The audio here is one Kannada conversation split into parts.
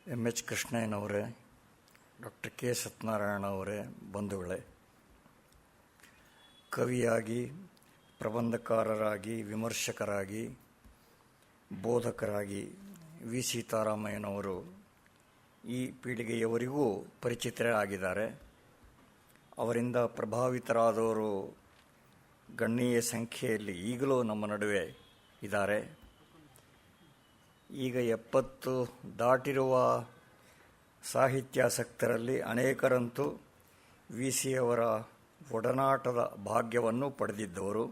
ಎಚ್ ಕೃಷ್ಣಯ್ಯನವರೇ, ಡಾಕ್ಟರ್ ಕೆ ಸತ್ಯನಾರಾಯಣ ಅವರೇ, ಬಂಧುಗಳೇ, ಕವಿಯಾಗಿ, ಪ್ರಬಂಧಕಾರರಾಗಿ, ವಿಮರ್ಶಕರಾಗಿ, ಬೋಧಕರಾಗಿ ವಿ ಸೀತಾರಾಮಯ್ಯನವರು ಈ ಪೀಳಿಗೆಯವರಿಗೂ ಪರಿಚಿತರೇ ಆಗಿದ್ದಾರೆ. ಅವರಿಂದ ಪ್ರಭಾವಿತರಾದವರು ಗಣನೀಯ ಸಂಖ್ಯೆಯಲ್ಲಿ ಈಗಲೂ ನಮ್ಮ ನಡುವೆ ಇದ್ದಾರೆ. ಈಗ 70 ದಾಟಿರುವ ಸಾಹಿತ್ಯಾಸಕ್ತರಲ್ಲಿ ಅನೇಕರಂತೂ ವಿ ಸಿಯವರ ಒಡನಾಟದ ಭಾಗ್ಯವನ್ನು ಪಡೆದಿದ್ದವರು.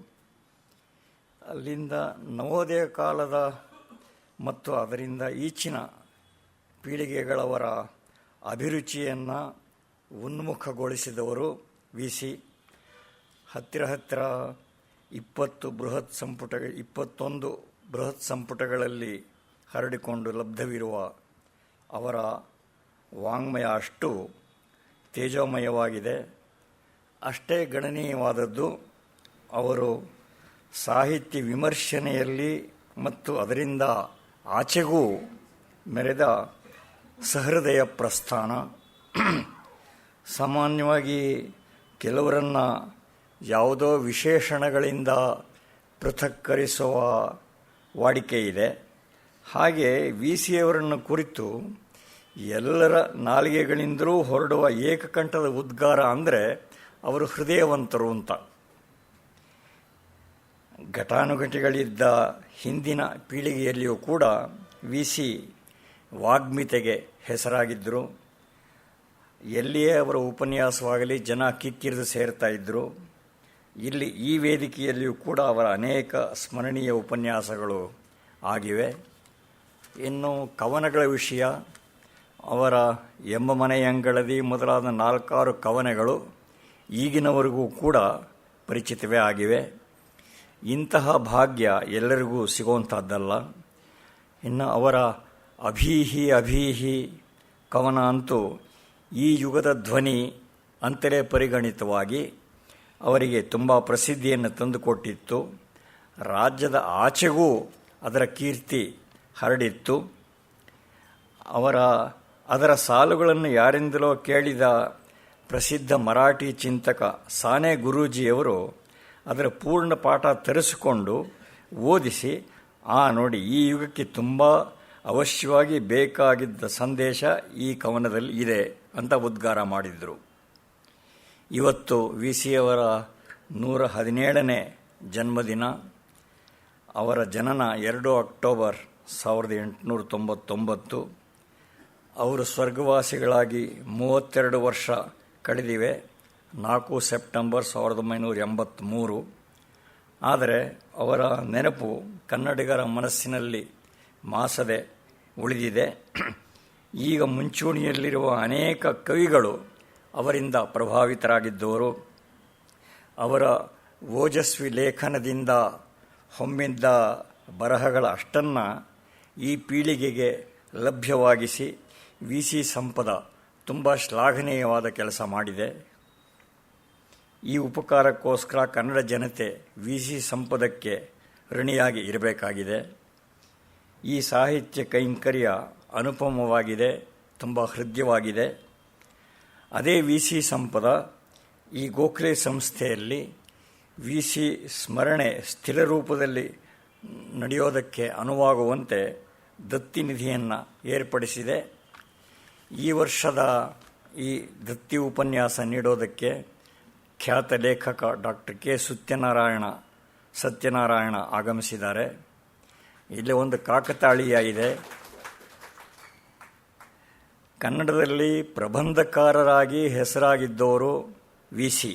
ಅಲ್ಲಿಂದ ನವೋದಯ ಕಾಲದ ಮತ್ತು ಅದರಿಂದ ಈಚಿನ ಪೀಳಿಗೆಗಳವರ ಅಭಿರುಚಿಯನ್ನು ಉನ್ಮುಖಗೊಳಿಸಿದವರು ವಿ ಸಿ. ಹತ್ತಿರ 21 ಬೃಹತ್ ಸಂಪುಟಗಳಲ್ಲಿ ಹರಡಿಕೊಂಡು ಲಬ್ಧವಿರುವ ಅವರ ವಾಂಗ್ಮಯ ಅಷ್ಟು ತೇಜೋಮಯವಾಗಿದೆ. ಅಷ್ಟೇ ಗಣನೀಯವಾದದ್ದು ಅವರು ಸಾಹಿತ್ಯ ವಿಮರ್ಶನೆಯಲ್ಲಿ ಮತ್ತು ಅದರಿಂದ ಆಚೆಗೂ ಮೆರೆದ ಸಹೃದಯ ಪ್ರಸ್ಥಾನ. ಸಾಮಾನ್ಯವಾಗಿ ಕೆಲವರನ್ನು ಯಾವುದೋ ವಿಶೇಷಣಗಳಿಂದ ಪೃಥಕ್ಕರಿಸುವ ವಾಡಿಕೆ ಇದೆ. ಹಾಗೆ ವಿ ಸಿಯವರನ್ನು ಕುರಿತು ಎಲ್ಲರ ನಾಲಿಗೆಗಳಿಂದಲೂ ಹೊರಡುವ ಏಕಕಂಠದ ಉದ್ಗಾರ ಅಂದರೆ ಅವರು ಹೃದಯವಂತರು ಅಂತ. ಘಟಾನುಘಟಿಗಳಿದ್ದ ಹಿಂದಿನ ಪೀಳಿಗೆಯಲ್ಲಿಯೂ ಕೂಡ ವಿ ಸಿ ವಾಗ್ಮಿತೆಗೆ ಹೆಸರಾಗಿದ್ದರು. ಎಲ್ಲಿಯೇ ಅವರ ಉಪನ್ಯಾಸವಾಗಲಿ ಜನ ಕಿಕ್ಕಿರಿದು ಸೇರ್ತಾ ಇದ್ದರು. ಇಲ್ಲಿ ಈ ವೇದಿಕೆಯಲ್ಲಿಯೂ ಕೂಡ ಅವರ ಅನೇಕ ಸ್ಮರಣೀಯ ಉಪನ್ಯಾಸಗಳು ಆಗಿವೆ. ಇನ್ನು ಕವನಗಳ ವಿಷಯ, ಅವರ ಎಂಬ ಮನೆಯಂಗಳದಿ ಮೊದಲಾದ 4-6 ಕವನಗಳು ಈಗಿನವರೆಗೂ ಕೂಡ ಪರಿಚಿತವೇ ಆಗಿವೆ. ಇಂತಹ ಭಾಗ್ಯ ಎಲ್ಲರಿಗೂ ಸಿಗುವಂಥದ್ದಲ್ಲ. ಇನ್ನು ಅವರ ಅಭೀಹಿ ಕವನ ಅಂತೂ ಈ ಯುಗದ ಧ್ವನಿ ಅಂತಲೇ ಪರಿಗಣಿತವಾಗಿ ಅವರಿಗೆ ತುಂಬ ಪ್ರಸಿದ್ಧಿಯನ್ನು ತಂದುಕೊಟ್ಟಿತ್ತು. ರಾಜ್ಯದ ಆಚೆಗೂ ಅದರ ಕೀರ್ತಿ ಹರಡಿತ್ತು. ಅದರ ಸಾಲುಗಳನ್ನು ಯಾರಿಂದಲೋ ಕೇಳಿದ ಪ್ರಸಿದ್ಧ ಮರಾಠಿ ಚಿಂತಕ ಸಾನೆ ಗುರೂಜಿಯವರು ಅದರ ಪೂರ್ಣ ಪಾಠ ತರಿಸಿಕೊಂಡು ಓದಿಸಿ, ನೋಡಿ ಈ ಯುಗಕ್ಕೆ ತುಂಬ ಅವಶ್ಯವಾಗಿ ಬೇಕಾಗಿದ್ದ ಸಂದೇಶ ಈ ಕವನದಲ್ಲಿ ಇದೆ ಅಂತ ಉದ್ಗಾರ ಮಾಡಿದರು. ಇವತ್ತು ವಿ ಸಿಯವರ 117ನೇ ಜನ್ಮದಿನ. ಅವರ ಜನನ 2 ಅಕ್ಟೋಬರ್ 1899. ಅವರು ಸ್ವರ್ಗವಾಸಿಗಳಾಗಿ 32 ವರ್ಷ ಕಳೆದಿವೆ. 4 ಸೆಪ್ಟೆಂಬರ್ 1983. ಆದರೆ ಅವರ ನೆನಪು ಕನ್ನಡಿಗರ ಮನಸ್ಸಿನಲ್ಲಿ ಮಾಸದೆ ಉಳಿದಿದೆ. ಈಗ ಮುಂಚೂಣಿಯಲ್ಲಿರುವ ಅನೇಕ ಕವಿಗಳು ಅವರಿಂದ ಪ್ರಭಾವಿತರಾಗಿದ್ದವರು. ಅವರ ಓಜಸ್ವಿ ಲೇಖನದಿಂದ ಹೊಮ್ಮಿದ್ದ ಬರಹಗಳ ಅಷ್ಟನ್ನು ಈ ಪೀಳಿಗೆಗೆ ಲಭ್ಯವಾಗಿಸಿ ವಿ ಸಿ ಸಂಪದ ತುಂಬ ಶ್ಲಾಘನೀಯವಾದ ಕೆಲಸ ಮಾಡಿದೆ. ಈ ಉಪಕಾರಕ್ಕೋಸ್ಕರ ಕನ್ನಡ ಜನತೆ ವಿ ಸಿ ಸಂಪದಕ್ಕೆ ಋಣಿಯಾಗಿ ಇರಬೇಕಾಗಿದೆ. ಈ ಸಾಹಿತ್ಯ ಕೈಂಕರ್ಯ ಅನುಪಮವಾಗಿದೆ, ತುಂಬ ಹೃದಯವಾಗಿದೆ. ಅದೇ ವಿ ಸಿ ಸಂಪದ ಈ ಗೋಖಲೆ ಸಂಸ್ಥೆಯಲ್ಲಿ ವಿ ಸಿ ಸ್ಮರಣೆ ಸ್ಥಿರ ರೂಪದಲ್ಲಿ ನಡೆಯೋದಕ್ಕೆ ಅನುವಾಗುವಂತೆ ದತ್ತಿ ನಿಧಿಯನ್ನು ಏರ್ಪಡಿಸಿದೆ. ಈ ವರ್ಷದ ಈ ದತ್ತಿ ಉಪನ್ಯಾಸ ನೀಡೋದಕ್ಕೆ ಖ್ಯಾತ ಲೇಖಕ ಡಾಕ್ಟರ್ ಕೆ ಸತ್ಯನಾರಾಯಣ ಆಗಮಿಸಿದ್ದಾರೆ. ಇಲ್ಲಿ ಒಂದು ಕಾಕತಾಳೀಯ ಇದೆ. ಕನ್ನಡದಲ್ಲಿ ಪ್ರಬಂಧಕಾರರಾಗಿ ಹೆಸರಾಗಿದ್ದವರು ವಿ ಸಿ.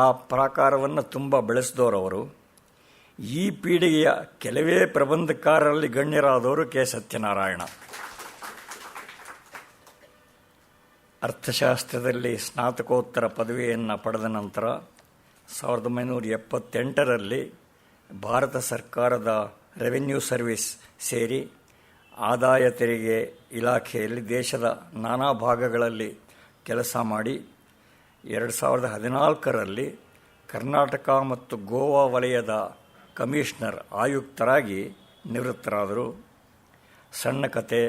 ಆ ಪ್ರಾಕಾರವನ್ನು ತುಂಬ ಬೆಳೆಸಿದವರು. ಈ ಪೀಳಿಗೆಯ ಕೆಲವೇ ಪ್ರಬಂಧಕಾರರಲ್ಲಿ ಗಣ್ಯರಾದವರು ಕೆ ಸತ್ಯನಾರಾಯಣ. ಅರ್ಥಶಾಸ್ತ್ರದಲ್ಲಿ ಸ್ನಾತಕೋತ್ತರ ಪದವಿಯನ್ನು ಪಡೆದ ನಂತರ 1978ರಲ್ಲಿ ಭಾರತ ಸರ್ಕಾರದ ರೆವೆನ್ಯೂ ಸರ್ವಿಸ್ ಸೇರಿ ಆದಾಯ ತೆರಿಗೆ ಇಲಾಖೆಯಲ್ಲಿ ದೇಶದ ನಾನಾ ಭಾಗಗಳಲ್ಲಿ ಕೆಲಸ ಮಾಡಿ 2014ರಲ್ಲಿ ಕರ್ನಾಟಕ ಮತ್ತು ಗೋವಾ ವಲಯದ ಕಮಿಷನರ್ ಆಯುಕ್ತರಾಗಿ ನಿವೃತ್ತರಾದರು. ಸಣ್ಣ ಕತೆ,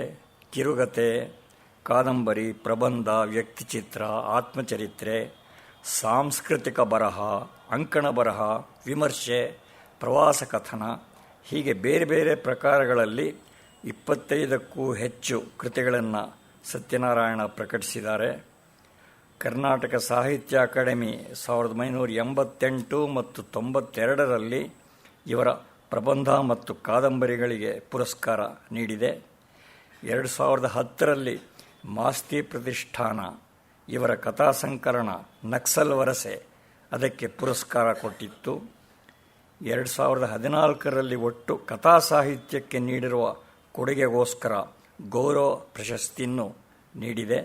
ಕಿರುಗತೆ, ಕಾದಂಬರಿ, ಪ್ರಬಂಧ, ವ್ಯಕ್ತಿಚಿತ್ರ, ಆತ್ಮಚರಿತ್ರೆ, ಸಾಂಸ್ಕೃತಿಕ ಬರಹ, ಅಂಕಣ ಬರಹ, ವಿಮರ್ಶೆ, ಪ್ರವಾಸ ಕಥನ ಹೀಗೆ ಬೇರೆ ಬೇರೆ ಪ್ರಕಾರಗಳಲ್ಲಿ 25ಕ್ಕೂ ಹೆಚ್ಚು ಕೃತಿಗಳನ್ನು ಸತ್ಯನಾರಾಯಣ ಪ್ರಕಟಿಸಿದ್ದಾರೆ. ಕರ್ನಾಟಕ ಸಾಹಿತ್ಯ ಅಕಾಡೆಮಿ 1988 ಮತ್ತು 92ರಲ್ಲಿ ಇವರ ಪ್ರಬಂಧ ಮತ್ತು ಕಾದಂಬರಿಗಳಿಗೆ ಪುರಸ್ಕಾರ ನೀಡಿದೆ. 2010ರಲ್ಲಿ ಮಾಸ್ತಿ ಪ್ರತಿಷ್ಠಾನ ಇವರ ಕಥಾ ಸಂಕಲನ ನಕ್ಸಲ್ ವರಸೆ ಅದಕ್ಕೆ ಪುರಸ್ಕಾರ ಕೊಟ್ಟಿತ್ತು. 2014ರಲ್ಲಿ ಒಟ್ಟು ಕಥಾ ಸಾಹಿತ್ಯಕ್ಕೆ ನೀಡಿರುವ ಕೊಡುಗೆಗೋಸ್ಕರ ಗೌರವ ಪ್ರಶಸ್ತಿಯನ್ನು ನೀಡಿದೆ.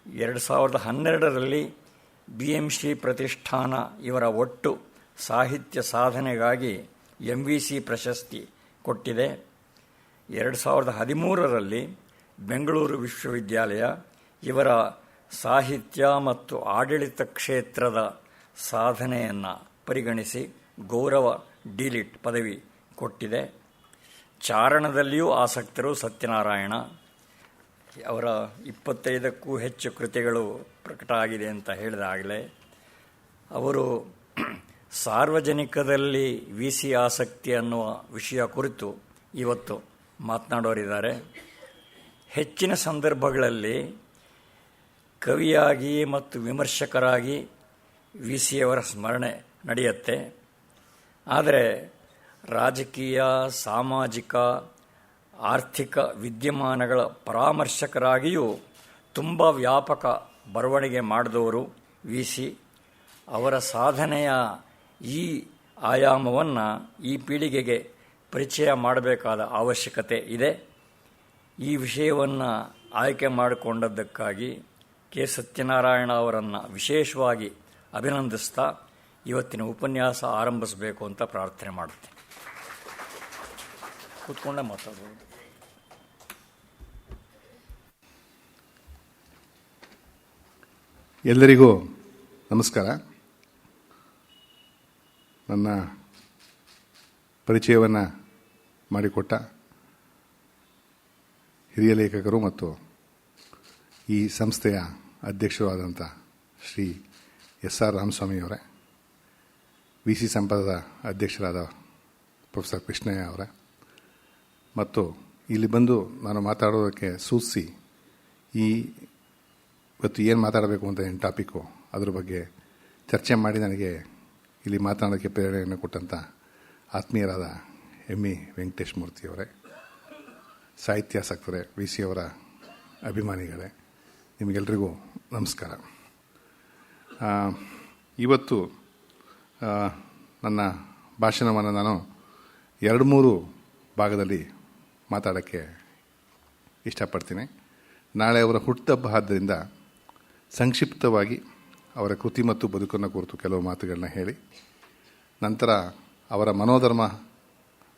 2012ರಲ್ಲಿ BMC ಪ್ರತಿಷ್ಠಾನ ಇವರ ಒಟ್ಟು ಸಾಹಿತ್ಯ ಸಾಧನೆಗಾಗಿ MVC ಪ್ರಶಸ್ತಿ ಕೊಟ್ಟಿದೆ. 2013ರಲ್ಲಿ ಬೆಂಗಳೂರು ವಿಶ್ವವಿದ್ಯಾಲಯ ಇವರ ಸಾಹಿತ್ಯ ಮತ್ತು ಆಡಳಿತ ಕ್ಷೇತ್ರದ ಸಾಧನೆಯನ್ನು ಪರಿಗಣಿಸಿ ಗೌರವ ಡಿಲಿಟ್ ಪದವಿ ಕೊಟ್ಟಿದೆ. ಚಾರಣದಲ್ಲಿಯೂ ಆಸಕ್ತರು ಸತ್ಯನಾರಾಯಣ. ಅವರ 25ಕ್ಕೂ ಹೆಚ್ಚು ಕೃತಿಗಳು ಪ್ರಕಟ ಆಗಿದೆ ಅಂತ ಹೇಳಿದಾಗಲೇ ಅವರು ಸಾರ್ವಜನಿಕದಲ್ಲಿ VC ಆಸಕ್ತಿ ಅನ್ನುವ ವಿಷಯ ಕುರಿತು ಇವತ್ತು ಮಾತನಾಡೋರಿದ್ದಾರೆ. ಹೆಚ್ಚಿನ ಸಂದರ್ಭಗಳಲ್ಲಿ ಕವಿಯಾಗಿ ಮತ್ತು ವಿಮರ್ಶಕರಾಗಿ VCಯವರ ಸ್ಮರಣೆ ನಡೆಯುತ್ತೆ. ಆದರೆ ರಾಜಕೀಯ, ಸಾಮಾಜಿಕ, ಆರ್ಥಿಕ ವಿದ್ಯಮಾನಗಳ ಪರಾಮರ್ಶಕರಾಗಿಯೂ ತುಂಬ ವ್ಯಾಪಕ ಬರವಣಿಗೆ ಮಾಡಿದವರು VC. ಅವರ ಸಾಧನೆಯ ಈ ಆಯಾಮವನ್ನು ಈ ಪೀಳಿಗೆಗೆ ಪರಿಚಯ ಮಾಡಬೇಕಾದ ಅವಶ್ಯಕತೆ ಇದೆ. ಈ ವಿಷಯವನ್ನು ಆಯ್ಕೆ ಮಾಡಿಕೊಂಡದ್ದಕ್ಕಾಗಿ ಕೆ. ಸತ್ಯನಾರಾಯಣ ಅವರನ್ನು ವಿಶೇಷವಾಗಿ ಅಭಿನಂದಿಸ್ತಾ ಇವತ್ತಿನ ಉಪನ್ಯಾಸ ಆರಂಭಿಸಬೇಕು ಅಂತ ಪ್ರಾರ್ಥನೆ ಮಾಡುತ್ತೇನೆ. ಕೂತ್ಕೊಂಡೇ ಮಾತಾಡ್ಬೋದು. ಎಲ್ಲರಿಗೂ ನಮಸ್ಕಾರ. ನನ್ನ ಪರಿಚಯವನ್ನು ಮಾಡಿಕೊಟ್ಟ ಹಿರಿಯ ಲೇಖಕರು ಮತ್ತು ಈ ಸಂಸ್ಥೆಯ ಅಧ್ಯಕ್ಷರಾದಂಥ ಶ್ರೀ SR ರಾಮಸ್ವಾಮಿಯವರೇ, VC ಸಂಪದದ ಅಧ್ಯಕ್ಷರಾದ ಪ್ರೊಫೆಸರ್ ಕೃಷ್ಣಯ್ಯ ಅವರೇ, ಮತ್ತು ಇಲ್ಲಿ ಬಂದು ನಾನು ಮಾತಾಡೋದಕ್ಕೆ ಸೂಚಿಸಿ ಇವತ್ತು ಏನು ಮಾತಾಡಬೇಕು ಅಂತ ಏನು ಟಾಪಿಕ್ಕು ಅದ್ರ ಬಗ್ಗೆ ಚರ್ಚೆ ಮಾಡಿ ನನಗೆ ಇಲ್ಲಿ ಮಾತನಾಡೋಕ್ಕೆ ಪ್ರೇರಣೆಯನ್ನು ಕೊಟ್ಟಂಥ ಆತ್ಮೀಯರಾದ ME ವೆಂಕಟೇಶ್ ಮೂರ್ತಿಯವರೇ, ಸಾಹಿತ್ಯಾಸಕ್ತರೇ, VCಯವರ ಅಭಿಮಾನಿಗಳೇ, ನಿಮಗೆಲ್ಲರಿಗೂ ನಮಸ್ಕಾರ. ಇವತ್ತು ನನ್ನ ಭಾಷಣವನ್ನು ನಾನು 2-3 ಭಾಗದಲ್ಲಿ ಮಾತಾಡೋಕ್ಕೆ ಇಷ್ಟಪಡ್ತೀನಿ. ನಾಳೆ ಅವರ ಹುಟ್ಟುಹಬ್ಬ ಆದ್ದರಿಂದ ಸಂಕ್ಷಿಪ್ತವಾಗಿ ಅವರ ಕೃತಿ ಮತ್ತು ಬದುಕನ್ನು ಕುರಿತು ಕೆಲವು ಮಾತುಗಳನ್ನ ಹೇಳಿ, ನಂತರ ಅವರ ಮನೋಧರ್ಮ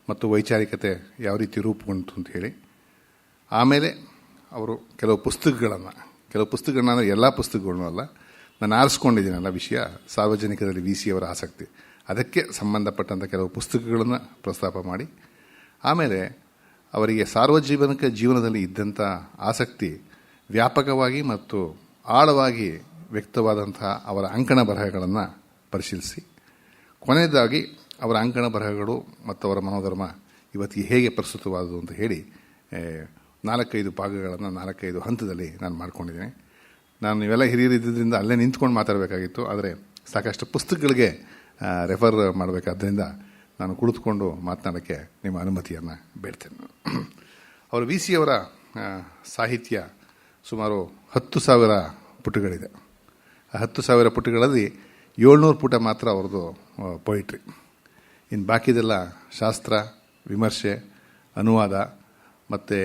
ಮತ್ತು ವೈಚಾರಿಕತೆ ಯಾವ ರೀತಿ ರೂಪುಗೊಂಡು ಅಂತ ಹೇಳಿ, ಆಮೇಲೆ ಅವರು ಕೆಲವು ಪುಸ್ತಕಗಳನ್ನ ಎಲ್ಲ ಪುಸ್ತಕಗಳನ್ನೂ ಅಲ್ಲ, ನಾನು ಆರಿಸ್ಕೊಂಡಿದ್ದೀನಲ್ಲ ವಿಷಯ ಸಾರ್ವಜನಿಕದಲ್ಲಿ VCಯವರ ಆಸಕ್ತಿ, ಅದಕ್ಕೆ ಸಂಬಂಧಪಟ್ಟಂಥ ಕೆಲವು ಪುಸ್ತಕಗಳನ್ನು ಪ್ರಸ್ತಾಪ ಮಾಡಿ, ಆಮೇಲೆ ಅವರಿಗೆ ಸಾರ್ವಜನಿಕ ಜೀವನದಲ್ಲಿ ಇದ್ದಂಥ ಆಸಕ್ತಿ ವ್ಯಾಪಕವಾಗಿ ಮತ್ತು ಆಳವಾಗಿ ವ್ಯಕ್ತವಾದಂತಹ ಅವರ ಅಂಕಣ ಬರಹಗಳನ್ನು ಪರಿಶೀಲಿಸಿ, ಕೊನೆಯದಾಗಿ ಅವರ ಅಂಕಣ ಬರಹಗಳು ಮತ್ತು ಅವರ ಮನೋಧರ್ಮ ಇವತ್ತಿಗೆ ಹೇಗೆ ಪ್ರಸ್ತುತವಾದವು ಅಂತ ಹೇಳಿ 4-5 ಭಾಗಗಳನ್ನು 4-5 ಹಂತದಲ್ಲಿ ನಾನು ಮಾಡ್ಕೊಂಡಿದ್ದೀನಿ. ನಾನು ನೀವೆಲ್ಲ ಹಿರಿಯರಿದ್ದರಿಂದ ಅಲ್ಲೇ ನಿಂತ್ಕೊಂಡು ಮಾತಾಡಬೇಕಾಗಿತ್ತು, ಆದರೆ ಸಾಕಷ್ಟು ಪುಸ್ತಕಗಳಿಗೆ ರೆಫರ್ ಮಾಡಬೇಕಾದ್ರಿಂದ ನಾನು ಕುಳಿತುಕೊಂಡು ಮಾತನಾಡೋಕ್ಕೆ ನಿಮ್ಮ ಅನುಮತಿಯನ್ನು ಬೇಡ್ತೇನೆ. ಅವರು VCಯವರ ಸಾಹಿತ್ಯ ಸುಮಾರು 10,000 ಪುಟಗಳಿದೆ. ಆ 10,000 ಪುಟಗಳಲ್ಲಿ 700 ಪುಟ ಮಾತ್ರ ಅವ್ರದ್ದು ಪೊಯಿಟ್ರಿ. ಇನ್ನು ಬಾಕಿದೆಲ್ಲ ಶಾಸ್ತ್ರ, ವಿಮರ್ಶೆ, ಅನುವಾದ ಮತ್ತು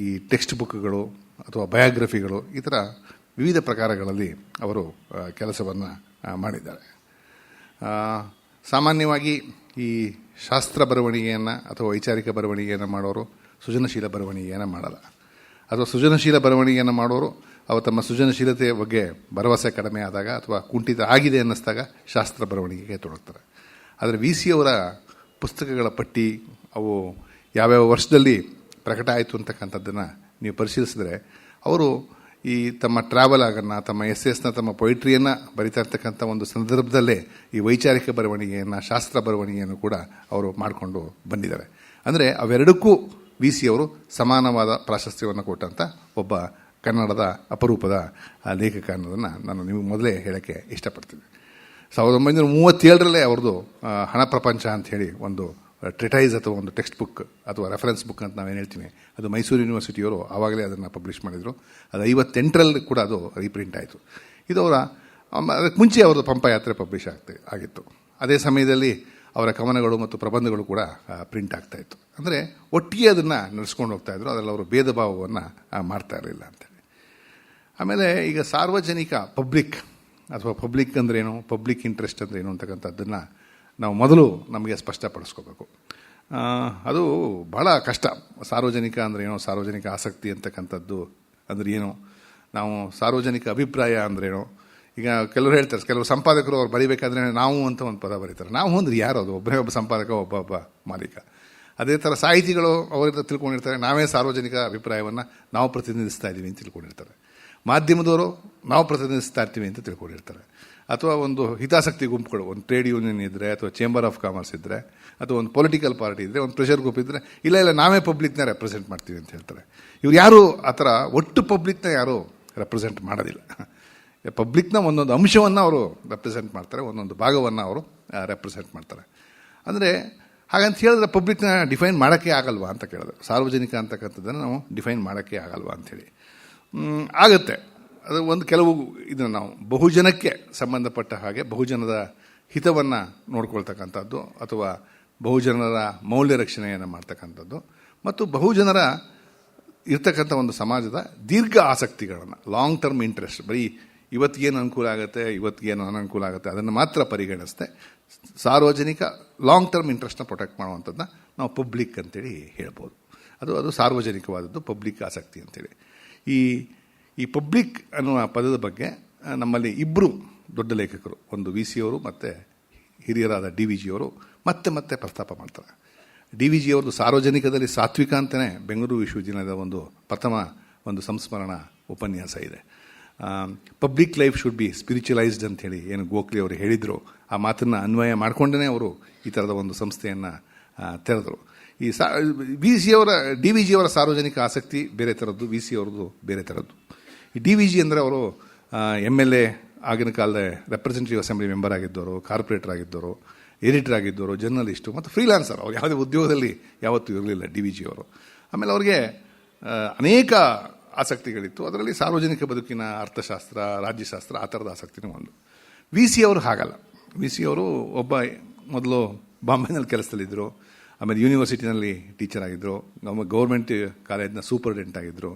ಈ ಟೆಕ್ಸ್ಟ್ ಬುಕ್ಗಳು ಅಥವಾ ಬಯೋಗ್ರಫಿಗಳು, ಈ ಥರ ವಿವಿಧ ಪ್ರಕಾರಗಳಲ್ಲಿ ಅವರು ಕೆಲಸವನ್ನು ಮಾಡಿದ್ದಾರೆ. ಸಾಮಾನ್ಯವಾಗಿ ಈ ಶಾಸ್ತ್ರ ಬರವಣಿಗೆಯನ್ನು ಅಥವಾ ವೈಚಾರಿಕ ಬರವಣಿಗೆಯನ್ನು ಮಾಡೋರು ಸೃಜನಶೀಲ ಬರವಣಿಗೆಯನ್ನು ಮಾಡಲ್ಲ, ಅಥವಾ ಸೃಜನಶೀಲ ಬರವಣಿಗೆಯನ್ನು ಮಾಡೋರು ಅವ ತಮ್ಮ ಸೃಜನಶೀಲತೆಯ ಬಗ್ಗೆ ಭರವಸೆ ಕಡಿಮೆ ಆದಾಗ ಅಥವಾ ಕುಂಠಿತ ಆಗಿದೆ ಅನ್ನಿಸ್ದಾಗ ಶಾಸ್ತ್ರ ಬರವಣಿಗೆಗೆ ತೊಡಗ್ತಾರೆ. ಆದರೆ VCಯವರ ಪುಸ್ತಕಗಳ ಪಟ್ಟಿ, ಅವು ಯಾವ್ಯಾವ ವರ್ಷದಲ್ಲಿ ಪ್ರಕಟ ಆಯಿತು ಅಂತಕ್ಕಂಥದ್ದನ್ನು ನೀವು ಪರಿಶೀಲಿಸಿದ್ರೆ ಅವರು ಈ ತಮ್ಮ ಟ್ರಾವೆಲ್ ಆಗನ್ನು, ತಮ್ಮ ಎಸ್ಸೆಸ್ನ, ತಮ್ಮ ಪೊಯಿಟ್ರಿಯನ್ನು ಬರಿತಾ ಇರ್ತಕ್ಕಂಥ ಒಂದು ಸಂದರ್ಭದಲ್ಲೇ ಈ ವೈಚಾರಿಕ ಬರವಣಿಗೆಯನ್ನು, ಶಾಸ್ತ್ರ ಬರವಣಿಗೆಯನ್ನು ಕೂಡ ಅವರು ಮಾಡಿಕೊಂಡು ಬಂದಿದ್ದಾರೆ. ಅಂದರೆ ಅವೆರಡಕ್ಕೂ ವಿ ಸಿ ಅವರು ಸಮಾನವಾದ ಪ್ರಾಶಸ್ತ್ಯವನ್ನು ಕೊಟ್ಟಂಥ ಒಬ್ಬ ಕನ್ನಡದ ಅಪರೂಪದ ಲೇಖಕ ಅನ್ನೋದನ್ನು ನಾನು ನಿಮಗೆ ಮೊದಲೇ ಹೇಳೋಕ್ಕೆ ಇಷ್ಟಪಡ್ತೀನಿ. 1937 ಅವ್ರದ್ದು ಹಣ ಪ್ರಪಂಚ ಅಂಥೇಳಿ ಒಂದು ಟ್ರಿಟೈಸ್ ಅಥವಾ ಒಂದು ಟೆಕ್ಸ್ಟ್ ಬುಕ್ ಅಥವಾ ರೆಫರೆನ್ಸ್ ಬುಕ್ ಅಂತ ನಾವೇನು ಹೇಳ್ತೀವಿ, ಅದು ಮೈಸೂರು ಯೂನಿವರ್ಸಿಟಿಯವರು ಆವಾಗಲೇ ಅದನ್ನು ಪಬ್ಲಿಷ್ ಮಾಡಿದರು. ಅದು 58ರಲ್ಲಿ ಕೂಡ ಅದು ರೀಪ್ರಿಂಟ್ ಆಯಿತು. ಇದು ಅದಕ್ಕೆ ಮುಂಚೆ ಅವ್ರದ್ದು ಪಂಪಯಾತ್ರೆ ಪಬ್ಲಿಷ್ ಆಗಿತ್ತು. ಅದೇ ಸಮಯದಲ್ಲಿ ಅವರ ಕವನಗಳು ಮತ್ತು ಪ್ರಬಂಧಗಳು ಕೂಡ ಪ್ರಿಂಟ್ ಆಗ್ತಾಯಿತ್ತು. ಅಂದರೆ ಒಟ್ಟಿಗೆ ಅದನ್ನು ನಡೆಸ್ಕೊಂಡು ಹೋಗ್ತಾಯಿದ್ರು. ಅದರಲ್ಲಿ ಅವರು ಭೇದ ಭಾವವನ್ನು ಮಾಡ್ತಾ ಇರಲಿಲ್ಲ ಅಂತೇಳಿ. ಆಮೇಲೆ ಈಗ ಸಾರ್ವಜನಿಕ ಪಬ್ಲಿಕ್ ಅಥವಾ ಪಬ್ಲಿಕ್ ಅಂದ್ರೇನು, ಪಬ್ಲಿಕ್ ಇಂಟ್ರೆಸ್ಟ್ ಅಂದ್ರೇನು ಅಂತಕ್ಕಂಥದ್ದನ್ನು ನಾವು ಮೊದಲು ನಮಗೆ ಸ್ಪಷ್ಟಪಡಿಸ್ಕೋಬೇಕು. ಅದು ಬಹಳ ಕಷ್ಟ. ಸಾರ್ವಜನಿಕ ಅಂದ್ರೇನು, ಸಾರ್ವಜನಿಕ ಆಸಕ್ತಿ ಅಂತಕ್ಕಂಥದ್ದು ಅಂದ್ರೆ ಏನು, ನಾವು ಸಾರ್ವಜನಿಕ ಅಭಿಪ್ರಾಯ ಅಂದ್ರೇನು. ಈಗ ಕೆಲವರು ಹೇಳ್ತಾರೆ, ಕೆಲವರು ಸಂಪಾದಕರು ಅವ್ರು ಬರೀಬೇಕಾದ್ರೆ ನಾವು ಅಂತ ಒಂದು ಪದ ಬರೀತಾರೆ. ನಾವು ಅಂದ್ರೆ ಯಾರು? ಅದು ಒಬ್ಬರೇ ಒಬ್ಬ ಸಂಪಾದಕ, ಒಬ್ಬ ಮಾಲೀಕ. ಅದೇ ಥರ ಸಾಹಿತಿಗಳು ಅವರಿಂದ ತಿಳ್ಕೊಂಡಿರ್ತಾರೆ, ನಾವೇ ಸಾರ್ವಜನಿಕ ಅಭಿಪ್ರಾಯವನ್ನು ನಾವು ಪ್ರತಿನಿಧಿಸ್ತಾ ಇದ್ದೀವಿ ಅಂತ ತಿಳ್ಕೊಂಡಿರ್ತಾರೆ. ಮಾಧ್ಯಮದವರು ನಾವು ಪ್ರತಿನಿಧಿಸ್ತಾ ಇರ್ತೀವಿ ಅಂತ ತಿಳ್ಕೊಂಡಿರ್ತಾರೆ. ಅಥವಾ ಒಂದು ಹಿತಾಸಕ್ತಿ ಗುಂಪುಗಳು, ಒಂದು ಟ್ರೇಡ್ ಯೂನಿಯನ್ ಇದ್ದರೆ, ಅಥವಾ ಚೇಂಬರ್ ಆಫ್ ಕಾಮರ್ಸ್ ಇದ್ದರೆ, ಅಥವಾ ಒಂದು ಪೊಲಿಟಿಕಲ್ ಪಾರ್ಟಿ ಇದ್ದರೆ, ಒಂದು ಪ್ರೆಷರ್ ಗ್ರೂಪ್ ಇದ್ದರೆ, ಇಲ್ಲ ನಾವೇ ಪಬ್ಲಿಕ್ನ ರೆಪ್ರೆಸೆಂಟ್ ಮಾಡ್ತೀವಿ ಅಂತ ಹೇಳ್ತಾರೆ. ಇವ್ರು ಯಾರು ಆ ಥರ ಒಟ್ಟು ಪಬ್ಲಿಕ್ನ ಯಾರು ರೆಪ್ರೆಸೆಂಟ್ ಮಾಡೋದಿಲ್ಲ. ಪಬ್ಲಿಕ್ನ ಒಂದೊಂದು ಅಂಶವನ್ನು ಅವರು ರೆಪ್ರೆಸೆಂಟ್ ಮಾಡ್ತಾರೆ, ಒಂದೊಂದು ಭಾಗವನ್ನು ಅವರು ರೆಪ್ರೆಸೆಂಟ್ ಮಾಡ್ತಾರೆ. ಅಂದರೆ ಹಾಗಂತ ಹೇಳಿದ್ರೆ ಪಬ್ಲಿಕ್ನ ಡಿಫೈನ್ ಮಾಡೋಕ್ಕೆ ಆಗಲ್ವಾ ಅಂತ ಕೇಳಿದ್ರು. ಸಾರ್ವಜನಿಕ ಅಂತಕ್ಕಂಥದ್ದನ್ನು ನಾವು ಡಿಫೈನ್ ಮಾಡೋಕ್ಕೆ ಆಗಲ್ವಾ ಅಂಥೇಳಿ. ಆಗುತ್ತೆ. ಅದು ಒಂದು ಕೆಲವು ಇದನ್ನು ನಾವು ಬಹುಜನಕ್ಕೆ ಸಂಬಂಧಪಟ್ಟ ಹಾಗೆ ಬಹುಜನದ ಹಿತವನ್ನು ನೋಡ್ಕೊಳ್ತಕ್ಕಂಥದ್ದು, ಅಥವಾ ಬಹುಜನರ ಮೌಲ್ಯ ರಕ್ಷಣೆಯನ್ನು ಮಾಡ್ತಕ್ಕಂಥದ್ದು, ಮತ್ತು ಬಹುಜನರ ಇರ್ತಕ್ಕಂಥ ಒಂದು ಸಮಾಜದ ದೀರ್ಘ ಆಸಕ್ತಿಗಳನ್ನು, ಲಾಂಗ್ ಟರ್ಮ್ ಇಂಟ್ರೆಸ್ಟ್, ಬರೀ ಇವತ್ತಿಗೇನು ಅನುಕೂಲ ಆಗುತ್ತೆ, ಇವತ್ತಿಗೇನು ಅನನುಕೂಲ ಆಗುತ್ತೆ ಅದನ್ನು ಮಾತ್ರ ಪರಿಗಣಿಸ್ತೆ ಸಾರ್ವಜನಿಕ ಲಾಂಗ್ ಟರ್ಮ್ ಇಂಟ್ರೆಸ್ಟ್ನ ಪ್ರೊಟೆಕ್ಟ್ ಮಾಡುವಂಥದ್ದನ್ನ ನಾವು ಪಬ್ಲಿಕ್ ಅಂತೇಳಿ ಹೇಳ್ಬೋದು. ಅದು ಸಾರ್ವಜನಿಕವಾದದ್ದು, ಪಬ್ಲಿಕ್ ಆಸಕ್ತಿ ಅಂತೇಳಿ. ಈ ಪಬ್ಲಿಕ್ ಅನ್ನುವ ಪದದ ಬಗ್ಗೆ ನಮ್ಮಲ್ಲಿ ಇಬ್ಬರು ದೊಡ್ಡ ಲೇಖಕರು, ಒಂದು ವಿ ಸಿ ಅವರು ಮತ್ತು ಹಿರಿಯರಾದ ಡಿ ವಿ ಜಿಯವರು ಮತ್ತೆ ಪ್ರಸ್ತಾಪ ಮಾಡ್ತಾರೆ. ಡಿ ವಿ ಜಿಯವ್ರದ್ದು ಸಾರ್ವಜನಿಕದಲ್ಲಿ ಸಾತ್ವಿಕ ಅಂತಲೇ ಬೆಂಗಳೂರು ವಿಶ್ವವಿದ್ಯಾಲಯದ ಪ್ರಥಮ ಸಂಸ್ಮರಣಾ ಉಪನ್ಯಾಸ ಇದೆ. ಪಬ್ಲಿಕ್ ಲೈಫ್ ಶುಡ್ ಬಿ ಸ್ಪಿರಿಚುವಲೈಸ್ಡ್ ಅಂಥೇಳಿ ಏನು ಗೋಖಲೆ ಅವರು ಹೇಳಿದರು, ಆ ಮಾತನ್ನು ಅನ್ವಯ ಮಾಡಿಕೊಂಡೇ ಅವರು ಈ ಥರದ ಒಂದು ಸಂಸ್ಥೆಯನ್ನು ತೆರೆದರು. ಈ ಡಿ ವಿ ಜಿಯವರ ಸಾರ್ವಜನಿಕ ಆಸಕ್ತಿ ಬೇರೆ ಥರದ್ದು, ವಿ ಸಿ ಅವ್ರದ್ದು ಬೇರೆ ಥರದ್ದು. ಈ ಡಿ ವಿ ಜಿ ಅಂದರೆ ಅವರು MLA, ಆಗಿನ ಕಾಲದ ರೆಪ್ರೆಸೆಂಟೇಟಿವ್ ಅಸೆಂಬ್ಲಿ ಮೆಂಬರ್ ಆಗಿದ್ದವರು, ಕಾರ್ಪೊರೇಟರ್ ಆಗಿದ್ದವರು, ಎಡಿಟರ್ ಆಗಿದ್ದವರು, ಜರ್ನಲಿಸ್ಟು ಮತ್ತು ಫ್ರೀಲಾನ್ಸರ್. ಅವ್ರು ಯಾವುದೇ ಉದ್ಯೋಗದಲ್ಲಿ ಯಾವತ್ತೂ ಇರಲಿಲ್ಲ ಡಿ ವಿ ಜಿಯವರು. ಆಮೇಲೆ ಅವ್ರಿಗೆ ಅನೇಕ ಆಸಕ್ತಿಗಳಿತ್ತು. ಅದರಲ್ಲಿ ಸಾರ್ವಜನಿಕ ಬದುಕಿನ ಅರ್ಥಶಾಸ್ತ್ರ, ರಾಜ್ಯಶಾಸ್ತ್ರ, ಆ ಥರದ ಆಸಕ್ತಿನೂ ಒಂದು. ವಿ ಸಿ ಅವರು ಹಾಗಲ್ಲ. ವಿ ಸಿ ಅವರು ಮೊದಲು ಬಾಂಬೆನಲ್ಲಿ ಕೆಲಸದಲ್ಲಿದ್ದರು, ಆಮೇಲೆ ಯೂನಿವರ್ಸಿಟಿನಲ್ಲಿ ಟೀಚರ್ ಆಗಿದ್ದರು, ಗೌರ್ಮೆಂಟ್ ಕಾಲೇಜ್ನ ಸೂಪರ್ಡೆಂಟ್ ಆಗಿದ್ದರು,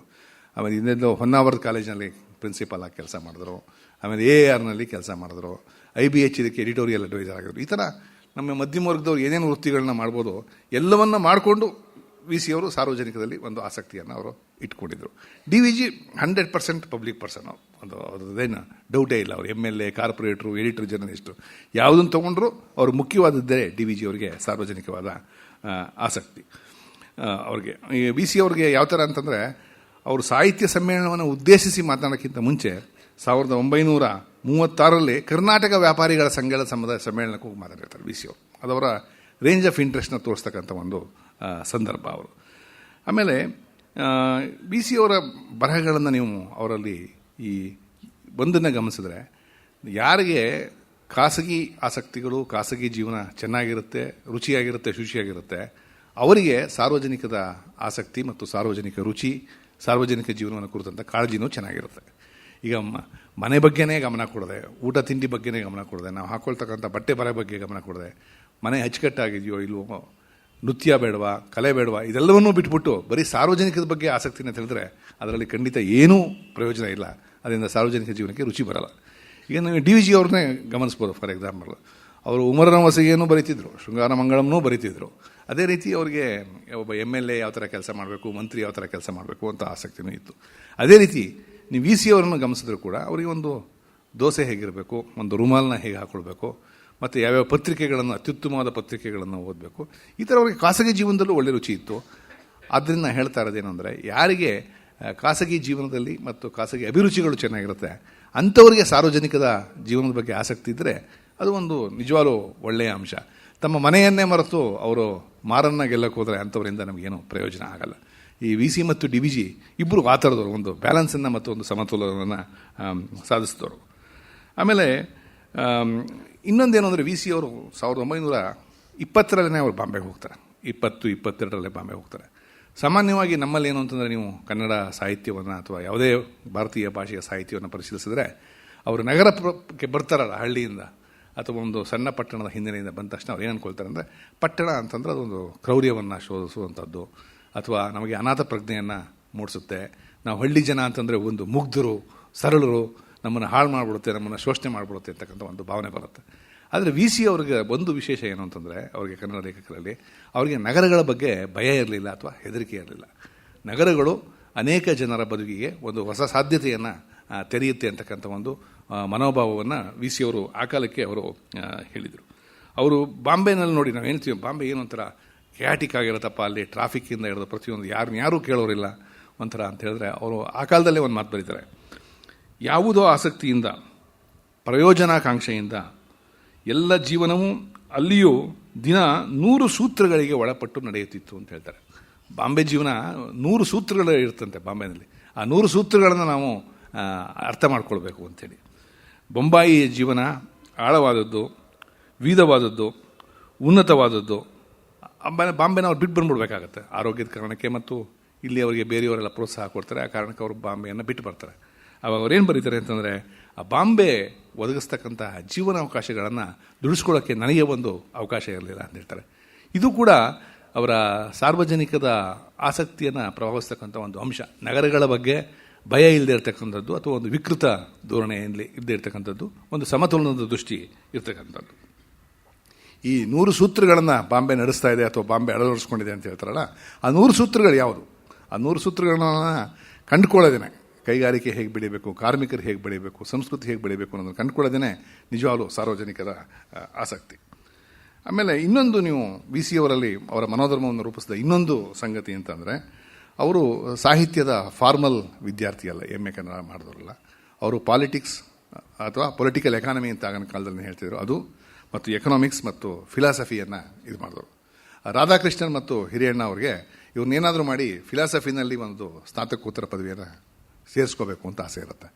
ಆಮೇಲೆ ಇನ್ನೆಲ್ಲೋ ಹೊನ್ನಾವರದ ಕಾಲೇಜಿನಲ್ಲಿ ಪ್ರಿನ್ಸಿಪಾಲ್ ಆಗಿ ಕೆಲಸ ಮಾಡಿದ್ರು, ಆಮೇಲೆ AARನಲ್ಲಿ ಕೆಲಸ ಮಾಡಿದ್ರು, IBH ಇದಕ್ಕೆ ಎಡಿಟೋರಿಯಲ್ ಅಡ್ವೈಸರ್ ಆಗಿದ್ರು. ಈ ಥರ ನಮ್ಮ ಮಧ್ಯಮ ವರ್ಗದವ್ರು ಏನೇನು ವೃತ್ತಿಗಳನ್ನ ಮಾಡ್ಬೋದು ಎಲ್ಲವನ್ನ ಮಾಡಿಕೊಂಡು ವಿ ಸಿ ಅವರು ಸಾರ್ವಜನಿಕದಲ್ಲಿ ಒಂದು ಆಸಕ್ತಿಯನ್ನು ಅವರು ಇಟ್ಕೊಂಡಿದ್ರು. D V G 100% public person. ಅದೇನು ಡೌಟೇ ಇಲ್ಲ. ಅವರು MLA, ಕಾರ್ಪೊರೇಟ್ರು, ಎಡಿಟರ್, ಜರ್ನಲಿಸ್ಟು ಯಾವುದನ್ನು ತೊಗೊಂಡ್ರು ಅವರು ಮುಖ್ಯವಾದದ್ದೇ ಡಿ ವಿ ಜಿ ಅವರಿಗೆ ಸಾರ್ವಜನಿಕವಾದ ಆಸಕ್ತಿ. ಅವ್ರಿಗೆ ವಿ ಸಿ ಅವ್ರಿಗೆ ಯಾವ ಥರ ಅಂತಂದರೆ, ಅವರು ಸಾಹಿತ್ಯ ಸಮ್ಮೇಳನವನ್ನು ಉದ್ದೇಶಿಸಿ ಮಾತನಾಡೋಕ್ಕಿಂತ ಮುಂಚೆ 1936ರಲ್ಲಿ ಕರ್ನಾಟಕ ವ್ಯಾಪಾರಿಗಳ ಸಂಘದ ಸಮ್ಮೇಳನಕ್ಕೆ ಹೋಗಿ ಮಾತಾಡಿರ್ತಾರೆ ವಿ ಸಿ ಅವರು. ಅದವರ ರೇಂಜ್ ಆಫ್ ಇಂಟ್ರೆಸ್ಟ್ನ ತೋರಿಸ್ತಕ್ಕಂಥ ಒಂದು ಸಂದರ್ಭ ಅವರು. ಆಮೇಲೆ ವಿ ಸಿ ಅವರ ಬರಹಗಳನ್ನು ನೀವು ಅವರಲ್ಲಿ ಈ ಒಂದನ್ನು ಗಮನಿಸಿದ್ರೆ, ಯಾರಿಗೆ ಖಾಸಗಿ ಆಸಕ್ತಿಗಳು, ಖಾಸಗಿ ಜೀವನ ಚೆನ್ನಾಗಿರುತ್ತೆ, ರುಚಿಯಾಗಿರುತ್ತೆ, ಶುಚಿಯಾಗಿರುತ್ತೆ, ಅವರಿಗೆ ಸಾರ್ವಜನಿಕದ ಆಸಕ್ತಿ ಮತ್ತು ಸಾರ್ವಜನಿಕ ರುಚಿ, ಸಾರ್ವಜನಿಕ ಜೀವನವನ್ನು ಕುರಿತಂಥ ಕಾಳಜಿನೂ ಚೆನ್ನಾಗಿರುತ್ತೆ. ಈಗ ಮನೆ ಬಗ್ಗೆನೇ ಗಮನ ಕೊಡದೆ, ಊಟ ತಿಂಡಿ ಬಗ್ಗೆನೇ ಗಮನ ಕೊಡದೆ, ನಾವು ಹಾಕೊಳ್ತಕ್ಕಂಥ ಬಟ್ಟೆ ಬರೆ ಬಗ್ಗೆ ಗಮನ ಕೊಡದೆ, ಮನೆ ಅಚ್ಚುಕಟ್ಟಾಗಿದೆಯೋ ಇಲ್ವೋ, ನೃತ್ಯ ಬೇಡವಾ, ಕಲೆ ಬೇಡವಾ, ಇದೆಲ್ಲವನ್ನೂ ಬಿಟ್ಬಿಟ್ಟು ಬರೀ ಸಾರ್ವಜನಿಕದ ಬಗ್ಗೆ ಆಸಕ್ತಿನ ತಿಳಿದ್ರೆ ಅದರಲ್ಲಿ ಖಂಡಿತ ಏನೂ ಪ್ರಯೋಜನ ಇಲ್ಲ. ಅದರಿಂದ ಸಾರ್ವಜನಿಕ ಜೀವನಕ್ಕೆ ರುಚಿ ಬರಲ್ಲ. ಈಗ ನೀವು ಡಿ ವಿ ಜಿ ಅವ್ರನ್ನೇ ಗಮನಿಸ್ಬೋದು. ಫಾರ್ ಎಕ್ಸಾಂಪಲ್, ಅವರು ಉಮರನ ವಸಿಗೆಯನ್ನು ಬರೀತಿದ್ರು, ಶೃಂಗಾರ ಮಂಗಳಂನೂ ಬರೀತಿದ್ರು. ಅದೇ ರೀತಿ ಅವರಿಗೆ ಒಬ್ಬ MLA ಯಾವ ಥರ ಕೆಲಸ ಮಾಡಬೇಕು, ಮಂತ್ರಿ ಯಾವ ಥರ ಕೆಲಸ ಮಾಡಬೇಕು ಅಂತ ಆಸಕ್ತಿನೂ ಇತ್ತು. ಅದೇ ರೀತಿ ನೀವು ವಿ ಸಿ ಅವರನ್ನು ಗಮನಿಸಿದ್ರು ಕೂಡ ಅವರಿಗೆ ಒಂದು ದೋಸೆ ಹೇಗಿರಬೇಕು, ಒಂದು ರುಮಾಲ್ನ ಹೇಗೆ ಹಾಕ್ಕೊಳ್ಬೇಕು, ಮತ್ತು ಯಾವ್ಯಾವ ಪತ್ರಿಕೆಗಳನ್ನು, ಅತ್ಯುತ್ತಮವಾದ ಪತ್ರಿಕೆಗಳನ್ನು ಓದಬೇಕು, ಈ ಥರ ಅವರಿಗೆ ಖಾಸಗಿ ಜೀವನದಲ್ಲೂ ಒಳ್ಳೆ ರುಚಿ ಇತ್ತು. ಆದ್ದರಿಂದ ಹೇಳ್ತಾ ಇರೋದೇನೆಂದರೆ, ಯಾರಿಗೆ ಖಾಸಗಿ ಜೀವನದಲ್ಲಿ ಮತ್ತು ಖಾಸಗಿ ಅಭಿರುಚಿಗಳು ಚೆನ್ನಾಗಿರುತ್ತೆ. ಅಂಥವರಿಗೆ ಸಾರ್ವಜನಿಕದ ಜೀವನದ ಬಗ್ಗೆ ಆಸಕ್ತಿ ಇದ್ದರೆ ಅದು ಒಂದು ನಿಜವಾಗ್ಲೂ ಒಳ್ಳೆಯ ಅಂಶ. ತಮ್ಮ ಮನೆಯನ್ನೇ ಮರೆತು ಅವರು ಮಾರನ್ನು ಗೆಲ್ಲಕ್ಕೆ ಹೋದರೆ ಅಂಥವರಿಂದ ನಮಗೇನು ಪ್ರಯೋಜನ ಆಗಲ್ಲ. ಈ ವಿ ಸಿ ಮತ್ತು ಡಿ ವಿ ಜಿ ಇಬ್ಬರು ಆ ಥರದವರು, ಒಂದು ಬ್ಯಾಲೆನ್ಸನ್ನು ಮತ್ತು ಒಂದು ಸಮತೋಲನವನ್ನು ಸಾಧಿಸಿದವರು. ಆಮೇಲೆ ಇನ್ನೊಂದೇನು ಅಂದರೆ ವಿ ಸಿ ಅವರು 1920 ಅವರು ಬಾಂಬೆಗೆ ಹೋಗ್ತಾರೆ. 22 ಬಾಂಬೆಗೆ ಹೋಗ್ತಾರೆ. ಸಾಮಾನ್ಯವಾಗಿ ನಮ್ಮಲ್ಲಿ ಏನು ಅಂತಂದರೆ, ನೀವು ಕನ್ನಡ ಸಾಹಿತ್ಯವನ್ನು ಅಥವಾ ಯಾವುದೇ ಭಾರತೀಯ ಭಾಷೆಯ ಸಾಹಿತ್ಯವನ್ನು ಪರಿಶೀಲಿಸಿದ್ರೆ, ಅವರು ನಗರಕ್ಕೆ ಬರ್ತಾರಲ್ಲ ಹಳ್ಳಿಯಿಂದ ಅಥವಾ ಒಂದು ಸಣ್ಣ ಪಟ್ಟಣದ ಹಿನ್ನೆಲೆಯಿಂದ ಬಂದ ತಕ್ಷಣ ಅವ್ರು ಏನು ಅಂದ್ಕೊಳ್ತಾರೆ ಅಂದರೆ, ಪಟ್ಟಣ ಅಂತಂದರೆ ಅದೊಂದು ಕ್ರೌರ್ಯವನ್ನು ಶೋಧಿಸುವಂಥದ್ದು ಅಥವಾ ನಮಗೆ ಅನಾಥ ಪ್ರಜ್ಞೆಯನ್ನು ಮೂಡಿಸುತ್ತೆ. ನಾವು ಹಳ್ಳಿ ಜನ ಅಂತಂದರೆ ಒಂದು ಮುಗ್ಧರು, ಸರಳರು, ನಮ್ಮನ್ನು ಹಾಳು ಮಾಡಿಬಿಡುತ್ತೆ, ನಮ್ಮನ್ನು ಶೋಷಣೆ ಮಾಡಿಬಿಡುತ್ತೆ ಅಂತಕ್ಕಂಥ ಒಂದು ಭಾವನೆ ಬರುತ್ತೆ. ಆದರೆ ವಿ ಸಿ ಅವ್ರಿಗೆ ಒಂದು ವಿಶೇಷ ಏನು ಅಂತಂದರೆ, ಅವರಿಗೆ ಕನ್ನಡ ಲೇಖಕರಲ್ಲಿ ಅವರಿಗೆ ನಗರಗಳ ಬಗ್ಗೆ ಭಯ ಇರಲಿಲ್ಲ ಅಥವಾ ಹೆದರಿಕೆ ಇರಲಿಲ್ಲ. ನಗರಗಳು ಅನೇಕ ಜನರ ಬದುಕಿಗೆ ಒಂದು ಹೊಸ ಸಾಧ್ಯತೆಯನ್ನು ತೆರೆಯುತ್ತೆ ಅಂತಕ್ಕಂಥ ಒಂದು ಮನೋಭಾವವನ್ನು ವಿ ಸಿ ಅವರು ಆ ಕಾಲಕ್ಕೆ ಅವರು ಹೇಳಿದರು. ಅವರು ಬಾಂಬೆನಲ್ಲಿ ನೋಡಿ ನಾವು ಹೇಳ್ತೀವಿ, ಬಾಂಬೆ ಏನು ಒಂಥರ ಕ್ಯಾಟಿಕ್ ಆಗಿರುತ್ತಪ್ಪ, ಅಲ್ಲಿ ಟ್ರಾಫಿಕ್ಕಿಂದ ಹಿಡಿದು ಪ್ರತಿಯೊಂದು ಯಾರೂ ಕೇಳೋರಿಲ್ಲ ಒಂಥರ ಅಂತ ಹೇಳಿದ್ರೆ, ಅವರು ಆ ಕಾಲದಲ್ಲೇ ಒಂದು ಮಾತು ಬರೀತಾರೆ, ಯಾವುದೋ ಆಸಕ್ತಿಯಿಂದ ಪ್ರಯೋಜನಾಕಾಂಕ್ಷೆಯಿಂದ ಎಲ್ಲ ಜೀವನವೂ ಅಲ್ಲಿಯೂ ದಿನ 100 ಸೂತ್ರಗಳಿಗೆ ಒಳಪಟ್ಟು ನಡೆಯುತ್ತಿತ್ತು ಅಂತ ಹೇಳ್ತಾರೆ. ಬಾಂಬೆ ಜೀವನ 100 ಸೂತ್ರಗಳು ಇರ್ತಂತೆ ಬಾಂಬೆನಲ್ಲಿ. ಆ 100 ಸೂತ್ರಗಳನ್ನು ನಾವು ಅರ್ಥ ಮಾಡ್ಕೊಳ್ಬೇಕು ಅಂಥೇಳಿ. ಬೊಂಬಾಯಿ ಜೀವನ ಆಳವಾದದ್ದು, ವಿಧವಾದದ್ದು, ಉನ್ನತವಾದದ್ದು. ಬಾಂಬೆನ ಅವ್ರು ಬಿಟ್ಟು ಬಂದ್ಬಿಡ್ಬೇಕಾಗತ್ತೆ ಆರೋಗ್ಯದ ಕಾರಣಕ್ಕೆ, ಮತ್ತು ಇಲ್ಲಿ ಅವರಿಗೆ ಬೇರೆಯವರೆಲ್ಲ ಪ್ರೋತ್ಸಾಹ ಕೊಡ್ತಾರೆ. ಆ ಕಾರಣಕ್ಕೆ ಅವರು ಬಾಂಬೆಯನ್ನು ಬಿಟ್ಟು ಬರ್ತಾರೆ. ಅವಾಗ ಅವ್ರೇನು ಬರೀತಾರೆ ಅಂತಂದರೆ, ಆ ಬಾಂಬೆ ಒದಗಿಸ್ತಕ್ಕಂತಹ ಜೀವನಾವಕಾಶಗಳನ್ನು ದುಡಿಸ್ಕೊಳ್ಳೋಕ್ಕೆ ನನಗೆ ಒಂದು ಅವಕಾಶ ಇರಲಿಲ್ಲ ಅಂತ ಹೇಳ್ತಾರೆ. ಇದು ಕೂಡ ಅವರ ಸಾರ್ವಜನಿಕದ ಆಸಕ್ತಿಯನ್ನು ಪ್ರಭಾವಿಸ್ತಕ್ಕಂಥ ಒಂದು ಅಂಶ. ನಗರಗಳ ಬಗ್ಗೆ ಭಯ ಇಲ್ಲದೆ ಇರತಕ್ಕಂಥದ್ದು ಅಥವಾ ಒಂದು ವಿಕೃತ ಧೋರಣೆಯಲ್ಲಿ ಇಲ್ಲದೆ ಇರತಕ್ಕಂಥದ್ದು, ಒಂದು ಸಮತೋಲನದ ದೃಷ್ಟಿ ಇರ್ತಕ್ಕಂಥದ್ದು. ಈ 100 ಸೂತ್ರಗಳನ್ನು ಬಾಂಬೆ ನಡೆಸ್ತಾ ಇದೆ ಅಥವಾ ಬಾಂಬೆ ಅಳವಡಿಸ್ಕೊಂಡಿದೆ ಅಂತ ಹೇಳ್ತಾರಲ್ಲ, ಆ 100 ಸೂತ್ರಗಳು ಯಾವುದು? ಆ 100 ಸೂತ್ರಗಳನ್ನ ಕಂಡುಕೊಳ್ಳೋದೇನೆ ಕೈಗಾರಿಕೆ ಹೇಗೆ ಬೆಳೀಬೇಕು, ಕಾರ್ಮಿಕರು ಹೇಗೆ ಬೆಳೀಬೇಕು, ಸಂಸ್ಕೃತಿ ಹೇಗೆ ಬೆಳೀಬೇಕು ಅನ್ನೋದನ್ನು ಕಂಡುಕೊಳ್ಳೋದೇ ನಿಜವಾಗ್ಲೂ ಸಾರ್ವಜನಿಕರ ಆಸಕ್ತಿ. ಆಮೇಲೆ ಇನ್ನೊಂದು, ನೀವು ವಿ ಸಿ ಅವರಲ್ಲಿ ಅವರ ಮನೋಧರ್ಮವನ್ನು ರೂಪಿಸಿದ ಇನ್ನೊಂದು ಸಂಗತಿ ಅಂತಂದರೆ, ಅವರು ಸಾಹಿತ್ಯದ ಫಾರ್ಮಲ್ ವಿದ್ಯಾರ್ಥಿ ಅಲ್ಲ, MA ಕನ್ನಡ ಮಾಡಿದವರಲ್ಲ. ಅವರು ಪಾಲಿಟಿಕ್ಸ್ ಅಥವಾ ಪೊಲಿಟಿಕಲ್ ಎಕಾನಮಿ ಅಂತ ಆಗಿನ ಕಾಲದಲ್ಲಿ ಹೇಳ್ತಿದ್ರು, ಅದು ಮತ್ತು ಎಕನಾಮಿಕ್ಸ್ ಮತ್ತು ಫಿಲಾಸಫಿಯನ್ನು ಇದು ಮಾಡಿದವರು. ರಾಧಾಕೃಷ್ಣನ್ ಮತ್ತು ಹಿರಿಯಣ್ಣ ಅವ್ರಿಗೆ ಇವ್ರನ್ನೇನಾದರೂ ಮಾಡಿ ಫಿಲಾಸಫಿನಲ್ಲಿ ಒಂದು ಸ್ನಾತಕೋತ್ತರ ಪದವಿಯನ್ನು ಸೇರಿಸ್ಕೋಬೇಕು ಅಂತ ಆಸೆ ಇರುತ್ತೆ.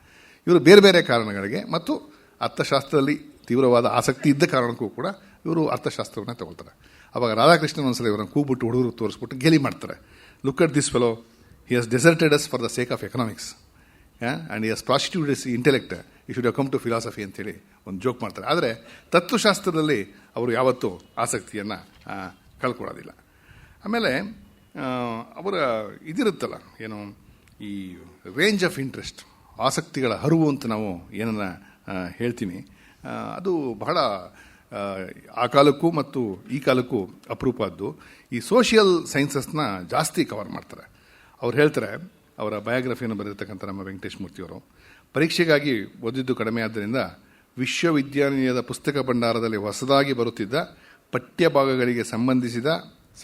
ಇವರು ಬೇರೆ ಬೇರೆ ಕಾರಣಗಳಿಗೆ ಮತ್ತು ಅರ್ಥಶಾಸ್ತ್ರದಲ್ಲಿ ತೀವ್ರವಾದ ಆಸಕ್ತಿ ಇದ್ದ ಕಾರಣಕ್ಕೂ ಕೂಡ ಇವರು ಅರ್ಥಶಾಸ್ತ್ರವನ್ನೇ ತಗೊಳ್ತಾರೆ. ಆವಾಗ ರಾಧಾಕೃಷ್ಣನ್ ಒಂದ್ಸಲ ಇವರನ್ನು ಕೂಗ್ಬಿಟ್ಟು ಹುಡುಗರು ತೋರಿಸ್ಬಿಟ್ಟು ಗೇಲಿ ಮಾಡ್ತಾರೆ. Look at this fellow, he has deserted us for the sake of economics and he has prostituted his intellect, you should have come to philosophy ಅಂತೇಳಿ ಒಂದು ಜೋಕ್ ಮಾಡ್ತಾರೆ. ಆದರೆ ತತ್ವಶಾಸ್ತ್ರದಲ್ಲಿ ಅವರು ಯಾವತ್ತೂ ಆಸಕ್ತಿಯನ್ನು ಕಳ್ಕೊಳ್ಳೋದಿಲ್ಲ. ಆಮೇಲೆ ಅವರ ಇದಿರುತ್ತಲ್ಲ, ಏನು ಈ ರೇಂಜ್ ಆಫ್ ಇಂಟ್ರೆಸ್ಟ್, ಆಸಕ್ತಿಗಳ ಹರಿವು ಅಂತ ನಾವು ಏನನ್ನ ಹೇಳ್ತೀನಿ, ಅದು ಬಹಳ ಆ ಕಾಲಕ್ಕೂ ಮತ್ತು ಈ ಕಾಲಕ್ಕೂ ಅಪರೂಪದ್ದು. ಈ ಸೋಷಿಯಲ್ ಸೈನ್ಸಸ್ನ ಜಾಸ್ತಿ ಕವರ್ ಮಾಡ್ತಾರೆ. ಅವ್ರು ಹೇಳ್ತಾರೆ, ಅವರ ಬಯೋಗ್ರಫಿಯನ್ನು ಬರೆದಿರ್ತಕ್ಕಂಥ ನಮ್ಮ ವೆಂಕಟೇಶ್ ಮೂರ್ತಿಯವರು, ಪರೀಕ್ಷೆಗಾಗಿ ಓದಿದ್ದು ಕಡಿಮೆ ಆದ್ದರಿಂದ ವಿಶ್ವವಿದ್ಯಾನಿಲಯದ ಪುಸ್ತಕ ಭಂಡಾರದಲ್ಲಿ ಹೊಸದಾಗಿ ಬರುತ್ತಿದ್ದ ಪಠ್ಯ ಭಾಗಗಳಿಗೆ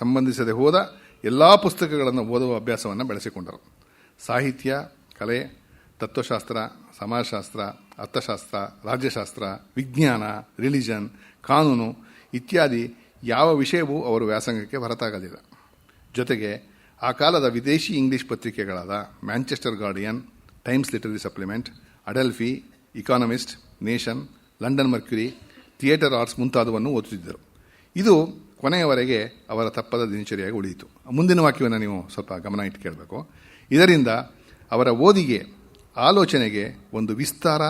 ಸಂಬಂಧಿಸದೆ ಹೋದ ಎಲ್ಲ ಪುಸ್ತಕಗಳನ್ನು ಓದುವ ಅಭ್ಯಾಸವನ್ನು ಬೆಳೆಸಿಕೊಂಡರು. ಸಾಹಿತ್ಯ, ಕಲೆ, ತತ್ವಶಾಸ್ತ್ರ, ಸಮಾಜಶಾಸ್ತ್ರ, ಅರ್ಥಶಾಸ್ತ್ರ, ರಾಜ್ಯಶಾಸ್ತ್ರ, ವಿಜ್ಞಾನ, ರಿಲಿಜನ್, ಕಾನೂನು ಇತ್ಯಾದಿ ಯಾವ ವಿಷಯವೂ ಅವರು ವ್ಯಾಸಂಗಕ್ಕೆ ಹೊರತಾಗಲಿಲ್ಲ. ಜೊತೆಗೆ ಆ ಕಾಲದ ವಿದೇಶಿ ಇಂಗ್ಲಿಷ್ ಪತ್ರಿಕೆಗಳಾದ Manchester Guardian, Times Literary Supplement, Adelphi, Economist, Nation, London Mercury, Theatre Arts ಮುಂತಾದವನ್ನು ಓದುತ್ತಿದ್ದರು. ಇದು ಕೊನೆಯವರೆಗೆ ಅವರ ತಪ್ಪದ ದಿನಚರಿಯಾಗಿ ಉಳಿಯಿತು. ಮುಂದಿನ ವಾಕ್ಯವನ್ನು ನೀವು ಸ್ವಲ್ಪ ಗಮನ ಇಟ್ಟು ಕೇಳಬೇಕು. ಇದರಿಂದ ಅವರ ಓದಿಗೆ, ಆಲೋಚನೆಗೆ ಒಂದು ವಿಸ್ತಾರ,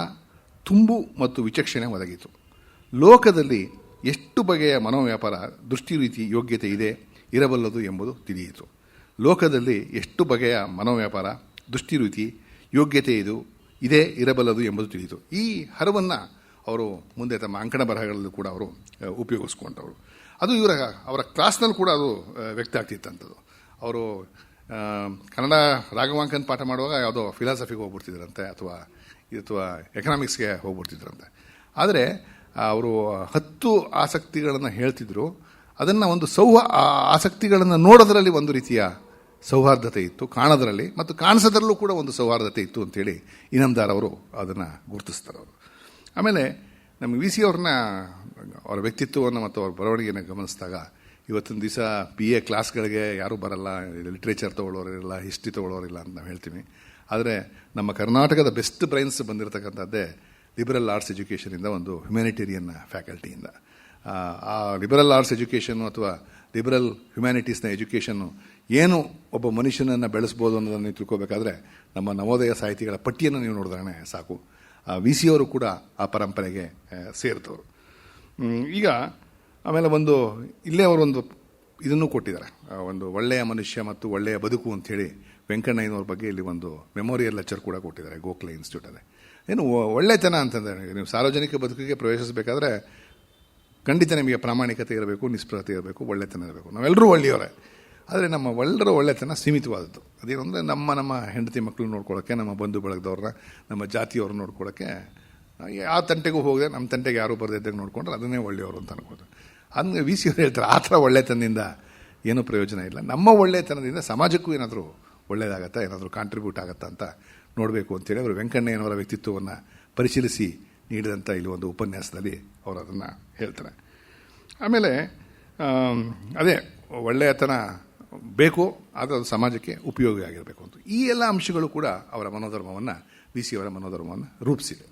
ತುಂಬು ಮತ್ತು ವಿಚಕ್ಷಣೆ ಒದಗಿತು. ಲೋಕದಲ್ಲಿ ಎಷ್ಟು ಬಗೆಯ ಮನೋವ್ಯಾಪಾರ, ದೃಷ್ಟಿರೀತಿ, ಯೋಗ್ಯತೆ ಇರಬಲ್ಲದು ಎಂಬುದು ತಿಳಿಯಿತು. ಲೋಕದಲ್ಲಿ ಎಷ್ಟು ಬಗೆಯ ಮನೋವ್ಯಾಪಾರ, ದೃಷ್ಟಿರೀತಿ, ಯೋಗ್ಯತೆ ಇರಬಲ್ಲದು ಎಂಬುದು ತಿಳಿಯಿತು. ಈ ಹರವನ್ನು ಅವರು ಮುಂದೆ ತಮ್ಮ ಅಂಕಣ ಬರಹಗಳಲ್ಲೂ ಕೂಡ ಅವರು ಉಪಯೋಗಿಸ್ಕೊಂಡವರು. ಅದು ಅವರ ಕ್ಲಾಸ್ನಲ್ಲಿ ಕೂಡ ಅದು ವ್ಯಕ್ತ ಆಗ್ತಿತ್ತಂಥದ್ದು. ಅವರು ಕನ್ನಡ ರಾಘವಾಂಕನ್ ಪಾಠ ಮಾಡುವಾಗ ಯಾವುದೋ ಫಿಲಾಸಫಿಗೆ ಹೋಗ್ಬಿಡ್ತಿದ್ರಂತೆ ಅಥವಾ ಎಕನಾಮಿಕ್ಸ್ಗೆ ಹೋಗ್ಬಿಡ್ತಿದ್ರಂತೆ. ಆದರೆ ಅವರು 10 ಆಸಕ್ತಿಗಳನ್ನು ಹೇಳ್ತಿದ್ರು. ಅದನ್ನು ಒಂದು ಆಸಕ್ತಿಗಳನ್ನು ನೋಡೋದ್ರಲ್ಲಿ ಒಂದು ರೀತಿಯ ಸೌಹಾರ್ದತೆ ಇತ್ತು ಕಾಣೋದ್ರಲ್ಲಿ, ಮತ್ತು ಕಾಣಿಸೋದ್ರಲ್ಲೂ ಕೂಡ ಒಂದು ಸೌಹಾರ್ದತೆ ಇತ್ತು ಅಂತೇಳಿ ಇನಾಮ್ದಾರ್ ಅವರು ಅದನ್ನು ಗುರುತಿಸ್ತಾರೆ ಅವರು. ಆಮೇಲೆ ನಮಗೆ ವಿ ಸಿ ಅವ್ರನ್ನ ಅವರ ವ್ಯಕ್ತಿತ್ವವನ್ನು ಮತ್ತು ಅವ್ರ ಬರವಣಿಗೆಯನ್ನು ಗಮನಿಸಿದಾಗ ಇವತ್ತಿನ ದಿವಸ BA ಕ್ಲಾಸ್ಗಳಿಗೆ ಯಾರೂ ಬರಲ್ಲ, ಲಿಟ್ರೇಚರ್ ತೊಗೊಳ್ಳೋರಿಲ್ಲ, ಹಿಸ್ಟ್ರಿ ತೊಗೊಳ್ಳೋರಿಲ್ಲ ಅಂತ ನಾವು ಹೇಳ್ತೀವಿ. ಆದರೆ ನಮ್ಮ ಕರ್ನಾಟಕದ ಬೆಸ್ಟ್ ಬ್ರೈನ್ಸ್ ಬಂದಿರತಕ್ಕಂಥದ್ದೇ ಲಿಬರಲ್ ಆರ್ಟ್ಸ್ ಎಜುಕೇಷನಿಂದ, ಒಂದು ಹ್ಯುಮ್ಯಾನಿಟೇರಿಯನ್ ಫ್ಯಾಕಲ್ಟಿಯಿಂದ. ಆ ಲಿಬರಲ್ ಆರ್ಟ್ಸ್ ಎಜುಕೇಷನ್ನು ಅಥವಾ ಲಿಬರಲ್ ಹ್ಯುಮ್ಯಾನಿಟೀಸ್ನ ಎಜುಕೇಷನ್ನು ಏನು ಒಬ್ಬ ಮನುಷ್ಯನನ್ನು ಬೆಳೆಸ್ಬೋದು ಅನ್ನೋದನ್ನು ನೀವು ತಿಳ್ಕೋಬೇಕಾದ್ರೆ ನಮ್ಮ ನವೋದಯ ಸಾಹಿತಿಗಳ ಪಟ್ಟಿಯನ್ನು ನೀವು ನೋಡಿದ್ರೆ ಸಾಕು. ವಿ ಸಿ ಅವರು ಕೂಡ ಆ ಪರಂಪರೆಗೆ ಸೇರಿದವರು. ಈಗ ಆಮೇಲೆ ಇಲ್ಲೇ ಅವರೊಂದು ಇದನ್ನು ಕೊಟ್ಟಿದ್ದಾರೆ, ಒಂದು ಒಳ್ಳೆಯ ಮನುಷ್ಯ ಮತ್ತು ಒಳ್ಳೆಯ ಬದುಕು ಅಂಥೇಳಿ ವೆಂಕಣ್ಣಯ್ಯನವ್ರ ಬಗ್ಗೆ ಇಲ್ಲಿ ಒಂದು ಮೆಮೋರಿಯಲ್ ಲೆಕ್ಚರ್ ಕೂಡ ಕೊಟ್ಟಿದ್ದಾರೆ ಗೋಖಲೆ ಇನ್ಸ್ಟಿಟ್ಯೂಟಲ್ಲಿ. ಏನು ಒಳ್ಳೆತನ ಅಂತಂದರೆ, ನೀವು ಸಾರ್ವಜನಿಕ ಬದುಕಿಗೆ ಪ್ರವೇಶಿಸಬೇಕಾದ್ರೆ ಖಂಡಿತ ನಿಮಗೆ ಪ್ರಾಮಾಣಿಕತೆ ಇರಬೇಕು, ನಿಷ್ಪೃಹತೆ ಇರಬೇಕು, ಒಳ್ಳೆತನ ಇರಬೇಕು. ನಾವೆಲ್ಲರೂ ಒಳ್ಳೆಯವರೇ, ಆದರೆ ನಮ್ಮ ಎಲ್ಲರ ಒಳ್ಳೆತನ ಸೀಮಿತವಾದದ್ದು. ಅದೇನು ಅಂದರೆ ನಮ್ಮ ಹೆಂಡತಿ ಮಕ್ಕಳು ನೋಡ್ಕೊಳ್ಳೋಕ್ಕೆ, ನಮ್ಮ ಬಂಧು ಬಳಗದವ್ರನ್ನ, ನಮ್ಮ ಜಾತಿಯವ್ರನ್ನ ನೋಡ್ಕೊಳ್ಳೋಕ್ಕೆ, ಆ ತಂಟೆಗೂ ಹೋಗದೆ ನಮ್ಮ ತಂಟೆಗೆ ಯಾರೂ ಬರದಿದ್ದಾಗ ನೋಡ್ಕೊಂಡ್ರೆ ಅದನ್ನೇ ಒಳ್ಳೆಯವರು ಅಂತ ಅನ್ಕೋದು. ಹಂಗೆ ವಿ ಸಿ ಅವರು ಹೇಳ್ತಾರೆ, ಆ ಥರ ಒಳ್ಳೆತನದಿಂದ ಏನೂ ಪ್ರಯೋಜನ ಇಲ್ಲ. ನಮ್ಮ ಒಳ್ಳೆತನದಿಂದ ಸಮಾಜಕ್ಕೂ ಏನಾದರೂ ಒಳ್ಳೆಯದಾಗತ್ತಾ, ಏನಾದರೂ ಕಾಂಟ್ರಿಬ್ಯೂಟ್ ಆಗುತ್ತಾ ಅಂತ ನೋಡಬೇಕು ಅಂತೇಳಿ ಅವರು ವೆಂಕಣ್ಣಯ್ಯನವರ ವ್ಯಕ್ತಿತ್ವವನ್ನು ಪರಿಶೀಲಿಸಿ ನೀಡಿದಂಥ ಇಲ್ಲಿ ಒಂದು ಉಪನ್ಯಾಸದಲ್ಲಿ ಅವರು ಅದನ್ನು ಹೇಳ್ತಾರೆ. ಆಮೇಲೆ ಅದೇ ಒಳ್ಳೆಯತನ ಬೇಕು, ಆದರೆ ಅದು ಸಮಾಜಕ್ಕೆ ಉಪಯೋಗಿ ಆಗಿರಬೇಕು ಅಂತ. ಈ ಎಲ್ಲ ಅಂಶಗಳು ಕೂಡ ಅವರ ಮನೋಧರ್ಮವನ್ನು, ವಿ ಸಿ ಅವರ ಮನೋಧರ್ಮವನ್ನು ರೂಪಿಸಿದೆ.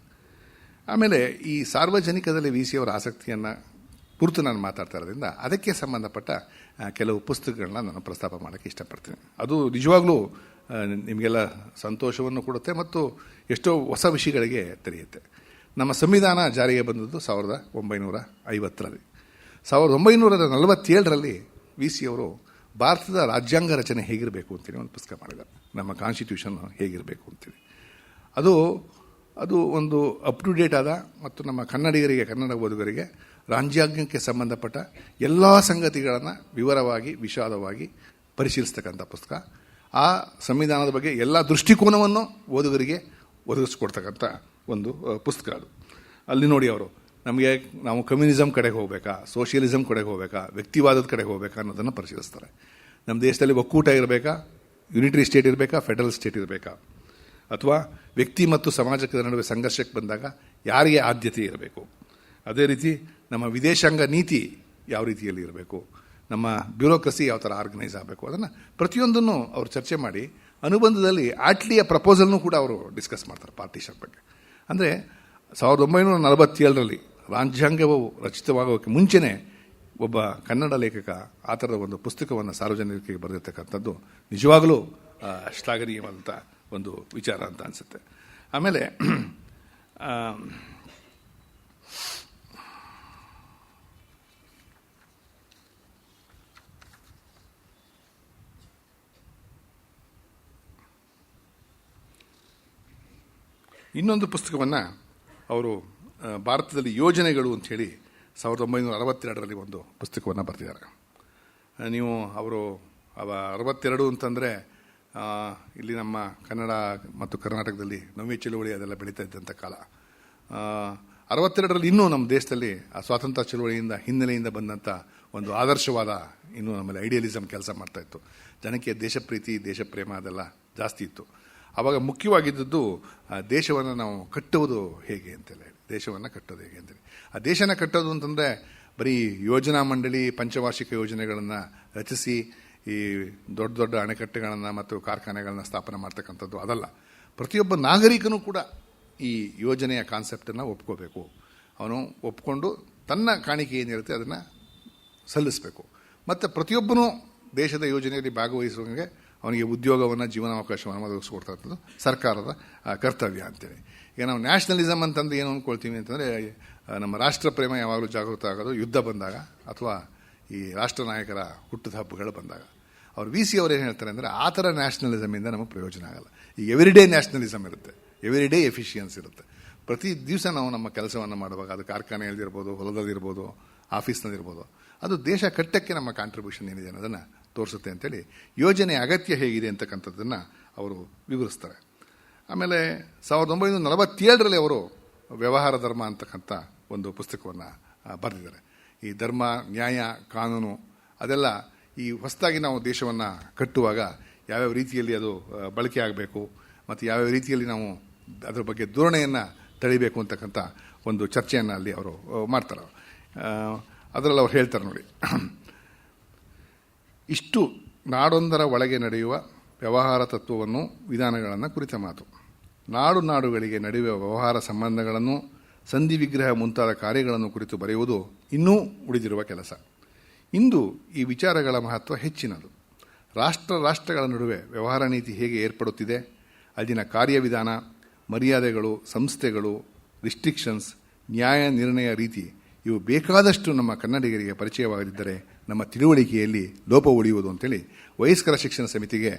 ಆಮೇಲೆ ಈ ಸಾರ್ವಜನಿಕದಲ್ಲಿ ವಿ ಸಿ ಅವರ ಆಸಕ್ತಿಯನ್ನು ಕುರಿತು ನಾನು ಮಾತಾಡ್ತಾ ಇರೋದ್ರಿಂದ ಅದಕ್ಕೆ ಸಂಬಂಧಪಟ್ಟ ಕೆಲವು ಪುಸ್ತಕಗಳನ್ನ ನಾನು ಪ್ರಸ್ತಾಪ ಮಾಡೋಕ್ಕೆ ಇಷ್ಟಪಡ್ತೀನಿ. ಅದು ನಿಜವಾಗ್ಲೂ ನಿಮಗೆಲ್ಲ ಸಂತೋಷವನ್ನು ಕೊಡುತ್ತೆ ಮತ್ತು ಎಷ್ಟೋ ಹೊಸ ವಿಷಯಗಳಿಗೆ ತೆರೆಯುತ್ತೆ. ನಮ್ಮ ಸಂವಿಧಾನ ಜಾರಿಗೆ ಬಂದದ್ದು 1950ರಲ್ಲಿ. 1947ರಲ್ಲಿ ವಿ ಸಿ ಅವರು ಭಾರತದ ರಾಜ್ಯಾಂಗ ರಚನೆ ಹೇಗಿರಬೇಕು ಅಂತೇಳಿ ಒಂದು ಪುಸ್ತಕ ಮಾಡಿದ್ದಾರೆ, ನಮ್ಮ ಕಾನ್ಸ್ಟಿಟ್ಯೂಷನ್ ಹೇಗಿರಬೇಕು ಅಂತೇಳಿ. ಅದು ಒಂದು ಅಪ್ ಟು ಡೇಟ್ ಆದ ಮತ್ತು ನಮ್ಮ ಕನ್ನಡಿಗರಿಗೆ, ಕನ್ನಡ ಓದುಗರಿಗೆ ರಾಜ್ಯಾಂಗಕ್ಕೆ ಸಂಬಂಧಪಟ್ಟ ಎಲ್ಲ ಸಂಗತಿಗಳನ್ನು ವಿವರವಾಗಿ, ವಿಷಾದವಾಗಿ ಪರಿಶೀಲಿಸ್ತಕ್ಕಂಥ ಪುಸ್ತಕ. ಆ ಸಂವಿಧಾನದ ಬಗ್ಗೆ ಎಲ್ಲ ದೃಷ್ಟಿಕೋನವನ್ನು ಓದುಗರಿಗೆ ಒದಗಿಸ್ಕೊಡ್ತಕ್ಕಂಥ ಒಂದು ಪುಸ್ತಕ ಅದು. ಅಲ್ಲಿ ನೋಡಿ ಅವರು ನಾವು ಕಮ್ಯುನಿಸಮ್ ಕಡೆಗೆ ಹೋಗಬೇಕಾ, ಸೋಷಿಯಲಿಸಮ್ ಕಡೆಗೆ ಹೋಗಬೇಕಾ, ವ್ಯಕ್ತಿವಾದದ ಕಡೆಗೆ ಹೋಗಬೇಕಾ ಅನ್ನೋದನ್ನು ಪರಿಶೀಲಿಸ್ತಾರೆ. ನಮ್ಮ ದೇಶದಲ್ಲಿ ಒಕ್ಕೂಟ ಇರಬೇಕಾ, ಯುನಿಟರಿ ಸ್ಟೇಟ್ ಇರಬೇಕಾ, ಫೆಡರಲ್ ಸ್ಟೇಟ್ ಇರಬೇಕಾ, ಅಥವಾ ವ್ಯಕ್ತಿ ಮತ್ತು ಸಮಾಜದ ನಡುವೆ ಸಂಘರ್ಷಕ್ಕೆ ಬಂದಾಗ ಯಾರಿಗೆ ಆದ್ಯತೆ ಇರಬೇಕು, ಅದೇ ರೀತಿ ನಮ್ಮ ವಿದೇಶಾಂಗ ನೀತಿ ಯಾವ ರೀತಿಯಲ್ಲಿ ಇರಬೇಕು, ನಮ್ಮ ಬ್ಯೂರೋಕ್ರಸಿ ಯಾವ ಥರ ಆರ್ಗನೈಸ್ ಆಗಬೇಕು, ಅದನ್ನು ಪ್ರತಿಯೊಂದನ್ನು ಅವರು ಚರ್ಚೆ ಮಾಡಿ ಅನುಬಂಧದಲ್ಲಿ ಆಟ್ಲಿಯ ಪ್ರಪೋಸಲ್ನೂ ಕೂಡ ಅವರು ಡಿಸ್ಕಸ್ ಮಾಡ್ತಾರೆ ಪಾರ್ಟಿಷನ್ ಬಗ್ಗೆ. ಅಂದರೆ 1947ರಲ್ಲಿ ರಾಜ್ಯಾಂಗವು ರಚಿತವಾಗೋಕ್ಕೆ ಮುಂಚೆನೇ ಒಬ್ಬ ಕನ್ನಡ ಲೇಖಕ ಆ ಥರದ ಒಂದು ಪುಸ್ತಕವನ್ನು ಸಾರ್ವಜನಿಕರಿಗೆ ಬರೆದಿರ್ತಕ್ಕಂಥದ್ದು ನಿಜವಾಗಲೂ ಶ್ಲಾಘನೀಯವಾದಂಥ ಒಂದು ವಿಚಾರ ಅಂತ ಅನಿಸುತ್ತೆ. ಆಮೇಲೆ ಇನ್ನೊಂದು ಪುಸ್ತಕವನ್ನು ಅವರು ಭಾರತದಲ್ಲಿ ಯೋಜನೆಗಳು ಅಂಥೇಳಿ 1962ರಲ್ಲಿ ಒಂದು ಪುಸ್ತಕವನ್ನು ಬರೆದಿದ್ದಾರೆ. ನೀವು ಅವರು 62 ಅಂತಂದರೆ ಇಲ್ಲಿ ನಮ್ಮ ಕನ್ನಡ ಮತ್ತು ಕರ್ನಾಟಕದಲ್ಲಿ ನವ್ಯ ಚಳುವಳಿ ಅದೆಲ್ಲ ಬೆಳೀತಾ ಇದ್ದಂಥ ಕಾಲ. 62ರಲ್ಲಿ ಇನ್ನೂ ನಮ್ಮ ದೇಶದಲ್ಲಿ ಆ ಸ್ವಾತಂತ್ರ್ಯ ಚಳುವಳಿಯಿಂದ ಹಿನ್ನೆಲೆಯಿಂದ ಬಂದಂಥ ಒಂದು ಆದರ್ಶವಾದ ಇನ್ನೂ ನಮ್ಮಲ್ಲಿ ಐಡಿಯಲಿಸಮ್ ಕೆಲಸ ಮಾಡ್ತಾಯಿತ್ತು. ಜನಕ್ಕೆ ದೇಶಪ್ರೀತಿ, ದೇಶಪ್ರೇಮ ಅದೆಲ್ಲ ಜಾಸ್ತಿ ಇತ್ತು. ಆವಾಗ ಮುಖ್ಯವಾಗಿದ್ದದ್ದು ದೇಶವನ್ನು ನಾವು ಕಟ್ಟುವುದು ಹೇಗೆ ಅಂತೇಳಿ, ದೇಶವನ್ನು ಕಟ್ಟೋದು ಹೇಗೆ ಅಂತೇಳಿ. ಆ ದೇಶನ ಕಟ್ಟೋದು ಅಂತಂದರೆ ಬರೀ ಯೋಜನಾ ಮಂಡಳಿ ಪಂಚವಾರ್ಷಿಕ ಯೋಜನೆಗಳನ್ನು ರಚಿಸಿ ಈ ದೊಡ್ಡ ದೊಡ್ಡ ಅಣೆಕಟ್ಟೆಗಳನ್ನು ಮತ್ತು ಕಾರ್ಖಾನೆಗಳನ್ನು ಸ್ಥಾಪನೆ ಮಾಡ್ತಕ್ಕಂಥದ್ದು ಅದಲ್ಲ. ಪ್ರತಿಯೊಬ್ಬ ನಾಗರಿಕನೂ ಕೂಡ ಈ ಯೋಜನೆಯ ಕಾನ್ಸೆಪ್ಟನ್ನು ಒಪ್ಕೋಬೇಕು. ಅವನು ಒಪ್ಕೊಂಡು ತನ್ನ ಕಾಣಿಕೆ ಏನಿರುತ್ತೆ ಅದನ್ನು ಸಲ್ಲಿಸಬೇಕು. ಮತ್ತು ಪ್ರತಿಯೊಬ್ಬನೂ ದೇಶದ ಯೋಜನೆಯಲ್ಲಿ ಭಾಗವಹಿಸುವಂಗೆ ಅವನಿಗೆ ಉದ್ಯೋಗವನ್ನು, ಜೀವನಾವಕಾಶವನ್ನು ಒದಗಿಸ್ಕೊಡ್ತಕ್ಕಂಥದ್ದು ಸರ್ಕಾರದ ಕರ್ತವ್ಯ ಅಂತೇಳಿ. ಈಗ ನಾವು ನ್ಯಾಷನಲಿಸಮ್ ಅಂತಂದು ಏನು ಅಂದ್ಕೊಳ್ತೀವಿ ಅಂತಂದರೆ, ನಮ್ಮ ರಾಷ್ಟ್ರ ಪ್ರೇಮ ಯಾವಾಗಲೂ ಜಾಗೃತ ಆಗೋದು ಯುದ್ಧ ಬಂದಾಗ ಅಥವಾ ಈ ರಾಷ್ಟ್ರ ನಾಯಕರ ಹುಟ್ಟದ ಹಬ್ಬಗಳು ಬಂದಾಗ. ಅವ್ರು ವಿ ಸಿ ಅವ್ರು ಏನು ಹೇಳ್ತಾರೆ ಅಂದರೆ, ಆ ಥರ ನ್ಯಾಷನಲಿಸಮಿಂದ ನಮಗೆ ಪ್ರಯೋಜನ ಆಗಲ್ಲ. ಈ ಎವ್ರಿಡೇ ನ್ಯಾಷನಲಿಸಮ್ ಇರುತ್ತೆ, ಎವ್ರಿಡೇ ಎಫಿಷಿಯನ್ಸ್ ಇರುತ್ತೆ. ಪ್ರತಿ ದಿವಸ ನಾವು ನಮ್ಮ ಕೆಲಸವನ್ನು ಮಾಡುವಾಗ, ಅದು ಕಾರ್ಖಾನೆಯಲ್ಲಿರ್ಬೋದು, ಹೊಲದಲ್ಲಿರ್ಬೋದು, ಆಫೀಸ್ನಲ್ಲಿರ್ಬೋದು, ಅದು ದೇಶ ಕಟ್ಟಕ್ಕೆ ನಮ್ಮ ಕಾಂಟ್ರಿಬ್ಯೂಷನ್ ಏನಿದೆ ಅನ್ನೋದನ್ನು ತೋರಿಸುತ್ತೆ ಅಂತೇಳಿ ಯೋಜನೆ ಅಗತ್ಯ ಹೇಗಿದೆ ಅಂತಕ್ಕಂಥದ್ದನ್ನು ಅವರು ವಿವರಿಸ್ತಾರೆ. ಆಮೇಲೆ 1947ರಲ್ಲಿ ಅವರು ವ್ಯವಹಾರ ಧರ್ಮ ಅಂತಕ್ಕಂಥ ಒಂದು ಪುಸ್ತಕವನ್ನು ಬರೆದಿದ್ದಾರೆ. ಈ ಧರ್ಮ, ನ್ಯಾಯ, ಕಾನೂನು ಅದೆಲ್ಲ ಈ ಹೊಸದಾಗಿ ನಾವು ದೇಶವನ್ನು ಕಟ್ಟುವಾಗ ಯಾವ್ಯಾವ ರೀತಿಯಲ್ಲಿ ಅದು ಬಳಕೆ ಆಗಬೇಕು ಮತ್ತು ಯಾವ್ಯಾವ ರೀತಿಯಲ್ಲಿ ನಾವು ಅದರ ಬಗ್ಗೆ ಧೋರಣೆಯನ್ನು ತಳಿಬೇಕು ಅಂತಕ್ಕಂಥ ಒಂದು ಚರ್ಚೆಯನ್ನು ಅಲ್ಲಿ ಅವರು ಮಾಡ್ತಾರೆ. ಅದರಲ್ಲಿ ಅವ್ರು ಹೇಳ್ತಾರೆ ನೋಡಿ, ಇಷ್ಟು ನಾಡೊಂದರ ಒಳಗೆ ನಡೆಯುವ ವ್ಯವಹಾರ ತತ್ವವನ್ನು ವಿಧಾನಗಳನ್ನು ಕುರಿತ ಮಾತು. ನಾಡುಗಳಿಗೆ ನಡೆಯುವ ವ್ಯವಹಾರ ಸಂಬಂಧಗಳನ್ನು, ಸಂಧಿ ವಿಗ್ರಹ ಮುಂತಾದ ಕಾರ್ಯಗಳನ್ನು ಕುರಿತು ಬರೆಯುವುದು ಇನ್ನೂ ಉಳಿದಿರುವ ಕೆಲಸ. ಇಂದು ಈ ವಿಚಾರಗಳ ಮಹತ್ವ ಹೆಚ್ಚಿನದು. ರಾಷ್ಟ್ರಗಳ ನಡುವೆ ವ್ಯವಹಾರ ನೀತಿ ಹೇಗೆ ಏರ್ಪಡುತ್ತಿದೆ, ಅಲ್ಲಿನ ಕಾರ್ಯವಿಧಾನ, ಮರ್ಯಾದೆಗಳು, ಸಂಸ್ಥೆಗಳು, ರಿಸ್ಟ್ರಿಕ್ಷನ್ಸ್, ನ್ಯಾಯ ನಿರ್ಣಯ ರೀತಿ ಇವು ಬೇಕಾದಷ್ಟು ನಮ್ಮ ಕನ್ನಡಿಗರಿಗೆ ಪರಿಚಯವಾಗದಿದ್ದರೆ ನಮ್ಮ ತಿಳುವಳಿಕೆಯಲ್ಲಿ ಲೋಪ ಉಳಿಯುವುದು ಅಂತೇಳಿ ವಯಸ್ಕರ ಶಿಕ್ಷಣ ಸಮಿತಿಗೆ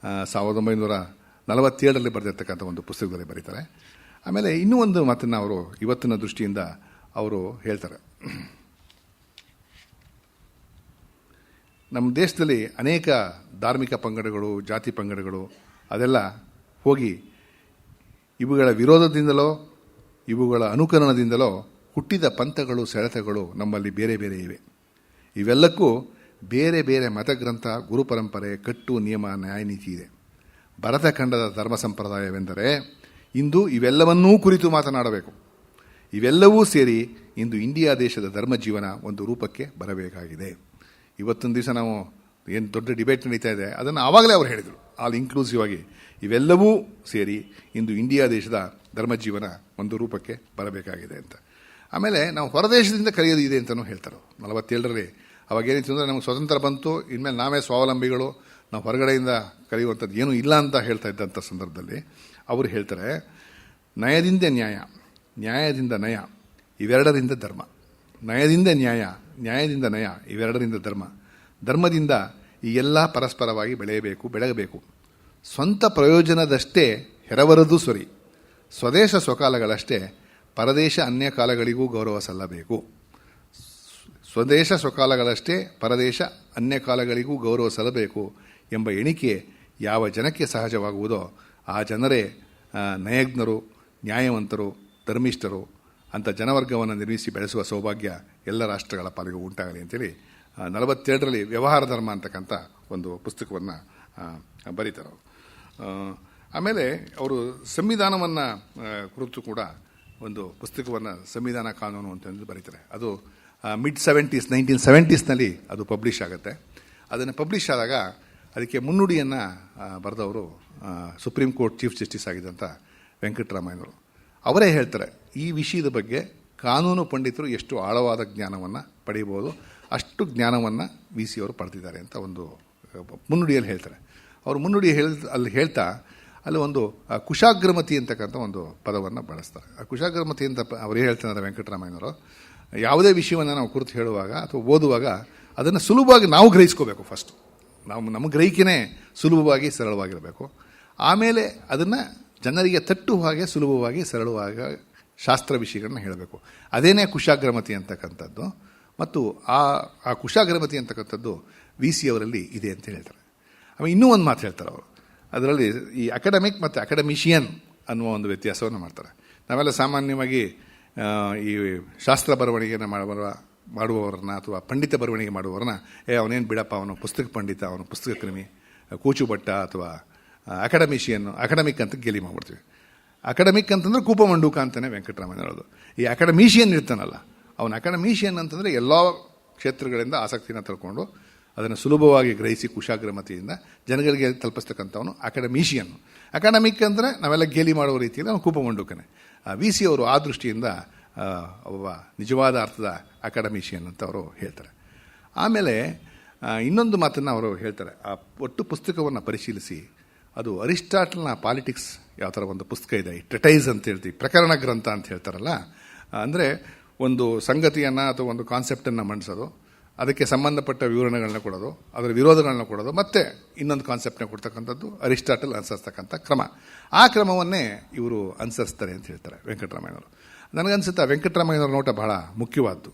1947ರಲ್ಲಿ ಬರೆದಿರ್ತಕ್ಕಂಥ ಒಂದು ಪುಸ್ತಕದಲ್ಲಿ ಬರೀತಾರೆ. ಆಮೇಲೆ ಇನ್ನೂ ಒಂದು ಮಾತನ್ನು ಅವರು ಇವತ್ತಿನ ದೃಷ್ಟಿಯಿಂದ ಅವರು ಹೇಳ್ತಾರೆ. ನಮ್ಮ ದೇಶದಲ್ಲಿ ಅನೇಕ ಧಾರ್ಮಿಕ ಪಂಗಡಗಳು, ಜಾತಿ ಪಂಗಡಗಳು ಅದೆಲ್ಲ ಹೋಗಿ ಇವುಗಳ ವಿರೋಧದಿಂದಲೋ ಇವುಗಳ ಅನುಕರಣದಿಂದಲೋ ಹುಟ್ಟಿದ ಪಂಥಗಳು, ಸೆಳೆತಗಳು ನಮ್ಮಲ್ಲಿ ಬೇರೆ ಬೇರೆ ಇವೆ. ಇವೆಲ್ಲಕ್ಕೂ ಬೇರೆ ಬೇರೆ ಮತಗ್ರಂಥ, ಗುರುಪರಂಪರೆ, ಕಟ್ಟು, ನಿಯಮ, ನ್ಯಾಯನೀತಿ ಇದೆ. ಭರತಖಂಡದ ಧರ್ಮ ಸಂಪ್ರದಾಯವೆಂದರೆ ಇಂದು ಇವೆಲ್ಲವನ್ನೂ ಕುರಿತು ಮಾತನಾಡಬೇಕು. ಇವೆಲ್ಲವೂ ಸೇರಿ ಇಂದು ಇಂಡಿಯಾ ದೇಶದ ಧರ್ಮ ಜೀವನ ಒಂದು ರೂಪಕ್ಕೆ ಬರಬೇಕಾಗಿದೆ. ಇವತ್ತೊಂದು ದಿವಸ ನಾವು ಏನು ದೊಡ್ಡ ಡಿಬೇಟ್ ನಡೀತಾ ಇದೆ ಅದನ್ನು ಆವಾಗಲೇ ಅವರು ಹೇಳಿದರು, ಆಲ್ ಇನ್ಕ್ಲೂಸಿವ್ ಆಗಿ ಇವೆಲ್ಲವೂ ಸೇರಿ ಇಂದು ಇಂಡಿಯಾ ದೇಶದ ಧರ್ಮ ಜೀವನ ಒಂದು ರೂಪಕ್ಕೆ ಬರಬೇಕಾಗಿದೆ ಅಂತ. ಆಮೇಲೆ ನಾವು ಹೊರದೇಶದಿಂದ ಕಲಿಯೋದು ಇದೆ ಅಂತಲೂ ಹೇಳ್ತಾರೆ. 47ರಲ್ಲಿ ಅವಾಗ ಏನಿತ್ತು ಅಂದರೆ ನಮಗೆ ಸ್ವತಂತ್ರ ಬಂತು, ಇನ್ಮೇಲೆ ನಾವೇ ಸ್ವಾವಲಂಬಿಗಳು, ನಾವು ಹೊರಗಡೆಯಿಂದ ಕಲಿಯುವಂಥದ್ದು ಏನೂ ಇಲ್ಲ ಅಂತ ಹೇಳ್ತಾ ಇದ್ದಂಥ ಸಂದರ್ಭದಲ್ಲಿ ಅವರು ಹೇಳ್ತಾರೆ, ನಯದಿಂದ ನ್ಯಾಯ, ನ್ಯಾಯದಿಂದ ನಯ ಇವೆರಡರಿಂದ ಧರ್ಮ. ನಯದಿಂದ ನ್ಯಾಯ, ನ್ಯಾಯದಿಂದ ನಯ ಇವೆರಡರಿಂದ ಧರ್ಮ. ಧರ್ಮದಿಂದ ಈ ಎಲ್ಲ ಪರಸ್ಪರವಾಗಿ ಬೆಳಗಬೇಕು. ಸ್ವಂತ ಪ್ರಯೋಜನದಷ್ಟೇ ಹೆರವರದು ಸರಿ. ಸ್ವದೇಶ ಸ್ವಕಾಲಗಳಷ್ಟೇ ಪರದೇಶ ಅನ್ಯ ಕಾಲಗಳಿಗೂ ಗೌರವ ಸಲ್ಲಬೇಕು. ಸ್ವದೇಶ ಸ್ವಕಾಲಗಳಷ್ಟೇ ಪರದೇಶ ಅನ್ಯ ಕಾಲಗಳಿಗೂ ಗೌರವ ಸಲ್ಲಬೇಕು ಎಂಬ ಎಣಿಕೆ ಯಾವ ಜನಕ್ಕೆ ಸಹಜವಾಗುವುದೋ ಆ ಜನರೇ ನಯಜ್ಞರು, ನ್ಯಾಯವಂತರು, ಧರ್ಮಿಷ್ಠರು ಅಂತ ಜನವರ್ಗವನ್ನು ನಿರ್ಮಿಸಿ ಬೆಳೆಸುವ ಸೌಭಾಗ್ಯ ಎಲ್ಲ ರಾಷ್ಟ್ರಗಳ ಪಾಲಿಗೂ ಉಂಟಾಗಲಿ ಅಂತೇಳಿ 47ರಲ್ಲಿ ವ್ಯವಹಾರ ಧರ್ಮ ಅಂತಕ್ಕಂಥ ಒಂದು ಪುಸ್ತಕವನ್ನು ಬರೀತಾರೆ. ಆಮೇಲೆ ಅವರು ಸಂವಿಧಾನವನ್ನು ಕುರಿತು ಕೂಡ ಒಂದು ಪುಸ್ತಕವನ್ನು ಸಂವಿಧಾನ ಕಾನೂನು ಅಂತಂದು ಬರೀತಾರೆ. ಅದು ಮಿಡ್-70s 1970ಸ್ನಲ್ಲಿ ಅದು ಪಬ್ಲಿಷ್ ಆಗುತ್ತೆ. ಅದನ್ನು ಪಬ್ಲಿಷ್ ಆದಾಗ ಅದಕ್ಕೆ ಮುನ್ನುಡಿಯನ್ನು ಬರೆದವರು ಸುಪ್ರೀಂ ಕೋರ್ಟ್ ಚೀಫ್ ಜಸ್ಟಿಸ್ ಆಗಿದ್ದಂಥ ವೆಂಕಟರಾಮಯ್ಯನವರು. ಅವರೇ ಹೇಳ್ತಾರೆ, ಈ ವಿಷಯದ ಬಗ್ಗೆ ಕಾನೂನು ಪಂಡಿತರು ಎಷ್ಟು ಆಳವಾದ ಜ್ಞಾನವನ್ನು ಪಡೆಯಬಹುದು ಅಷ್ಟು ಜ್ಞಾನವನ್ನು ವಿ ಸಿ ಅವರು ಪಡೆದಿದ್ದಾರೆ ಅಂತ ಒಂದು ಮುನ್ನುಡಿಯಲ್ಲಿ ಹೇಳ್ತಾರೆ. ಅವರು ಮುನ್ನುಡಿ ಅಲ್ಲಿ ಹೇಳ್ತಾ ಅಲ್ಲಿ ಒಂದು ಕುಶಾಗ್ರಮತಿ ಅಂತಕ್ಕಂಥ ಒಂದು ಪದವನ್ನು ಬಳಸ್ತಾರೆ. ಆ ಕುಶಾಗ್ರಮತಿ ಅಂತ ಅವರೇ ಹೇಳ್ತಾರೆ ವೆಂಕಟರಾಮಯ್ಯನವರು, ಯಾವುದೇ ವಿಷಯವನ್ನು ನಾವು ಕುರಿತು ಹೇಳುವಾಗ ಅಥವಾ ಓದುವಾಗ ಅದನ್ನು ಸುಲಭವಾಗಿ ನಾವು ಗ್ರಹಿಸ್ಕೋಬೇಕು. ಫಸ್ಟ್ ನಮ್ಮ ಗ್ರಹಿಕೆನೇ ಸುಲಭವಾಗಿ ಸರಳವಾಗಿರಬೇಕು. ಆಮೇಲೆ ಅದನ್ನು ಜನರಿಗೆ ತಟ್ಟುವ ಹಾಗೆ ಸುಲಭವಾಗಿ ಸರಳವಾಗಿ ಶಾಸ್ತ್ರ ವಿಷಯಗಳನ್ನ ಹೇಳಬೇಕು. ಅದೇನೇ ಕುಶಾಗ್ರಮತಿ ಅಂತಕ್ಕಂಥದ್ದು. ಮತ್ತು ಆ ಕುಶಾಗ್ರಮತಿ ಅಂತಕ್ಕಂಥದ್ದು ವಿ ಸಿ ಅವರಲ್ಲಿ ಇದೆ ಅಂತ ಹೇಳ್ತಾರೆ. ಆಮೇಲೆ ಇನ್ನೂ ಒಂದು ಮಾತು ಹೇಳ್ತಾರೆ ಅವರು, ಅದರಲ್ಲಿ ಈ ಅಕಾಡೆಮಿಕ್ ಮತ್ತು ಅಕಾಡೆಮಿಷಿಯನ್ ಅನ್ನುವ ಒಂದು ವ್ಯತ್ಯಾಸವನ್ನು ಮಾಡ್ತಾರೆ. ನಾವೆಲ್ಲ ಸಾಮಾನ್ಯವಾಗಿ ಈ ಶಾಸ್ತ್ರ ಬರವಣಿಗೆಯನ್ನು ಮಾಡುವವರನ್ನ ಅಥವಾ ಪಂಡಿತ ಬರವಣಿಗೆ ಮಾಡುವವರನ್ನ ಅವನೇನು ಬಿಡಪ್ಪ, ಅವನು ಪುಸ್ತಕ ಪಂಡಿತ, ಅವನು ಪುಸ್ತಕ ಕ್ರಮಿ, ಕೂಚುಭಟ್ಟ ಅಥವಾ ಅಕಾಡೆಮಿಕ್ ಅಂತ ಗೇಲಿ ಮಾಡ್ಬಿಡ್ತೀವಿ. ಅಕಾಡೆಮಿಕ್ ಅಂತಂದ್ರೆ ಕೂಪಮಂಡೂಕ ಅಂತಲೇ ವೆಂಕಟರಾಮಯ್ಯ ಹೇಳೋದು. ಈ ಅಕಾಡೆಮಿಷಿಯನ್ ಇರ್ತಾನಲ್ಲ, ಅವನು ಅಕಾಡೆಮಿಷಿಯನ್ ಅಂತಂದರೆ ಎಲ್ಲ ಕ್ಷೇತ್ರಗಳಿಂದ ಆಸಕ್ತಿನ ತಿಳ್ಕೊಂಡು ಅದನ್ನು ಸುಲಭವಾಗಿ ಗ್ರಹಿಸಿ ಕುಶಾಗ್ರಮತಿಯಿಂದ ಜನಗಳಿಗೆ ತಲುಪಿಸ್ತಕ್ಕಂಥವನು ಅಕಾಡೆಮಿಷಿಯನ್. ಅಕಾಡೆಮಿಕ್ ಅಂದರೆ ನಾವೆಲ್ಲ ಗೇಲಿ ಮಾಡುವ ರೀತಿಯಲ್ಲಿ ಅವನು ಕೂಪಮಂಡೂಕನೇ. ವಿ ಸಿ ಅವರು ಆ ದೃಷ್ಟಿಯಿಂದ ಒಬ್ಬ ನಿಜವಾದ ಅರ್ಥದ ಅಕಾಡೆಮಿಷಿಯನ್ ಅಂತ ಅವರು ಹೇಳ್ತಾರೆ. ಆಮೇಲೆ ಇನ್ನೊಂದು ಮಾತನ್ನು ಅವರು ಹೇಳ್ತಾರೆ, ಆ ಒಟ್ಟು ಪುಸ್ತಕವನ್ನು ಪರಿಶೀಲಿಸಿ ಅದು ಅರಿಸ್ಟಾಟಲ್ನ ಪಾಲಿಟಿಕ್ಸ್ ಯಾವ ಥರ ಒಂದು ಪುಸ್ತಕ ಇದೆ, ಟ್ರೆಟೈಸ್ ಅಂತ ಹೇಳ್ತೀವಿ, ಪ್ರಕರಣ ಗ್ರಂಥ ಅಂತ ಹೇಳ್ತಾರಲ್ಲ, ಅಂದರೆ ಒಂದು ಸಂಗತಿಯನ್ನು ಅಥವಾ ಒಂದು ಕಾನ್ಸೆಪ್ಟನ್ನು ಮಂಡಿಸೋದು, ಅದಕ್ಕೆ ಸಂಬಂಧಪಟ್ಟ ವಿವರಣೆಗಳನ್ನ ಕೊಡೋದು, ಅದರ ವಿರೋಧಗಳನ್ನ ಕೊಡೋದು, ಮತ್ತೆ ಇನ್ನೊಂದು ಕಾನ್ಸೆಪ್ಟ್ನ ಕೊಡ್ತಕ್ಕಂಥದ್ದು ಅರಿಸ್ಟಾಟಲ್ ಅನುಸರಿಸ್ತಕ್ಕಂಥ ಕ್ರಮ. ಆ ಕ್ರಮವನ್ನೇ ಇವರು ಅನುಸರಿಸ್ತಾರೆ ಅಂತ ಹೇಳ್ತಾರೆ ವೆಂಕಟರಾಮಯ್ಯನವರು. ನನಗನ್ಸುತ್ತೆ ವೆಂಕಟರಾಮಯ್ಯನವರ ನೋಟ ಬಹಳ ಮುಖ್ಯವಾದ್ದು.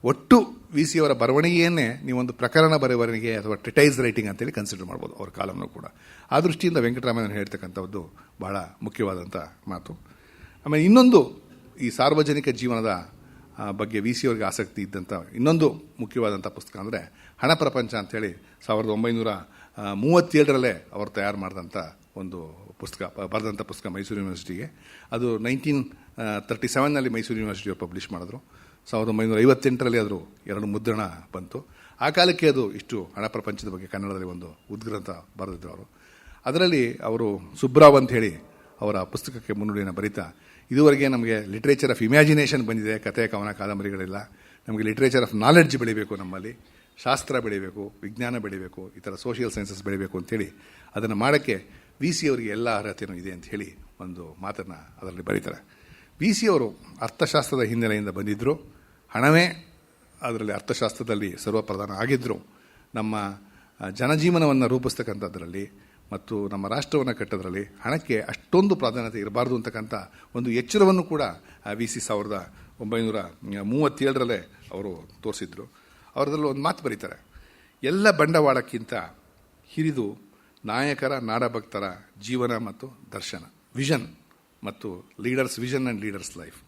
ಒಟ್ಟು ವಿ ಸಿ ಅವರ ಬರವಣಿಗೆಯನ್ನೇ ನೀವೊಂದು ಪ್ರಕರಣ ಬರವಣಿಗೆ ಅಥವಾ ಟ್ರಿಟೈಸ್ ರೈಟಿಂಗ್ ಅಂತೇಳಿ ಕನ್ಸಿಡರ್ ಮಾಡ್ಬೋದು ಅವ್ರ ಕಾಲಮ್ನೂ ಕೂಡ. ಆ ದೃಷ್ಟಿಯಿಂದ ವೆಂಕಟರಾಮಯ್ಯನ ಹೇಳ್ತಕ್ಕಂಥದ್ದು ಬಹಳ ಮುಖ್ಯವಾದಂಥ ಮಾತು. ಆಮೇಲೆ ಇನ್ನೊಂದು, ಈ ಸಾರ್ವಜನಿಕ ಜೀವನದ ಬಗ್ಗೆ ವಿ ಸಿ ಅವರಿಗೆ ಆಸಕ್ತಿ ಇದ್ದಂಥ ಇನ್ನೊಂದು ಮುಖ್ಯವಾದಂಥ ಪುಸ್ತಕ ಅಂದರೆ ಹಣ ಪ್ರಪಂಚ ಅಂಥೇಳಿ 37ರಲ್ಲೇ ಅವರು ತಯಾರು ಮಾಡಿದಂಥ ಒಂದು ಪುಸ್ತಕ, ಬರೆದಂಥ ಪುಸ್ತಕ ಮೈಸೂರು ಯೂನಿವರ್ಸಿಟಿಗೆ. ಅದು 1937ನಲ್ಲಿ ಮೈಸೂರು ಯೂನಿವರ್ಸಿಟಿಯವರು ಪಬ್ಲಿಷ್ ಮಾಡಿದ್ರು. 1958ರಲ್ಲಿ ಅದು 2 ಮುದ್ರಣ ಬಂತು. ಆ ಕಾಲಕ್ಕೆ ಅದು ಇಷ್ಟು ಹಣ ಪ್ರಪಂಚದ ಬಗ್ಗೆ ಕನ್ನಡದಲ್ಲಿ ಒಂದು ಉದ್ಗ್ರಂಥ ಬರೆದಿದ್ರು ಅವರು. ಅದರಲ್ಲಿ ಅವರು ಸುಬ್ರಾವ್ ಅಂತ ಹೇಳಿ ಅವರ ಪುಸ್ತಕಕ್ಕೆ ಮುನ್ನುಡಿಯನ್ನು ಬರೀತಾ, ಇದುವರೆಗೆ ನಮಗೆ ಲಿಟ್ರೇಚರ್ ಆಫ್ ಇಮ್ಯಾಜಿನೇಷನ್ ಬಂದಿದೆ, ಕಥೆ ಕವನ ಕಾದಂಬರಿಗಳಿಲ್ಲ, ನಮಗೆ ಲಿಟ್ರೇಚರ್ ಆಫ್ ನಾಲೆಡ್ಜ್ ಬೆಳಿಬೇಕು, ನಮ್ಮಲ್ಲಿ ಶಾಸ್ತ್ರ ಬೆಳಿಬೇಕು, ವಿಜ್ಞಾನ ಬೆಳಿಬೇಕು, ಈ ಥರ ಸೋಷಿಯಲ್ ಸೈನ್ಸಸ್ ಬೆಳಿಬೇಕು ಅಂತೇಳಿ ಅದನ್ನು ಮಾಡೋಕ್ಕೆ VC ಅವರಿಗೆ ಎಲ್ಲ ಅರ್ಹತೆಯೂ ಇದೆ ಅಂತ ಹೇಳಿ ಒಂದು ಮಾತನ್ನು ಅದರಲ್ಲಿ ಬರೀತಾರೆ. VC ಅವರು ಅರ್ಥಶಾಸ್ತ್ರದ ಹಿನ್ನೆಲೆಯಿಂದ ಬಂದಿದ್ದರು. ಹಣವೇ ಅದರಲ್ಲಿ ಅರ್ಥಶಾಸ್ತ್ರದಲ್ಲಿ ಸರ್ವಪ್ರಧಾನ ಆಗಿದ್ದರು. ನಮ್ಮ ಜನಜೀವನವನ್ನು ರೂಪಿಸ್ತಕ್ಕಂಥದ್ರಲ್ಲಿ ಮತ್ತು ನಮ್ಮ ರಾಷ್ಟ್ರವನ್ನು ಕಟ್ಟೋದ್ರಲ್ಲಿ ಹಣಕ್ಕೆ ಅಷ್ಟೊಂದು ಪ್ರಾಧಾನ್ಯತೆ ಇರಬಾರ್ದು ಅಂತಕ್ಕಂಥ ಒಂದು ಎಚ್ಚರವನ್ನು ಕೂಡ VC 1937ರಲ್ಲೇ ಅವರು ತೋರಿಸಿದ್ರು. ಅವರದ್ರಲ್ಲಿ ಒಂದು ಮಾತು ಬರೀತಾರೆ, ಎಲ್ಲ ಬಂಡವಾಳಕ್ಕಿಂತ ಹಿರಿದು ನಾಯಕರ ನಾಡಭಕ್ತರ ಜೀವನ ಮತ್ತು ದರ್ಶನ, ವಿಷನ್ ಮತ್ತು leaders vision and leaders life.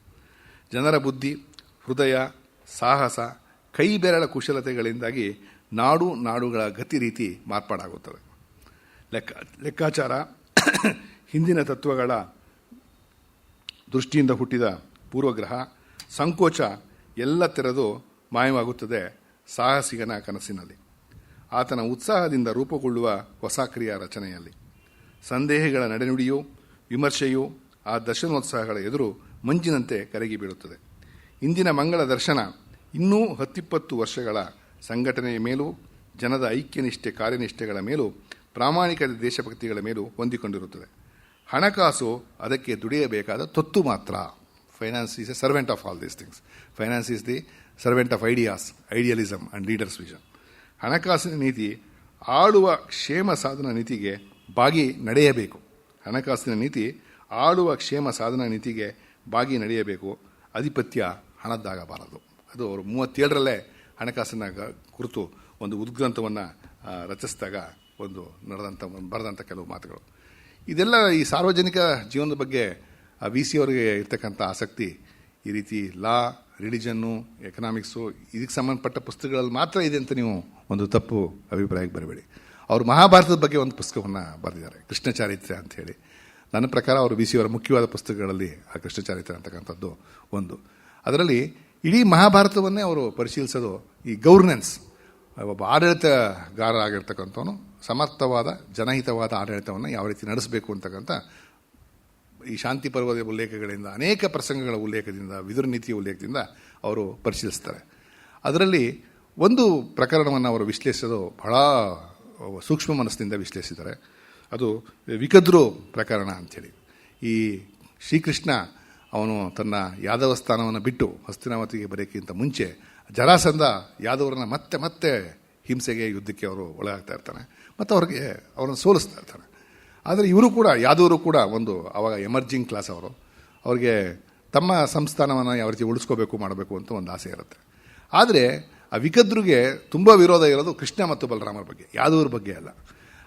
ಜನರ ಬುದ್ಧಿ, ಹೃದಯ, ಸಾಹಸ, ಕೈ ಬೆರಳ ಕುಶಲತೆಗಳಿಂದಾಗಿ ನಾಡುಗಳ ಗತಿ ರೀತಿ ಮಾರ್ಪಾಡಾಗುತ್ತದೆ. ಲೆಕ್ಕಾಚಾರ, ಹಿಂದಿನ ತತ್ವಗಳ ದೃಷ್ಟಿಯಿಂದ ಹುಟ್ಟಿದ ಪೂರ್ವಗ್ರಹ, ಸಂಕೋಚ ಎಲ್ಲ ತೆರೆದು ಮಾಯವಾಗುತ್ತದೆ ಸಾಹಸಿಗನ ಕನಸಿನಲ್ಲಿ. ಆತನ ಉತ್ಸಾಹದಿಂದ ರೂಪುಗೊಳ್ಳುವ ಹೊಸ ಕ್ರಿಯಾ ರಚನೆಯಲ್ಲಿ ಸಂದೇಹಗಳ ನಡೆನುಡಿಯೂ ವಿಮರ್ಶೆಯೂ ಆ ದರ್ಶನೋತ್ಸಾಹಗಳ ಎದುರು ಮಂಜಿನಂತೆ ಕರಗಿ ಬೀಳುತ್ತದೆ. ಇಂದಿನ ಮಂಗಳ ದರ್ಶನ ಇನ್ನೂ 10-20 ವರ್ಷಗಳ ಸಂಘಟನೆಯ ಮೇಲೂ, ಜನದ ಐಕ್ಯನಿಷ್ಠೆ ಕಾರ್ಯನಿಷ್ಠೆಗಳ ಮೇಲೂ, ಪ್ರಾಮಾಣಿಕ ದೇಶಭಕ್ತಿಗಳ ಮೇಲೂ ಹೊಂದಿಕೊಂಡಿರುತ್ತದೆ. ಹಣಕಾಸು ಅದಕ್ಕೆ ದುಡಿಯಬೇಕಾದ ತೊತ್ತು ಮಾತ್ರ. Finance is A servant of all these things. Finance is the servant of ideas, idealism and leaders vision. ಹಣಕಾಸಿನ ನೀತಿ ಆಳುವ ಕ್ಷೇಮ ಸಾಧನ ನೀತಿಗೆ ಬಾಗಿ ನಡೆಯಬೇಕು. ಹಣಕಾಸಿನ ನೀತಿ ಆಳುವ ಕ್ಷೇಮ ಸಾಧನ ನೀತಿಗೆ ಬಾಗಿ ನಡೆಯಬೇಕು. ಅಧಿಪತ್ಯ ಹಣದ್ದಾಗಬಾರದು. ಅದು ಅವರು 37ರಲ್ಲೇ ಹಣಕಾಸಿನ ಕುರಿತು ಒಂದು ಉದ್ಗ್ರಂಥವನ್ನು ರಚಿಸಿದಾಗ ಒಂದು ಬರೆದಂಥ ಕೆಲವು ಮಾತುಗಳು. ಇದೆಲ್ಲ ಈ ಸಾರ್ವಜನಿಕ ಜೀವನದ ಬಗ್ಗೆ VC ಅವರಿಗೆ ಇರ್ತಕ್ಕಂಥ ಆಸಕ್ತಿ ಈ ರೀತಿ ಲಾ, ರಿಲಿಜನ್ನು, ಎಕನಾಮಿಕ್ಸು ಇದಕ್ಕೆ ಸಂಬಂಧಪಟ್ಟ ಪುಸ್ತಕಗಳಲ್ಲಿ ಮಾತ್ರ ಇದೆ ಅಂತ ನೀವು ಒಂದು ತಪ್ಪು ಅಭಿಪ್ರಾಯಕ್ಕೆ ಬರಬೇಡಿ. ಅವರು ಮಹಾಭಾರತದ ಬಗ್ಗೆ ಒಂದು ಪುಸ್ತಕವನ್ನು ಬರೆದಿದ್ದಾರೆ, ಕೃಷ್ಣ ಚಾರಿತ್ರ್ಯ ಅಂತ ಹೇಳಿ. ನನ್ನ ಪ್ರಕಾರ ಅವರು VC ಅವರ ಮುಖ್ಯವಾದ ಪುಸ್ತಕಗಳಲ್ಲಿ ಆ ಕೃಷ್ಣ ಚಾರಿತ್ರ್ಯ ಅಂತಕ್ಕಂಥದ್ದು ಒಂದು. ಅದರಲ್ಲಿ ಇಡೀ ಮಹಾಭಾರತವನ್ನೇ ಅವರು ಪರಿಶೀಲಿಸೋದು ಈ ಗವರ್ನೆನ್ಸ್, ಒಬ್ಬ ಆಡಳಿತಗಾರ ಆಗಿರ್ತಕ್ಕಂಥವನು ಸಮರ್ಥವಾದ ಜನಹಿತವಾದ ಆಡಳಿತವನ್ನು ಯಾವ ರೀತಿ ನಡೆಸಬೇಕು ಅಂತಕ್ಕಂಥ ಈ ಶಾಂತಿ ಪರ್ವದ ಉಲ್ಲೇಖಗಳಿಂದ, ಅನೇಕ ಪ್ರಸಂಗಗಳ ಉಲ್ಲೇಖದಿಂದ, ವಿದುರ ನೀತಿಯ ಉಲ್ಲೇಖದಿಂದ ಅವರು ಪರಿಶೀಲಿಸ್ತಾರೆ. ಅದರಲ್ಲಿ ಒಂದು ಪ್ರಕರಣವನ್ನು ಅವರು ವಿಶ್ಲೇಷಿಸೋದು ಬಹಳ ಸೂಕ್ಷ್ಮ ಮನಸ್ಸಿನಿಂದ ವಿಶ್ಲೇಷಿಸಿದ್ದಾರೆ. ಅದು ವಿಕದ್ರು ಪ್ರಕರಣ ಅಂಥೇಳಿ. ಈ ಶ್ರೀಕೃಷ್ಣ ಅವನು ತನ್ನ ಯಾದವ ಸ್ಥಾನವನ್ನು ಬಿಟ್ಟು ಹಸ್ತಿನಾವತಿಗೆ ಬರೋಕ್ಕಿಂತ ಮುಂಚೆ ಜರಾಸಂಧ ಯಾದವರನ್ನ ಮತ್ತೆ ಮತ್ತೆ ಹಿಂಸೆಗೆ, ಯುದ್ಧಕ್ಕೆ ಅವರು ಒಳಗಾಗ್ತಾ ಇರ್ತಾನೆ ಮತ್ತು ಅವ್ರಿಗೆ ಅವರನ್ನು ಸೋಲಿಸ್ತಾ ಇರ್ತಾನೆ. ಆದರೆ ಇವರು ಕೂಡ, ಯಾದವರು ಕೂಡ ಒಂದು ಆವಾಗ ಎಮರ್ಜಿಂಗ್ ಕ್ಲಾಸ್ ಅವರು. ಅವ್ರಿಗೆ ತಮ್ಮ ಸಂಸ್ಥಾನವನ್ನು ಯಾವ ರೀತಿ ಉಳಿಸ್ಕೋಬೇಕು ಮಾಡಬೇಕು ಅಂತ ಒಂದು ಆಸೆ ಇರುತ್ತೆ. ಆದರೆ ಆ ವಿಕದ್ರಿಗೆ ತುಂಬ ವಿರೋಧ ಇರೋದು ಕೃಷ್ಣ ಮತ್ತು ಬಲರಾಮರ ಬಗ್ಗೆ, ಯಾದವ್ರ ಬಗ್ಗೆ ಅಲ್ಲ.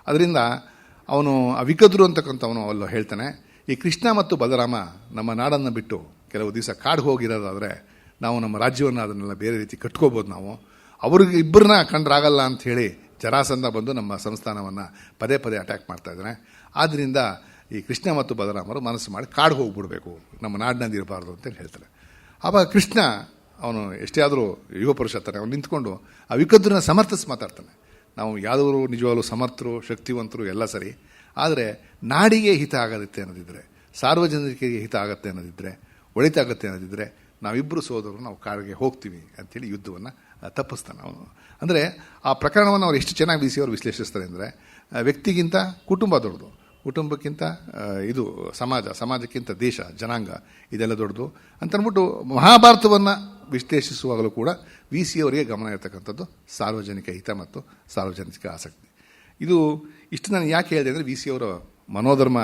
ಅದರಿಂದ ಅವನು ಆ ವಿಕದ್ರು ಅಂತಕ್ಕಂಥವನು ಅಲ್ಲ ಹೇಳ್ತಾನೆ, ಈ ಕೃಷ್ಣ ಮತ್ತು ಬಲರಾಮ ನಮ್ಮ ನಾಡನ್ನು ಬಿಟ್ಟು ಕೆಲವು ದಿವಸ ಕಾಡು ಹೋಗಿರೋದಾದರೆ ನಾವು ನಮ್ಮ ರಾಜ್ಯವನ್ನು ಅದನ್ನೆಲ್ಲ ಬೇರೆ ರೀತಿ ಕಟ್ಕೋಬೋದು. ನಾವು ಅವ್ರಿಗೆ ಇಬ್ಬರನ್ನ ಕಂಡ್ರಾಗಲ್ಲ ಅಂಥೇಳಿ ಜರಾಸಂಧ ಬಂದು ನಮ್ಮ ಸಂಸ್ಥಾನವನ್ನು ಪದೇ ಪದೇ ಅಟ್ಯಾಕ್ ಮಾಡ್ತಾ ಇದ್ದಾನೆ. ಆದ್ದರಿಂದ ಈ ಕೃಷ್ಣ ಮತ್ತು ಬಲರಾಮರು ಮನಸ್ಸು ಮಾಡಿ ಕಾಡು ಹೋಗಿಬಿಡ್ಬೇಕು, ನಮ್ಮ ನಾಡಿನಲ್ಲಿ ಇರಬಾರ್ದು ಅಂತೇಳಿ ಹೇಳ್ತಾರೆ. ಆವಾಗ ಕೃಷ್ಣ ಅವನು ಎಷ್ಟೇ ಆದರೂ ಯುವ ಪುರುಷ ತಾನೆ, ಅವನು ನಿಂತ್ಕೊಂಡು ಆ ವಿಕದ್ರನ್ನ ಸಮರ್ಥಿಸಿ ಮಾತಾಡ್ತಾನೆ. ನಾವು ಯಾದವರು ನಿಜವಾಗ್ಲೂ ಸಮರ್ಥರು, ಶಕ್ತಿವಂತರು ಎಲ್ಲ ಸರಿ, ಆದರೆ ನಾಡಿಗೆ ಹಿತ ಆಗತ್ತೆ ಅನ್ನೋದಿದ್ದರೆ, ಸಾರ್ವಜನಿಕರಿಗೆ ಹಿತ ಆಗತ್ತೆ ಅನ್ನೋದಿದ್ದರೆ, ಒಳಿತಾಗತ್ತೆ ಅನ್ನೋದಿದ್ದರೆ ನಾವಿಬ್ಬರು ಸೋದರರು ನಾವು ಕಾಡಿಗೆ ಹೋಗ್ತೀವಿ ಅಂಥೇಳಿ ಯುದ್ಧವನ್ನು ತಪ್ಪಿಸ್ತಾನೆ ಅವನು. ಅಂದರೆ ಆ ಪ್ರಕರಣವನ್ನು ಅವ್ರು ಎಷ್ಟು ಚೆನ್ನಾಗಿ VC ಅವರು ವಿಶ್ಲೇಷಿಸ್ತಾರೆ ಅಂದರೆ, ವ್ಯಕ್ತಿಗಿಂತ ಕುಟುಂಬ ದೊಡ್ಡದು, ಕುಟುಂಬಕ್ಕಿಂತ ಇದು ಸಮಾಜಕ್ಕಿಂತ ದೇಶ, ಜನಾಂಗ ಇದೆಲ್ಲ ದೊಡ್ಡದು ಅಂತಂದ್ಬಿಟ್ಟು ಮಹಾಭಾರತವನ್ನು ವಿಶ್ಲೇಷಿಸುವಾಗಲೂ ಕೂಡ VC ಅವರಿಗೆ ಗಮನ ಇರತಕ್ಕಂಥದ್ದು ಸಾರ್ವಜನಿಕ ಹಿತ ಮತ್ತು ಸಾರ್ವಜನಿಕ ಆಸಕ್ತಿ. ಇದು ಇಷ್ಟು ನಾನು ಯಾಕೆ ಹೇಳಿದೆ ಅಂದರೆ, VC ಅವರ ಮನೋಧರ್ಮ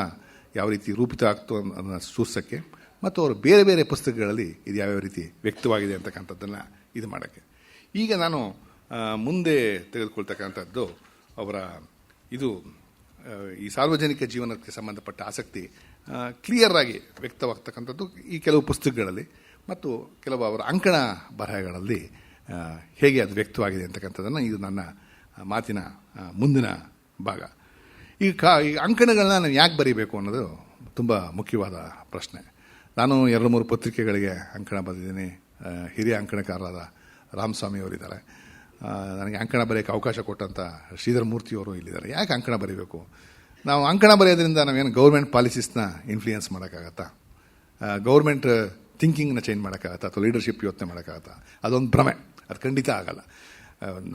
ಯಾವ ರೀತಿ ರೂಪಿತ ಆಗ್ತು ಅನ್ನೋ ಸೂಚಿಸೋಕ್ಕೆ ಮತ್ತು ಅವರು ಬೇರೆ ಬೇರೆ ಪುಸ್ತಕಗಳಲ್ಲಿ ಇದು ಯಾವ್ಯಾವ ರೀತಿ ವ್ಯಕ್ತವಾಗಿದೆ ಅಂತಕ್ಕಂಥದ್ದನ್ನು ಇದು ಮಾಡೋಕ್ಕೆ. ಈಗ ನಾನು ಮುಂದೆ ತೆಗೆದುಕೊಳ್ತಕ್ಕಂಥದ್ದು ಅವರ ಇದು ಈ ಸಾರ್ವಜನಿಕ ಜೀವನಕ್ಕೆ ಸಂಬಂಧಪಟ್ಟ ಆಸಕ್ತಿ ಕ್ಲಿಯರ್ ಆಗಿ ವ್ಯಕ್ತವಾಗ್ತಕ್ಕಂಥದ್ದು ಈ ಕೆಲವು ಪುಸ್ತಕಗಳಲ್ಲಿ ಮತ್ತು ಕೆಲವು ಅವರ ಅಂಕಣ ಬರಹಗಳಲ್ಲಿ ಹೇಗೆ ಅದು ವ್ಯಕ್ತವಾಗಿದೆ ಅಂತಕ್ಕಂಥದ್ದನ್ನು ಇದು ನನ್ನ ಮಾತಿನ ಮುಂದಿನ ಭಾಗ. ಈ ಅಂಕಣಗಳನ್ನ ನಾವು ಯಾಕೆ ಬರೀಬೇಕು ಅನ್ನೋದು ತುಂಬ ಮುಖ್ಯವಾದ ಪ್ರಶ್ನೆ. ನಾನು 2-3 ಪತ್ರಿಕೆಗಳಿಗೆ ಅಂಕಣ ಬರೆದಿದ್ದೀನಿ. ಹಿರಿಯ ಅಂಕಣಕಾರರಾದ ರಾಮಸ್ವಾಮಿ ಅವರಿದ್ದಾರೆ. ನನಗೆ ಅಂಕಣ ಬರೆಯೋಕ್ಕೆ ಅವಕಾಶ ಕೊಟ್ಟಂಥ ಶ್ರೀಧರ ಮೂರ್ತಿಯವರು ಇಲ್ಲಿದ್ದಾರೆ. ಯಾಕೆ ಅಂಕಣ ಬರೀಬೇಕು? ನಾವು ಅಂಕಣ ಬರೆಯೋದ್ರಿಂದ ನಾವೇನು ಗೌರ್ಮೆಂಟ್ ಪಾಲಿಸೀಸ್ನ ಇನ್ಫ್ಲೂಯೆನ್ಸ್ ಮಾಡೋಕ್ಕಾಗತ್ತಾ? ಗೌರ್ಮೆಂಟ್ ಥಿಂಕಿಂಗ್ನ ಚೇಂಜ್ ಮಾಡೋಕ್ಕಾಗತ್ತಾ? ಅಥವಾ ಲೀಡರ್ಶಿಪ್ ಯೋಚನೆ ಮಾಡೋಕ್ಕಾಗತ್ತಾ? ಅದೊಂದು ಭ್ರಮೆ. ಅದು ಖಂಡಿತ ಆಗಲ್ಲ.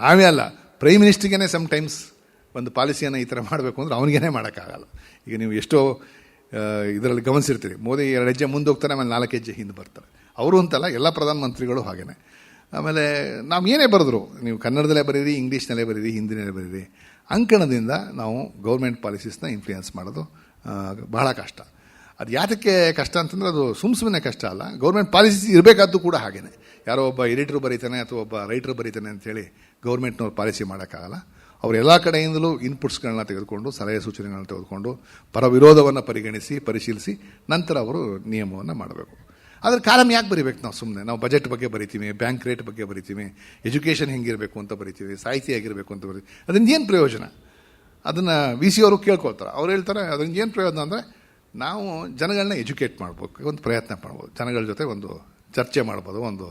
ನಾವೇ ಅಲ್ಲ, ಪ್ರೈಮ್ ಮಿನಿಸ್ಟ್ರಿಗೇ ಸಮ್ಟೈಮ್ಸ್ ಒಂದು ಪಾಲಿಸಿಯನ್ನು ಈ ಥರ ಮಾಡಬೇಕು ಅಂದರೆ ಅವನಿಗೇ ಮಾಡೋಕ್ಕಾಗಲ್ಲ. ಈಗ ನೀವು ಎಷ್ಟೋ ಇದರಲ್ಲಿ ಗಮನಿಸಿರ್ತೀರಿ, ಮೋದಿ 2 ಹೆಜ್ಜೆ ಮುಂದೆ ಹೋಗ್ತಾರೆ, ಆಮೇಲೆ 4 ಹೆಜ್ಜೆ ಹಿಂದೆ ಬರ್ತಾರೆ. ಅವರು ಅಂತಲ್ಲ, ಎಲ್ಲ ಪ್ರಧಾನಮಂತ್ರಿಗಳು ಹಾಗೇನೆ. ಆಮೇಲೆ ನಾವು ಏನೇ ಬರೆದ್ರು, ನೀವು ಕನ್ನಡದಲ್ಲೇ ಬರೀರಿ, ಇಂಗ್ಲೀಷ್ನಲ್ಲೇ ಬರೀರಿ, ಹಿಂದಿನಲ್ಲೇ ಬರೀರಿ, ಅಂಕಣದಿಂದ ನಾವು ಗೌರ್ಮೆಂಟ್ ಪಾಲಿಸೀಸ್ನ ಇನ್ಫ್ಲೂಯೆನ್ಸ್ ಮಾಡೋದು ಬಹಳ ಕಷ್ಟ. ಅದು ಯಾತಕ್ಕೆ ಕಷ್ಟ ಅಂತಂದರೆ ಅದು ಸುಮ್ಮನೆ ಕಷ್ಟ ಅಲ್ಲ, ಗೌರ್ಮೆಂಟ್ ಪಾಲಿಸೀಸ್ ಇರಬೇಕಾದ್ದು ಕೂಡ ಹಾಗೇನೆ. ಯಾರೋ ಒಬ್ಬ ಎಡಿಟ್ರು ಬರೀತಾನೆ ಅಥವಾ ಒಬ್ಬ ರೈಟ್ರು ಬರೀತಾನೆ ಅಂತೇಳಿ ಗೌರ್ಮೆಂಟ್ನವ್ರು ಪಾಲಿಸಿ ಮಾಡೋಕ್ಕಾಗಲ್ಲ. ಅವರು ಎಲ್ಲ ಕಡೆಯಿಂದಲೂ ಇನ್ಪುಟ್ಸ್ಗಳನ್ನ ತೆಗೆದುಕೊಂಡು, ಸಲಹೆ ಸೂಚನೆಗಳನ್ನ ತೆಗೆದುಕೊಂಡು, ಪರ ವಿರೋಧವನ್ನು ಪರಿಶೀಲಿಸಿ ನಂತರ ಅವರು ನಿಯಮವನ್ನು ಮಾಡಬೇಕು. ಆದರೆ ಕಾಲಮ್ ಯಾಕೆ ಬರೀಬೇಕು? ನಾವು ಬಜೆಟ್ ಬಗ್ಗೆ ಬರಿತೀವಿ, ಬ್ಯಾಂಕ್ ರೇಟ್ ಬಗ್ಗೆ ಬರಿತೀವಿ, ಎಜುಕೇಷನ್ ಹೆಂಗಿರಬೇಕು ಅಂತ ಬರಿತೀವಿ, ಸಾಹಿತ್ಯ ಹೇಗಿರಬೇಕು ಅಂತ ಬರಿತೀವಿ. ಅದರಿಂದ ಏನು ಪ್ರಯೋಜನ? ಅದನ್ನು VC ಅವರು ಕೇಳ್ಕೊಳ್ತಾರೆ. ಅವ್ರು ಹೇಳ್ತಾರೆ ಅದರಿಂದ ಏನು ಪ್ರಯೋಜನ ಅಂದರೆ ನಾವು ಜನಗಳನ್ನ ಎಜುಕೇಟ್ ಮಾಡ್ಬೇಕು, ಒಂದು ಪ್ರಯತ್ನ ಮಾಡ್ಬೋದು, ಜನಗಳ ಜೊತೆ ಒಂದು ಚರ್ಚೆ ಮಾಡ್ಬೋದು, ಒಂದು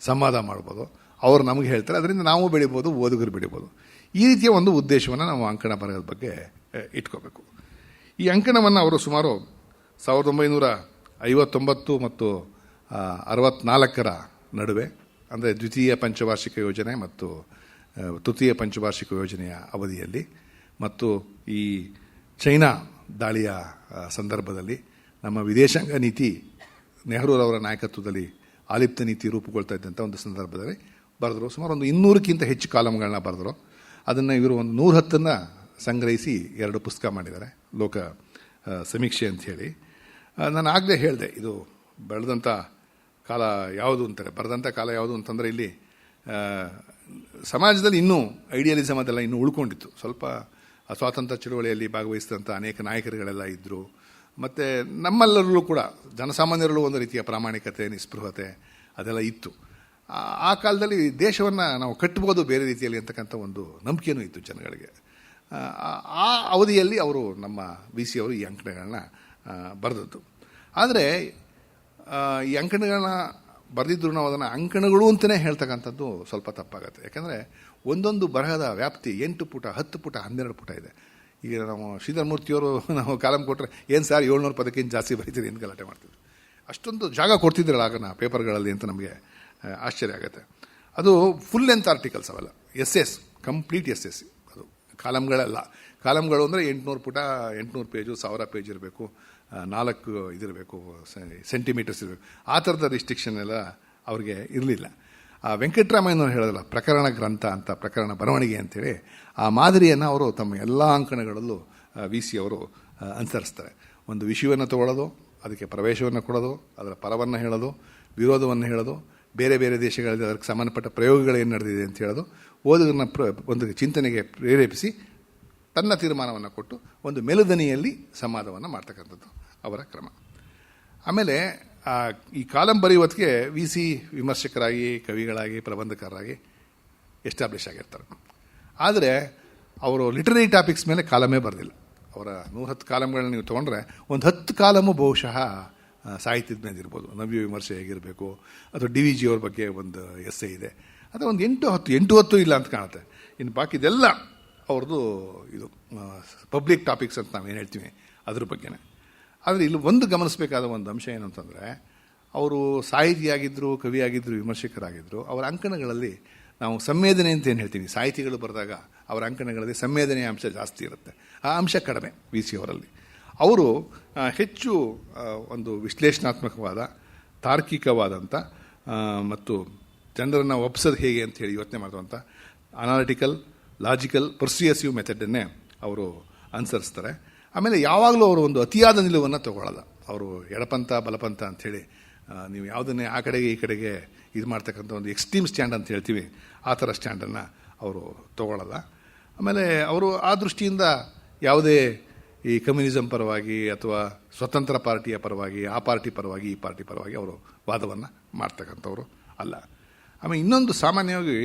ಸಂವಾದ ಮಾಡ್ಬೋದು. ಅವರು ನಮಗೆ ಹೇಳ್ತಾರೆ, ಅದರಿಂದ ನಾವು ಬೆಳಿಬೋದು, ಓದುಗರು ಬೆಳಿಬೋದು. ಈ ರೀತಿಯ ಒಂದು ಉದ್ದೇಶವನ್ನು ನಾವು ಅಂಕಣ ಬರೆಯೋದ್ರ ಬಗ್ಗೆ ಇಟ್ಕೋಬೇಕು. ಈ ಅಂಕಣವನ್ನು ಅವರು ಸುಮಾರು 1959 ಮತ್ತು 64ರ ನಡುವೆ, ಅಂದರೆ ದ್ವಿತೀಯ ಪಂಚವಾರ್ಷಿಕ ಯೋಜನೆ ಮತ್ತು ತೃತೀಯ ಪಂಚವಾರ್ಷಿಕ ಯೋಜನೆಯ ಅವಧಿಯಲ್ಲಿ ಮತ್ತು ಈ ಚೈನಾ ದಾಳಿಯ ಸಂದರ್ಭದಲ್ಲಿ ನಮ್ಮ ವಿದೇಶಾಂಗ ನೀತಿ ನೆಹರೂರವರ ನಾಯಕತ್ವದಲ್ಲಿ ಆಲಿಪ್ತ ನೀತಿ ರೂಪುಗೊಳ್ತಾ ಇದ್ದಂಥ ಒಂದು ಸಂದರ್ಭದಲ್ಲಿ ಬರೆದರು. ಸುಮಾರು ಒಂದು 200ಕ್ಕಿಂತ ಹೆಚ್ಚು ಕಾಲಮ್ಗಳನ್ನ ಬರೆದರು. ಅದನ್ನು ಇವರು ಒಂದು 110 ಸಂಗ್ರಹಿಸಿ 2 ಪುಸ್ತಕ ಮಾಡಿದ್ದಾರೆ, ಲೋಕ ಸಮೀಕ್ಷೆ ಅಂಥೇಳಿ. ನಾನು ಆಗಲೇ ಹೇಳಿದೆ, ಇದು ಬೆಳೆದಂಥ ಕಾಲ ಯಾವುದು ಅಂತಾರೆ, ಬರೆದಂಥ ಕಾಲ ಯಾವುದು ಅಂತಂದರೆ ಇಲ್ಲಿ ಸಮಾಜದಲ್ಲಿ ಇನ್ನೂ ಐಡಿಯಲಿಸಮ್ ಅದೆಲ್ಲ ಇನ್ನೂ ಉಳ್ಕೊಂಡಿತ್ತು. ಸ್ವಲ್ಪ ಸ್ವಾತಂತ್ರ್ಯ ಚಳುವಳಿಯಲ್ಲಿ ಭಾಗವಹಿಸಿದಂಥ ಅನೇಕ ನಾಯಕರುಗಳೆಲ್ಲ ಇದ್ದರು. ಮತ್ತು ನಮ್ಮೆಲ್ಲರಲ್ಲೂ ಕೂಡ ಜನಸಾಮಾನ್ಯರಲ್ಲೂ ಒಂದು ರೀತಿಯ ಪ್ರಾಮಾಣಿಕತೆ, ನಿಸ್ಪೃಹತೆ ಅದೆಲ್ಲ ಇತ್ತು. ಆ ಕಾಲದಲ್ಲಿ ದೇಶವನ್ನು ನಾವು ಕಟ್ಟಬಹುದು ಬೇರೆ ರೀತಿಯಲ್ಲಿ ಅಂತಕ್ಕಂಥ ಒಂದು ನಂಬಿಕೆಯೂ ಇತ್ತು ಜನಗಳಿಗೆ. ಆ ಅವಧಿಯಲ್ಲಿ ಅವರು ನಮ್ಮ VC ಅವರು ಈ ಅಂಕಣಗಳನ್ನ ಬರೆದದ್ದು. ಆದರೆ ಈ ಅಂಕಣಗಳನ್ನ ಬರೆದಿದ್ರು ನಾವು ಅದನ್ನು ಅಂಕಣಗಳು ಅಂತಲೇ ಹೇಳ್ತಕ್ಕಂಥದ್ದು ಸ್ವಲ್ಪ ತಪ್ಪಾಗುತ್ತೆ. ಯಾಕಂದರೆ ಒಂದೊಂದು ಬರಹದ ವ್ಯಾಪ್ತಿ 8 ಪುಟ, 10 ಪುಟ, 12 ಪುಟ ಇದೆ. ಈಗ ನಾವು ಶ್ರೀಧರ ಮೂರ್ತಿಯವರು ನಾವು ಕಾಲಮ್ ಕೊಟ್ಟರೆ ಏನು ಸರ್ 700 ಪದಕ್ಕಿಂತ ಜಾಸ್ತಿ ಬರೀತೀರಿ ಅಂತ ಗಲಾಟೆ ಮಾಡ್ತಿದ್ರು. ಅಷ್ಟೊಂದು ಜಾಗ ಕೊಡ್ತಿದ್ರಲ್ಲ ಆಗ ಪೇಪರ್ಗಳಲ್ಲಿ ಅಂತ ನಮಗೆ ಆಶ್ಚರ್ಯ ಆಗುತ್ತೆ. ಅದು ಫುಲ್ ಲೆಂತ್ ಆರ್ಟಿಕಲ್ಸ್ ಅವೆಲ್ಲ, ಎಸ್ಸೆಸ್, ಕಂಪ್ಲೀಟ್ ಎಸ್ಸೆಸ್. ಅದು ಕಾಲಮ್ಗಳೆಲ್ಲ. ಕಾಲಮ್ಗಳು ಅಂದರೆ 800 ಪುಟ, 800 ಪೇಜು, 1000 ಪೇಜ್ ಇರಬೇಕು, 4 ಇದಿರಬೇಕು, ಸೆಂಟಿಮೀಟರ್ಸ್ ಇರಬೇಕು. ಆ ಥರದ ರಿಸ್ಟ್ರಿಕ್ಷನ್ ಎಲ್ಲ ಅವ್ರಿಗೆ ಇರಲಿಲ್ಲ. ವೆಂಕಟರಾಮಯ್ಯನವರು ಹೇಳೋದಲ್ಲ, ಪ್ರಕರಣ ಗ್ರಂಥ ಅಂತ, ಪ್ರಕರಣ ಬರವಣಿಗೆ ಅಂತೇಳಿ ಆ ಮಾದರಿಯನ್ನು ಅವರು ತಮ್ಮ ಎಲ್ಲ ಅಂಕಣಗಳಲ್ಲೂ VC ಅವರು ಅನುಸರಿಸ್ತಾರೆ. ಒಂದು ವಿಷಯವನ್ನು ತಗೊಳ್ಳೋದು, ಅದಕ್ಕೆ ಪ್ರವೇಶವನ್ನು ಕೊಡೋದು, ಅದರ ಪರವನ್ನು ಹೇಳೋದು, ವಿರೋಧವನ್ನು ಹೇಳೋದು, ಬೇರೆ ಬೇರೆ ದೇಶಗಳಲ್ಲಿ ಅದಕ್ಕೆ ಸಂಬಂಧಪಟ್ಟ ಪ್ರಯೋಗಗಳೇನು ನಡೆದಿದೆ ಅಂತ ಹೇಳೋದು, ಓದುಗರನ್ನ ಒಂದು ಚಿಂತನೆಗೆ ಪ್ರೇರೇಪಿಸಿ ತನ್ನ ತೀರ್ಮಾನವನ್ನು ಕೊಟ್ಟು ಒಂದು ಮೆಲುದನಿಯಲ್ಲಿ ಸಂವಾದವನ್ನು ಮಾಡ್ತಕ್ಕಂಥದ್ದು ಅವರ ಕ್ರಮ. ಆಮೇಲೆ ಈ ಕಾಲಂ ಬರೆಯುವುದಕ್ಕೆ VC ವಿಮರ್ಶಕರಾಗಿ, ಕವಿಗಳಾಗಿ, ಪ್ರಬಂಧಕಾರರಾಗಿ ಎಸ್ಟಾಬ್ಲಿಷ್ ಆಗಿರ್ತಾರೆ. ಆದರೆ ಅವರು ಲಿಟರರಿ ಟಾಪಿಕ್ಸ್ ಮೇಲೆ ಕಾಲಮೇ ಬರೆದಿಲ್ಲ. ಅವರ 110 ಕಾಲಮ್ಗಳನ್ನ ನೀವು ತೊಗೊಂಡ್ರೆ ಒಂದು 10 ಕಾಲಮು ಬಹುಶಃ ಸಾಹಿತ್ಯದ ಮೇಲೆ ಇರ್ಬೋದು. ನವ್ಯ ವಿಮರ್ಶೆ ಹೇಗಿರಬೇಕು, ಅಥವಾ DVG ಅವ್ರ ಬಗ್ಗೆ ಒಂದು ಎಸ್ಸೆ ಇದೆ, ಅಥವಾ ಒಂದು 8-10 ಇಲ್ಲ ಅಂತ ಕಾಣುತ್ತೆ. ಇನ್ನು ಬಾಕಿದೆಲ್ಲ ಅವ್ರದ್ದು ಇದು ಪಬ್ಲಿಕ್ ಟಾಪಿಕ್ಸ್ ಅಂತ ನಾವೇನು ಹೇಳ್ತೀವಿ ಅದ್ರ ಬಗ್ಗೆನೇ. ಆದರೆ ಇಲ್ಲಿ ಒಂದು ಗಮನಿಸಬೇಕಾದ ಒಂದು ಅಂಶ ಏನು ಅಂತಂದರೆ, ಅವರು ಸಾಹಿತಿಯಾಗಿದ್ದರು, ಕವಿಯಾಗಿದ್ದರು, ವಿಮರ್ಶಕರಾಗಿದ್ದರು. ಅವರ ಅಂಕಣಗಳಲ್ಲಿ ನಾವು ಸಂವೇದನೆ ಅಂತ ಏನು ಹೇಳ್ತೀವಿ, ಸಾಹಿತಿಗಳು ಬರೆದಾಗ ಅವರ ಅಂಕಣಗಳಲ್ಲಿ ಸಂವೇದನೆಯ ಅಂಶ ಜಾಸ್ತಿ ಇರುತ್ತೆ, ಆ ಅಂಶ ಕಡಿಮೆ VC ಅವರಲ್ಲಿ. ಅವರು ಹೆಚ್ಚು ಒಂದು ವಿಶ್ಲೇಷಣಾತ್ಮಕವಾದ, ತಾರ್ಕಿಕವಾದಂಥ ಮತ್ತು ಜನರನ್ನು ಒಪ್ಸೋದು ಹೇಗೆ ಅಂತೇಳಿ ಯೋಚನೆ ಮಾಡುವಂಥ ಅನಾಲಿಟಿಕಲ್, ಲಾಜಿಕಲ್, ಪರ್ಸಿಯಸಿವ್ ಮೆಥಡನ್ನೇ ಅವರು ಅನುಸರಿಸ್ತಾರೆ. ಆಮೇಲೆ ಯಾವಾಗಲೂ ಅವರು ಒಂದು ಅತಿಯಾದ ನಿಲುವನ್ನು ತಗೊಳ್ಳಲ್ಲ. ಅವರು ಎಡಪಂಥ ಬಲಪಂಥ ಅಂಥೇಳಿ ನೀವು ಯಾವುದನ್ನೇ ಆ ಕಡೆಗೆ ಈ ಕಡೆಗೆ ಇದು ಮಾಡ್ತಕ್ಕಂಥ ಒಂದು ಎಕ್ಸ್ಟ್ರೀಮ್ ಸ್ಟ್ಯಾಂಡ್ ಅಂತ ಹೇಳ್ತೀವಿ, ಆ ಥರ ಸ್ಟ್ಯಾಂಡನ್ನು ಅವರು ತಗೊಳ್ಳಲ್ಲ. ಆಮೇಲೆ ಅವರು ಆ ದೃಷ್ಟಿಯಿಂದ ಯಾವುದೇ ಈ ಕಮ್ಯುನಿಸಮ್ ಪರವಾಗಿ ಅಥವಾ ಸ್ವತಂತ್ರ ಪಾರ್ಟಿಯ ಪರವಾಗಿ, ಆ ಪಾರ್ಟಿ ಪರವಾಗಿ, ಈ ಪಾರ್ಟಿ ಪರವಾಗಿ ಅವರು ವಾದವನ್ನು ಮಾಡ್ತಕ್ಕಂಥವ್ರು ಅಲ್ಲ. ಆಮೇಲೆ ಇನ್ನೊಂದು ಸಾಮಾನ್ಯವಾಗಿ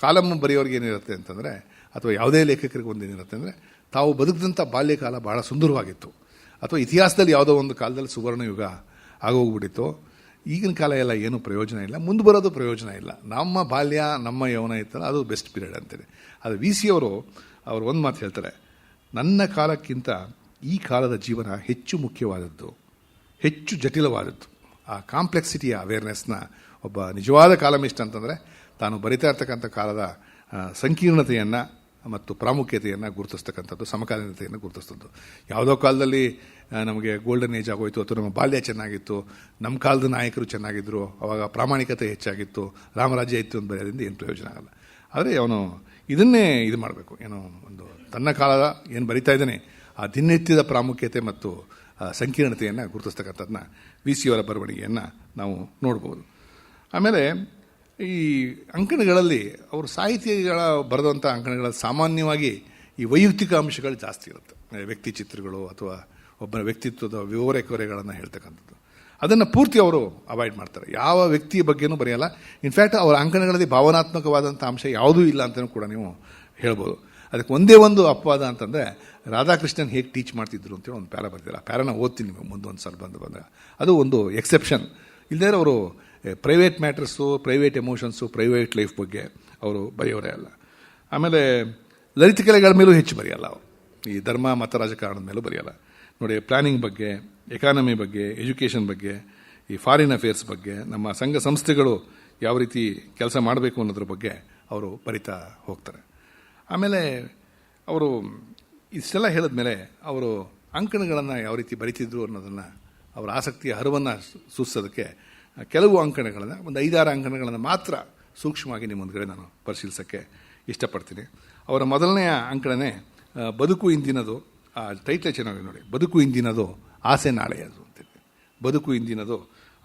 ಕಾಲಮ್ ಬರೆಯೋರಿಗೆ ಏನಿರುತ್ತೆ ಅಂತಂದರೆ, ಅಥವಾ ಯಾವುದೇ ಲೇಖಕರಿಗೆ ಒಂದೇನಿರುತ್ತೆ ಅಂದರೆ ತಾವು ಬದುಕಿದಂಥ ಬಾಲ್ಯಕಾಲ ಬಹಳ ಸುಂದರವಾಗಿತ್ತು, ಅಥವಾ ಇತಿಹಾಸದಲ್ಲಿ ಯಾವುದೋ ಒಂದು ಕಾಲದಲ್ಲಿ ಸುವರ್ಣ ಯುಗ ಆಗೋಗ್ಬಿಟ್ಟಿತ್ತು, ಈಗಿನ ಕಾಲ ಎಲ್ಲ ಏನೂ ಪ್ರಯೋಜನ ಇಲ್ಲ, ಮುಂದೆ ಬರೋದು ಪ್ರಯೋಜನ ಇಲ್ಲ, ನಮ್ಮ ಬಾಲ್ಯ ನಮ್ಮ ಯೌವನ ಇತ್ತಲ್ಲ ಅದು ಬೆಸ್ಟ್ ಪೀರಿಯಡ್ ಅಂತೇಳಿ. ಅದು ವಿ ಸಿ ಅವರು ಒಂದು ಮಾತು ಹೇಳ್ತಾರೆ, ನನ್ನ ಕಾಲಕ್ಕಿಂತ ಈ ಕಾಲದ ಜೀವನ ಹೆಚ್ಚು ಮುಖ್ಯವಾದದ್ದು, ಹೆಚ್ಚು ಜಟಿಲವಾದದ್ದು. ಆ ಕಾಂಪ್ಲೆಕ್ಸಿಟಿಯ ಅವೇರ್ನೆಸ್ನ ಒಬ್ಬ ನಿಜವಾದ ಕಾಲಮಿಸ್ಟ್ ಅಂತಂದರೆ ತಾನು ಬರಿತಾ ಇರ್ತಕ್ಕಂಥ ಕಾಲದ ಸಂಕೀರ್ಣತೆಯನ್ನು ಮತ್ತು ಪ್ರಾಮುಖ್ಯತೆಯನ್ನು ಗುರುತಿಸ್ತಕ್ಕಂಥದ್ದು, ಸಮಕಾಲೀನತೆಯನ್ನು ಗುರುತಿಸ್ತದ್ದು. ಯಾವುದೋ ಕಾಲದಲ್ಲಿ ನಮಗೆ ಗೋಲ್ಡನ್ ಏಜ್ ಆಗೋಯ್ತು ಅಥವಾ ನಮ್ಮ ಬಾಲ್ಯ ಚೆನ್ನಾಗಿತ್ತು, ನಮ್ಮ ಕಾಲದ ನಾಯಕರು ಚೆನ್ನಾಗಿದ್ದರು, ಅವಾಗ ಪ್ರಾಮಾಣಿಕತೆ ಹೆಚ್ಚಾಗಿತ್ತು, ರಾಮರಾಜ್ಯ ಇತ್ತು ಅಂತ ಬರೆಯೋದ್ರಿಂದ ಏನು ಪ್ರಯೋಜನ ಆಗಲ್ಲ. ಆದರೆ ಅವನು ಇದನ್ನೇ ಇದು ಮಾಡಬೇಕು, ಏನೋ ಒಂದು ತನ್ನ ಕಾಲದ ಏನು ಬರಿತಾ ಇದ್ದಾನೆ ಆ ದಿನನಿತ್ಯದ ಪ್ರಾಮುಖ್ಯತೆ ಮತ್ತು ಸಂಕೀರ್ಣತೆಯನ್ನು ಗುರುತಿಸ್ತಕ್ಕಂಥದ್ದನ್ನ ವಿ ಸಿ ಅವರ ಬರವಣಿಗೆಯನ್ನು ನಾವು ನೋಡ್ಬೋದು. ಆಮೇಲೆ ಈ ಅಂಕಣಗಳಲ್ಲಿ ಅವರು ಸಾಹಿತಿಗಳ ಬರೆದಂಥ ಅಂಕಣಗಳಲ್ಲಿ ಸಾಮಾನ್ಯವಾಗಿ ಈ ವೈಯಕ್ತಿಕ ಅಂಶಗಳು ಜಾಸ್ತಿ ಇರುತ್ತೆ, ವ್ಯಕ್ತಿ ಚಿತ್ರಗಳು ಅಥವಾ ಒಬ್ಬನ ವ್ಯಕ್ತಿತ್ವದ ವಿವರಗಳನ್ನು ಹೇಳ್ತಕ್ಕಂಥದ್ದು. ಅದನ್ನು ಪೂರ್ತಿ ಅವರು ಅವಾಯ್ಡ್ ಮಾಡ್ತಾರೆ, ಯಾವ ವ್ಯಕ್ತಿಯ ಬಗ್ಗೆನೂ ಬರೆಯಲ್ಲ. ಇನ್ಫ್ಯಾಕ್ಟ್ ಅವರ ಅಂಕಣಗಳಲ್ಲಿ ಭಾವನಾತ್ಮಕವಾದಂಥ ಅಂಶ ಯಾವುದೂ ಇಲ್ಲ ಅಂತಲೂ ಕೂಡ ನೀವು ಹೇಳ್ಬೋದು. ಅದಕ್ಕೆ ಒಂದೇ ಒಂದು ಅಪವಾದ ಅಂತಂದರೆ ರಾಧಾಕೃಷ್ಣನ್ ಹೇಗೆ ಟೀಚ್ ಮಾಡ್ತಿದ್ರು ಅಂತೇಳಿ ಒಂದು ಪ್ಯಾರ ಬರ್ತಿಲ್ಲ, ಪ್ಯಾರನ ಓದ್ತೀನಿ ನಿಮಗೆ ಮುಂದೊಂದು ಸಲ ಬಂದಾಗ. ಅದು ಒಂದು ಎಕ್ಸೆಪ್ಷನ್. ಇಲ್ಲದೇ ಅವರು private matters, private emotions, private life ಬಗ್ಗೆ ಅವರು ಬರೆಯೋರೇ ಅಲ್ಲ. ಆಮೇಲೆ ಲಲಿತ ಕಲೆಗಳ ಮೇಲೂ ಹೆಚ್ಚು ಬರೆಯಲ್ಲ ಅವರು, ಈ ಧರ್ಮ ಮತ ರಾಜಕಾರಣದ ಮೇಲೂ ಬರೆಯಲ್ಲ. ನೋಡಿ, ಪ್ಲಾನಿಂಗ್ ಬಗ್ಗೆ, ಎಕಾನಮಿ ಬಗ್ಗೆ, ಎಜುಕೇಷನ್ ಬಗ್ಗೆ, ಈ ಫಾರಿನ್ ಅಫೇರ್ಸ್ ಬಗ್ಗೆ, ನಮ್ಮ ಸಂಘ ಸಂಸ್ಥೆಗಳು ಯಾವ ರೀತಿ ಕೆಲಸ ಮಾಡಬೇಕು ಅನ್ನೋದ್ರ ಬಗ್ಗೆ ಅವರು ಬರಿತಾ ಹೋಗ್ತಾರೆ. ಆಮೇಲೆ ಅವರು ಇಷ್ಟೆಲ್ಲ ಹೇಳಿದ್ಮೇಲೆ ಅವರು ಅಂಕಣಗಳನ್ನು ಯಾವ ರೀತಿ ಬರಿತಿದ್ರು ಅನ್ನೋದನ್ನು, ಅವರ ಆಸಕ್ತಿಯ ಹರಿವನ್ನು ಸೂಚಿಸೋದಕ್ಕೆ ಕೆಲವು ಅಂಕಣಗಳನ್ನು, ಒಂದು 5-6 ಅಂಕಣಗಳನ್ನು ಮಾತ್ರ ಸೂಕ್ಷ್ಮವಾಗಿ ನಿಮ್ಮ ಮುಂದ್ಗಡೆ ನಾನು ಪರಿಶೀಲಿಸೋಕ್ಕೆ ಇಷ್ಟಪಡ್ತೀನಿ. ಅವರ ಮೊದಲನೆಯ ಅಂಕಣನೇ ಬದುಕು ಇಂದಿನದು. ಆ ಟೈಟ್ಲೇ ಚೆನ್ನಾಗಿ ನೋಡಿ, ಬದುಕು ಇಂದಿನದು ಆಸೆ ನಾಳೆಯದು ಅಂತೇಳಿ. ಬದುಕು ಇಂದಿನದು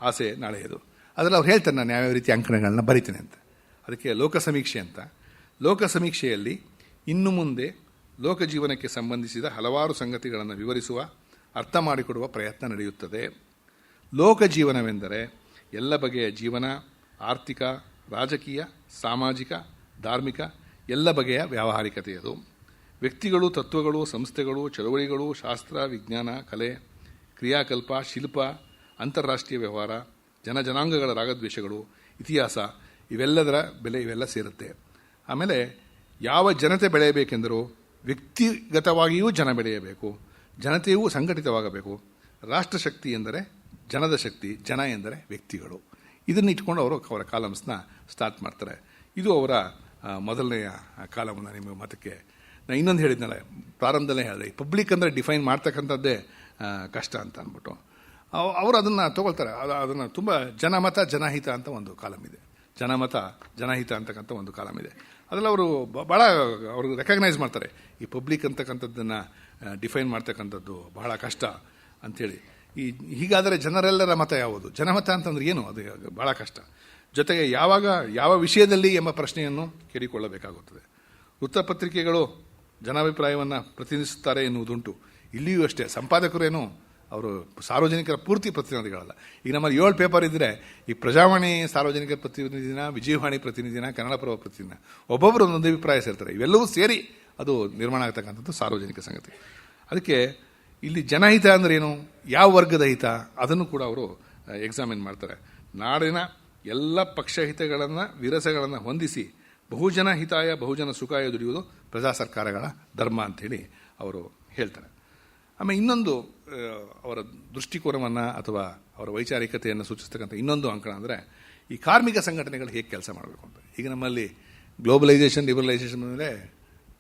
ಆಸೆ ನಾಳೆಯದು. ಅದರಲ್ಲಿ ಅವ್ರು ಹೇಳ್ತಾರೆ ನಾನು ಯಾವ್ಯಾವ ರೀತಿ ಅಂಕಣಗಳನ್ನ ಬರಿತೀನಿ ಅಂತ. ಅದಕ್ಕೆ ಲೋಕ ಸಮೀಕ್ಷೆ ಅಂತ. ಲೋಕ ಸಮೀಕ್ಷೆಯಲ್ಲಿ ಇನ್ನು ಮುಂದೆ ಲೋಕ ಜೀವನಕ್ಕೆ ಸಂಬಂಧಿಸಿದ ಹಲವಾರು ಸಂಗತಿಗಳನ್ನು ವಿವರಿಸುವ, ಅರ್ಥ ಮಾಡಿಕೊಡುವ ಪ್ರಯತ್ನ ನಡೆಯುತ್ತದೆ. ಲೋಕ ಜೀವನವೆಂದರೆ ಎಲ್ಲ ಬಗೆಯ ಜೀವನ, ಆರ್ಥಿಕ, ರಾಜಕೀಯ, ಸಾಮಾಜಿಕ, ಧಾರ್ಮಿಕ, ಎಲ್ಲ ಬಗೆಯ ವ್ಯಾವಹಾರಿಕತೆಯದು. ವ್ಯಕ್ತಿಗಳು, ತತ್ವಗಳು, ಸಂಸ್ಥೆಗಳು, ಚಳವಳಿಗಳು, ಶಾಸ್ತ್ರ, ವಿಜ್ಞಾನ, ಕಲೆ, ಕ್ರಿಯಾಕಲ್ಪ, ಶಿಲ್ಪ, ಅಂತಾರಾಷ್ಟ್ರೀಯ ವ್ಯವಹಾರ, ಜನಾಂಗಗಳ ರಾಗದ್ವೇಷಗಳು, ಇತಿಹಾಸ, ಇವೆಲ್ಲದರ ಬೆಲೆ ಇವೆಲ್ಲ ಸೇರುತ್ತೆ. ಆಮೇಲೆ ಯಾವ ಜನತೆ ಬೆಳೆಯಬೇಕೆಂದರೂ ವ್ಯಕ್ತಿಗತವಾಗಿಯೂ ಜನ ಬೆಳೆಯಬೇಕು, ಜನತೆಯೂ ಸಂಘಟಿತವಾಗಬೇಕು. ರಾಷ್ಟ್ರಶಕ್ತಿ ಎಂದರೆ ಜನದ ಶಕ್ತಿ, ಜನ ಎಂದರೆ ವ್ಯಕ್ತಿಗಳು. ಇದನ್ನು ಇಟ್ಕೊಂಡು ಅವರ ಕಾಲಮ್ಸ್ನ ಸ್ಟಾರ್ಟ್ ಮಾಡ್ತಾರೆ. ಇದು ಅವರ ಮೊದಲನೆಯ ಕಾಲಮನ್ನು. ನಿಮಗೆ ಮತಕ್ಕೆ ನಾನು ಇನ್ನೊಂದು ಹೇಳಿದ್ನಲ್ಲ, ಪ್ರಾರಂಭದಲ್ಲೇ ಹೇಳಿದೆ, ಪಬ್ಲಿಕ್ ಅಂದರೆ ಡಿಫೈನ್ ಮಾಡ್ತಕ್ಕಂಥದ್ದೇ ಕಷ್ಟ ಅಂತ ಅಂದ್ಬಿಟ್ಟು ಅವರು ಅದನ್ನು ತಗೊಳ್ತಾರೆ. ಅದನ್ನು ತುಂಬ ಜನಮತ ಜನಹಿತ ಅಂತ ಒಂದು ಕಾಲಮ್ ಇದೆ, ಜನಮತ ಜನಹಿತ ಅಂತಕ್ಕಂಥ ಒಂದು ಕಾಲಮ್ ಇದೆ. ಅದರಲ್ಲಿ ಅವರು ಭಾಳ ಅವರು ರೆಕಗ್ನೈಸ್ ಮಾಡ್ತಾರೆ, ಈ ಪಬ್ಲಿಕ್ ಅಂತಕ್ಕಂಥದ್ದನ್ನು ಡಿಫೈನ್ ಮಾಡ್ತಕ್ಕಂಥದ್ದು ಬಹಳ ಕಷ್ಟ ಅಂಥೇಳಿ. ಹೀಗಾದರೆ ಜನರೆಲ್ಲರ ಮತ ಯಾವುದು, ಜನಮತ ಅಂತಂದ್ರೆ ಏನು, ಅದು ಬಹಳ ಕಷ್ಟ. ಜೊತೆಗೆ ಯಾವ ವಿಷಯದಲ್ಲಿ ಎಂಬ ಪ್ರಶ್ನೆಯನ್ನು ಕೇಳಿಕೊಳ್ಳಬೇಕಾಗುತ್ತದೆ. ವೃತ್ತಪತ್ರಿಕೆಗಳು ಜನಾಭಿಪ್ರಾಯವನ್ನು ಪ್ರತಿನಿಧಿಸುತ್ತಾರೆ ಎನ್ನುವುದುಂಟು. ಇಲ್ಲಿಯೂ ಅಷ್ಟೇ, ಸಂಪಾದಕರೇನು ಅವರು ಸಾರ್ವಜನಿಕರ ಪೂರ್ತಿ ಪ್ರತಿನಿಧಿಗಳಲ್ಲ. ಈಗ ನಮ್ಮಲ್ಲಿ 7 ಪೇಪರ್ ಇದ್ದರೆ ಈ ಪ್ರಜಾವಾಣಿ ಸಾರ್ವಜನಿಕ ಪ್ರತಿನಿಧಿನ, ವಿಜಯವಾಣಿ ಪ್ರತಿನಿಧಿನ, ಕನ್ನಡಪ್ರಭ ಪ್ರತಿನಿಧಿನ, ಒಬ್ಬೊಬ್ಬರು ಒಂದೊಂದು ಅಭಿಪ್ರಾಯ ಸೇರ್ತಾರೆ. ಇವೆಲ್ಲವೂ ಸೇರಿ ಅದು ನಿರ್ಮಾಣ ಆಗ್ತಕ್ಕಂಥದ್ದು ಸಾರ್ವಜನಿಕ ಸಂಗತಿ. ಅದಕ್ಕೆ ಇಲ್ಲಿ ಜನಹಿತ ಅಂದ್ರೇನು, ಯಾವ ವರ್ಗದ ಹಿತ, ಅದನ್ನು ಕೂಡ ಅವರು ಎಕ್ಸಾಮಿನ್ ಮಾಡ್ತಾರೆ. ನಾಡಿನ ಎಲ್ಲ ಪಕ್ಷಹಿತಗಳನ್ನು, ವಿರಸಗಳನ್ನು ಹೊಂದಿಸಿ ಬಹುಜನ ಹಿತಾಯ ಬಹುಜನ ಸುಖಾಯ ದುಡಿಯುವುದು ಪ್ರಜಾ ಸರ್ಕಾರಗಳ ಧರ್ಮ ಅಂಥೇಳಿ ಅವರು ಹೇಳ್ತಾರೆ. ಆಮೇಲೆ ಇನ್ನೊಂದು ಅವರ ದೃಷ್ಟಿಕೋನವನ್ನು ಅಥವಾ ಅವರ ವೈಚಾರಿಕತೆಯನ್ನು ಸೂಚಿಸ್ತಕ್ಕಂಥ ಇನ್ನೊಂದು ಅಂಕಣ ಅಂದರೆ ಈ ಕಾರ್ಮಿಕ ಸಂಘಟನೆಗಳು ಹೇಗೆ ಕೆಲಸ ಮಾಡಬೇಕು ಅಂತ. ಈಗ ನಮ್ಮಲ್ಲಿ ಗ್ಲೋಬಲೈಸೇಷನ್, ಲಿಬರಲೈಸೇಷನ್ ಮೇಲೆ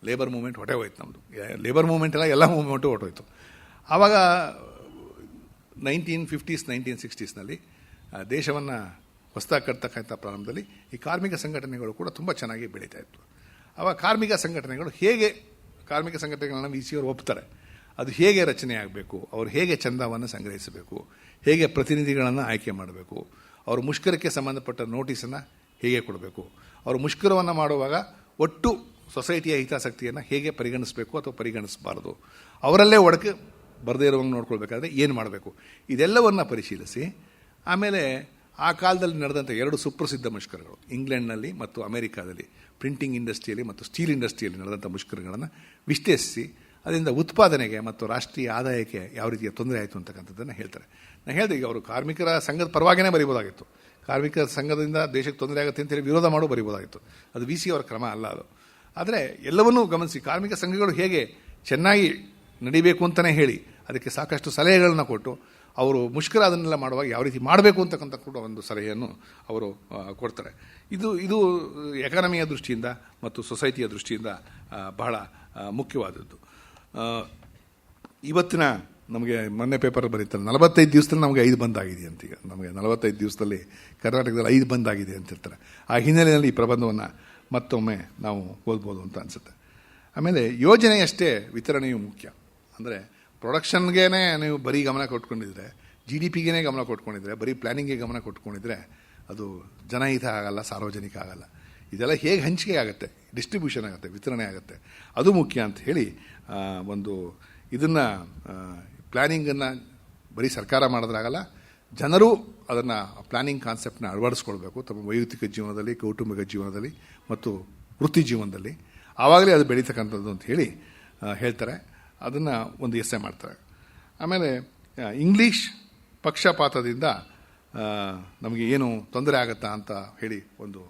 ಲೇಬರ್ ಮೂವ್ಮೆಂಟ್ ಹೊಟ್ಟೆ ಹೋಯ್ತು. ನಮ್ಮದು ಲೇಬರ್ ಮೂವ್ಮೆಂಟ್ ಎಲ್ಲ ಮೂವ್ಮೆಂಟು ಹೊಟ್ಟೋಯ್ತು. ಆವಾಗ 1950s 1960ಸ್ನಲ್ಲಿ ದೇಶವನ್ನು ಹೊಸದಾಗಿ ಕಟ್ತಕ್ಕಂಥ ಪ್ರಾರಂಭದಲ್ಲಿ ಈ ಕಾರ್ಮಿಕ ಸಂಘಟನೆಗಳು ಕೂಡ ತುಂಬ ಚೆನ್ನಾಗಿ ಬೆಳೀತಾ ಇತ್ತು. ಆವಾಗ ಕಾರ್ಮಿಕ ಸಂಘಟನೆಗಳನ್ನ ವಿ ಸಿ ಅವರು ಒಪ್ತಾರೆ. ಅದು ಹೇಗೆ ರಚನೆ ಆಗಬೇಕು, ಅವರು ಹೇಗೆ ಚಂದಾವನ್ನು ಸಂಗ್ರಹಿಸಬೇಕು, ಹೇಗೆ ಪ್ರತಿನಿಧಿಗಳನ್ನು ಆಯ್ಕೆ ಮಾಡಬೇಕು, ಅವರು ಮುಷ್ಕರಕ್ಕೆ ಸಂಬಂಧಪಟ್ಟ ನೋಟಿಸನ್ನು ಹೇಗೆ ಕೊಡಬೇಕು, ಅವರು ಮುಷ್ಕರವನ್ನು ಮಾಡುವಾಗ ಒಟ್ಟು ಸೊಸೈಟಿಯ ಹಿತಾಸಕ್ತಿಯನ್ನು ಹೇಗೆ ಪರಿಗಣಿಸಬೇಕು ಅಥವಾ ಪರಿಗಣಿಸಬಾರದು, ಅವರಲ್ಲೇ ಒಡಕೆ ಬರದೇ ಇರುವಂಗೆ ನೋಡ್ಕೊಳ್ಬೇಕಾದ್ರೆ ಏನು ಮಾಡಬೇಕು, ಇದೆಲ್ಲವನ್ನು ಪರಿಶೀಲಿಸಿ ಆಮೇಲೆ ಆ ಕಾಲದಲ್ಲಿ ನಡೆದಂಥ 2 ಸುಪ್ರಸಿದ್ಧ ಮುಷ್ಕರಗಳು ಇಂಗ್ಲೆಂಡ್ನಲ್ಲಿ ಮತ್ತು ಅಮೆರಿಕಾದಲ್ಲಿ ಪ್ರಿಂಟಿಂಗ್ ಇಂಡಸ್ಟ್ರಿಯಲ್ಲಿ ಮತ್ತು ಸ್ಟೀಲ್ ಇಂಡಸ್ಟ್ರಿಯಲ್ಲಿ ನಡೆದಂಥ ಮುಷ್ಕರಗಳನ್ನು ವಿಶ್ಲೇಷಿಸಿ ಅದರಿಂದ ಉತ್ಪಾದನೆಗೆ ಮತ್ತು ರಾಷ್ಟ್ರೀಯ ಆದಾಯಕ್ಕೆ ಯಾವ ರೀತಿಯ ತೊಂದರೆ ಆಯಿತು ಅಂತಕ್ಕಂಥದ್ದನ್ನು ಹೇಳ್ತಾರೆ. ನಾನು ಹೇಳಿದೆ, ಈಗ ಅವರು ಕಾರ್ಮಿಕರ ಸಂಘದ ಪರವಾಗಿಯೇ ಬರೀಬೋದಾಗಿತ್ತು. ಕಾರ್ಮಿಕರ ಸಂಘದಿಂದ ದೇಶಕ್ಕೆ ತೊಂದರೆ ಆಗುತ್ತೆ ಅಂತೇಳಿ ವಿರೋಧ ಮಾಡೋ ಬರೀಬೋದಾಗಿತ್ತು. ಅದು ವಿ ಸಿ ಅವರ ಕ್ರಮ ಅಲ್ಲ ಅದು. ಆದರೆ ಎಲ್ಲವನ್ನೂ ಗಮನಿಸಿ ಕಾರ್ಮಿಕ ಸಂಘಗಳು ಹೇಗೆ ಚೆನ್ನಾಗಿ ನಡಿಬೇಕು ಅಂತಲೇ ಹೇಳಿ ಅದಕ್ಕೆ ಸಾಕಷ್ಟು ಸಲಹೆಗಳನ್ನು ಕೊಟ್ಟು ಅವರು ಮುಷ್ಕರ ಅದನ್ನೆಲ್ಲ ಮಾಡುವಾಗ ಯಾವ ರೀತಿ ಮಾಡಬೇಕು ಅಂತಕ್ಕಂಥ ಕೂಡ ಒಂದು ಸಲಹೆಯನ್ನು ಅವರು ಕೊಡ್ತಾರೆ. ಇದು ಎಕಾನಮಿಯ ದೃಷ್ಟಿಯಿಂದ ಮತ್ತು ಸೊಸೈಟಿಯ ದೃಷ್ಟಿಯಿಂದ ಬಹಳ ಮುಖ್ಯವಾದದ್ದು. ಇವತ್ತಿನ ನಮಗೆ ಮೊನ್ನೆ ಪೇಪರ್ ಬರೀತಾರೆ 45 ದಿವಸದಲ್ಲಿ ನಮಗೆ 5 ಬಂದ್ ಆಗಿದೆ ಅಂತ. ಈಗ ನಮಗೆ 45 ದಿವಸದಲ್ಲಿ ಕರ್ನಾಟಕದಲ್ಲಿ 5 ಬಂದ್ ಆಗಿದೆ ಅಂತಿರ್ತಾರೆ. ಆ ಹಿನ್ನೆಲೆಯಲ್ಲಿ ಈ ಪ್ರಬಂಧವನ್ನು ಮತ್ತೊಮ್ಮೆ ನಾವು ಓದ್ಬೋದು ಅಂತ ಅನಿಸುತ್ತೆ. ಆಮೇಲೆ ಯೋಜನೆಯಷ್ಟೇ ವಿತರಣೆಯು ಮುಖ್ಯ. ಅಂದರೆ ಪ್ರೊಡಕ್ಷನ್ಗೇ ನೀವು ಬರೀ ಗಮನ ಕೊಟ್ಕೊಂಡಿದ್ರೆ, ಜಿ ಡಿ ಪಿಗೇ ಗಮನ ಕೊಟ್ಕೊಂಡಿದ್ರೆ, ಬರೀ ಪ್ಲ್ಯಾನಿಂಗ್ಗೆ ಗಮನ ಕೊಟ್ಕೊಂಡಿದ್ರೆ ಅದು ಜನಹಿತ ಆಗಲ್ಲ, ಸಾರ್ವಜನಿಕ ಆಗಲ್ಲ. ಇದೆಲ್ಲ ಹೇಗೆ ಹಂಚಿಕೆ ಆಗುತ್ತೆ, ಡಿಸ್ಟ್ರಿಬ್ಯೂಷನ್ ಆಗುತ್ತೆ, ವಿತರಣೆ ಆಗುತ್ತೆ, ಅದು ಮುಖ್ಯ ಅಂತ ಹೇಳಿ ಒಂದು ಇದನ್ನು ಪ್ಲ್ಯಾನಿಂಗನ್ನು ಬರೀ ಸರ್ಕಾರ ಮಾಡೋದ್ರಾಗಲ್ಲ, ಜನರು ಅದನ್ನು ಪ್ಲ್ಯಾನಿಂಗ್ ಕಾನ್ಸೆಪ್ಟನ್ನ ಅಳವಡಿಸ್ಕೊಳ್ಬೇಕು ತಮ್ಮ ವೈಯಕ್ತಿಕ ಜೀವನದಲ್ಲಿ, ಕೌಟುಂಬಿಕ ಜೀವನದಲ್ಲಿ ಮತ್ತು ವೃತ್ತಿ ಜೀವನದಲ್ಲಿ. ಆವಾಗಲೇ ಅದು ಬೆಳೀತಕ್ಕಂಥದ್ದು ಅಂತ ಹೇಳಿ ಹೇಳ್ತಾರೆ. ಅದನ್ನು ಒಂದು ಎಸ್ಸೆ ಮಾಡ್ತಾರೆ. ಆಮೇಲೆ ಇಂಗ್ಲೀಷ್ ಪಕ್ಷಪಾತದಿಂದ ನಮಗೆ ಏನು ತೊಂದರೆ ಆಗುತ್ತಾ ಅಂತ ಹೇಳಿ ಒಂದು